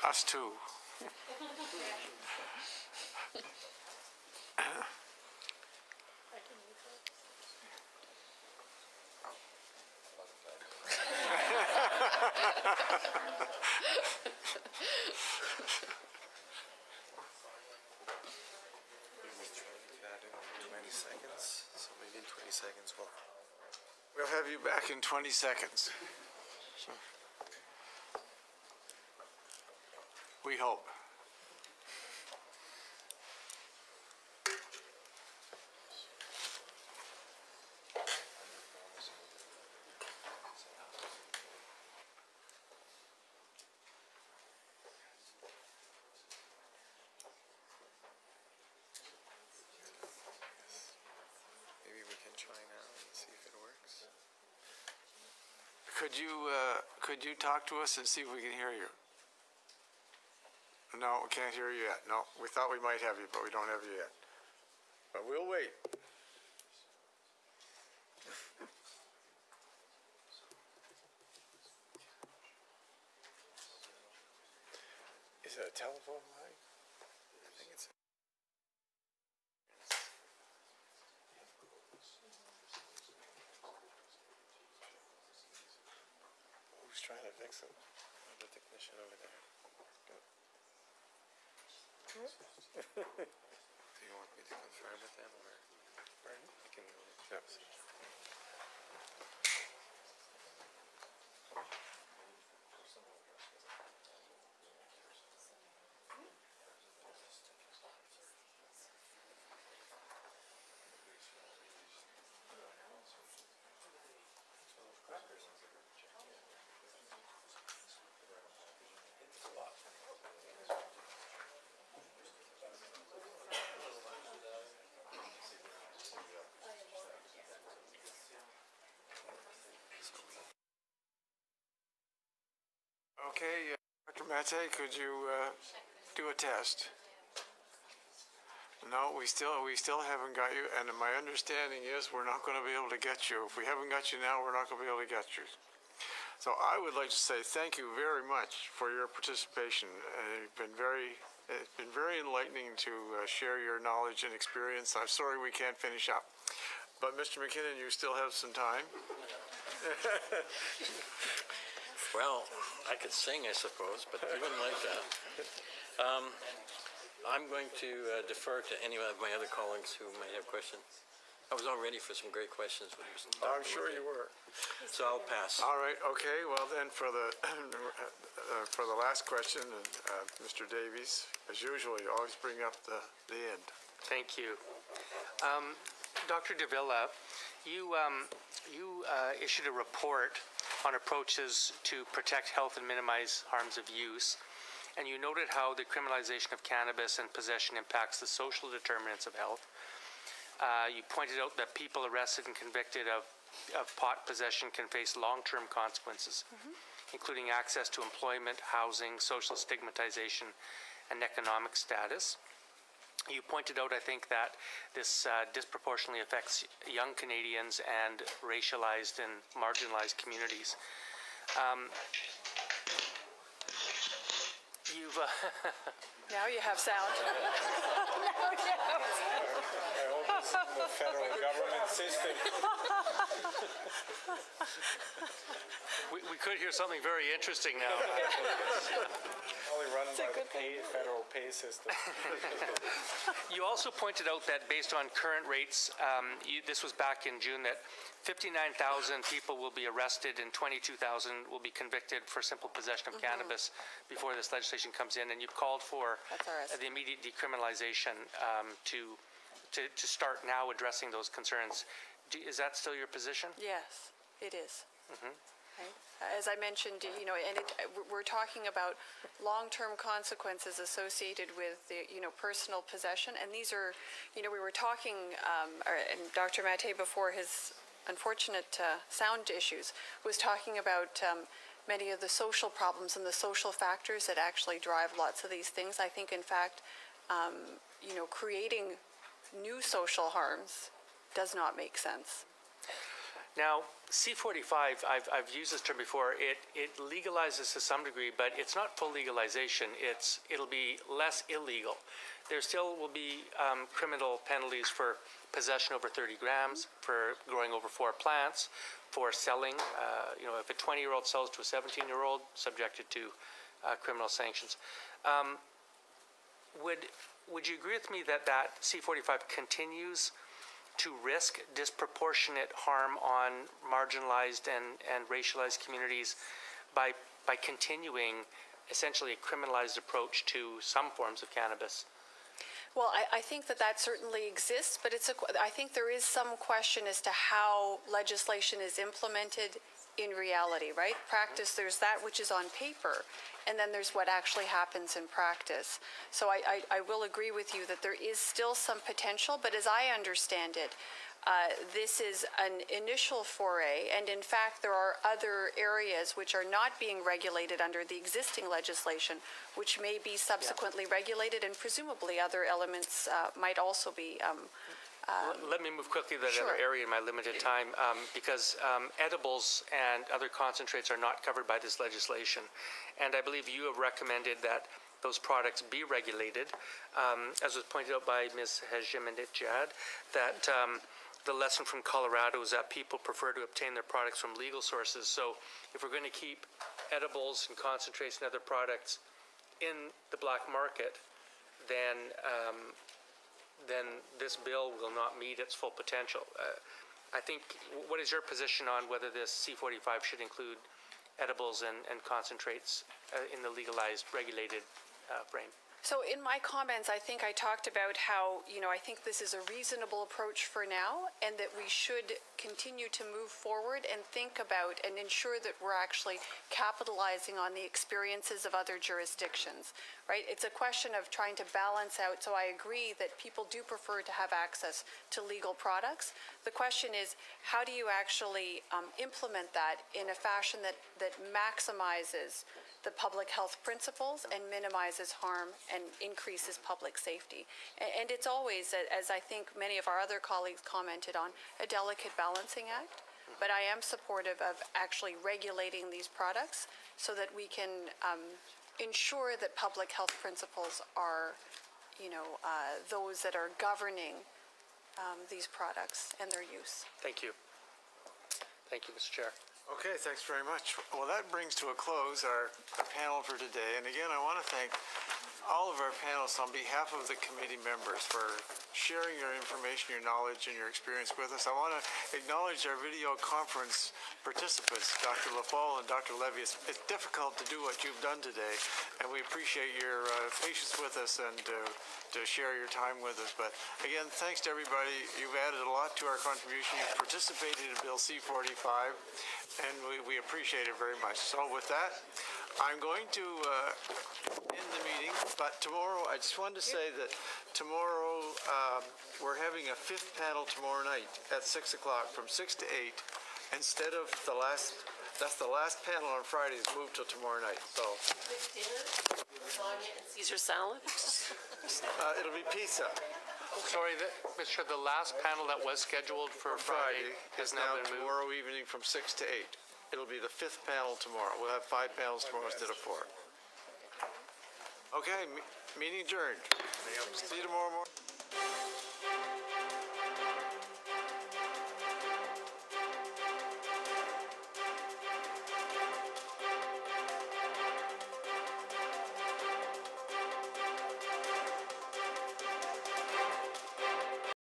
Us too. We'll have you back in 20 seconds. We hope. Maybe we can try now and see if it works. Could you talk to us and see if we can hear you? No, we can't hear you yet. No, we thought we might have you, but we don't have you yet. But we'll wait. Is it a telephone line? I think it's. Who's trying to fix it? The technician over there. Do you want me to confirm with them, or? Pardon? I can go. Yeah. Okay, Dr. Mate, could you do a test? No, we still haven't got you, and my understanding is we're not going to be able to get you. If we haven't got you now, we're not going to be able to get you. So I would like to say thank you very much for your participation. It's been very enlightening to share your knowledge and experience. I'm sorry we can't finish up, but Mr. McKinnon, you still have some time. Well, I could sing, I suppose, but you wouldn't like that. I'm going to defer to any of my other colleagues who might have questions. I was all ready for some great questions. I'm sure you were. So I'll pass. All right. Okay. Well, then for the last question, Mr. Davies, as usual, you always bring up the end. Thank you. Dr. Davila, you issued a report on approaches to protect health and minimize harms of use, and you noted how the criminalization of cannabis and possession impacts the social determinants of health. You pointed out that people arrested and convicted of pot possession can face long-term consequences, including access to employment, housing, social stigmatization, and economic status. You pointed out, I think, that this disproportionately affects young Canadians and racialized and marginalized communities. You've now you have sound. I hope it's in the federal government system. we could hear something very interesting now. Only run by the federal pay system. You also pointed out that based on current rates, this was back in June, that 59,000 people will be arrested and 22,000 will be convicted for simple possession of cannabis before this legislation comes in, and you've called for the immediate decriminalization to start now addressing those concerns. Is that still your position? Yes, it is. Right. As I mentioned, and we're talking about long-term consequences associated with the, personal possession, and these are, we were talking, and Dr. Maté, before his unfortunate sound issues, was talking about many of the social problems and the social factors that actually drive lots of these things. I think, in fact, creating new social harms does not make sense. Now, C45, I've used this term before, it legalizes to some degree, but it's not full legalization. It'll be less illegal. There still will be criminal penalties for possession over 30 grams, for growing over 4 plants, for selling. If a 20-year-old sells to a 17-year-old, subjected to criminal sanctions. Would you agree with me that C45 continues to risk disproportionate harm on marginalized and racialized communities by continuing essentially a criminalized approach to some forms of cannabis? Well, I think that certainly exists, but I think there is some question as to how legislation is implemented in reality, right? Practice, there's that which is on paper, and then there's what actually happens in practice. So I will agree with you that there is still some potential, but as I understand it, this is an initial foray, and in fact there are other areas which are not being regulated under the existing legislation, which may be subsequently regulated, and presumably other elements might also be let me move quickly to that other area in my limited time, because edibles and other concentrates are not covered by this legislation. And I believe you have recommended that those products be regulated, as was pointed out by Ms. Hajimandit-Jad, that the lesson from Colorado is that people prefer to obtain their products from legal sources. So if we're going to keep edibles and concentrates and other products in the black market, then this bill will not meet its full potential. I think, what is your position on whether this C45 should include edibles and concentrates in the legalized, regulated frame? So in my comments, I think I talked about how, I think this is a reasonable approach for now, and that we should continue to move forward and think about and ensure that we're actually capitalizing on the experiences of other jurisdictions, right? It's a question of trying to balance out, so I agree that people do prefer to have access to legal products. The question is, how do you actually implement that in a fashion that maximizes the public health principles and minimizes harm and increases public safety? And it's always, as I think many of our other colleagues commented on, a delicate balancing act. But I am supportive of actually regulating these products so that we can ensure that public health principles are, those that are governing these products and their use. Thank you. Thank you, Mr. Chair. Okay, thanks very much. Well, that brings to a close our panel for today. And again, I want to thank all of our panelists on behalf of the committee members for sharing your information, your knowledge, and your experience with us. I want to acknowledge our video conference participants, Dr. LaFalle and Dr. Levy. It's difficult to do what you've done today, and we appreciate your patience with us and to share your time with us. But again, thanks to everybody. You've added a lot to our contribution. You've participated in Bill C-45, and we appreciate it very much. So with that, I'm going to end the meeting But tomorrow, I just wanted to say that tomorrow, we're having a fifth panel tomorrow night at 6 o'clock from 6 to 8. Instead of the last, that's the last panel on Friday is moved till tomorrow night, so. Lasagna and Caesar salad? It'll be pizza. Sorry, Mr. Chair, the last panel that was scheduled for Friday is has now now been moved. tomorrow evening from 6 to 8. It'll be the fifth panel tomorrow. We'll have 5 panels tomorrow instead of 4. Okay, meeting adjourned. See you tomorrow morning.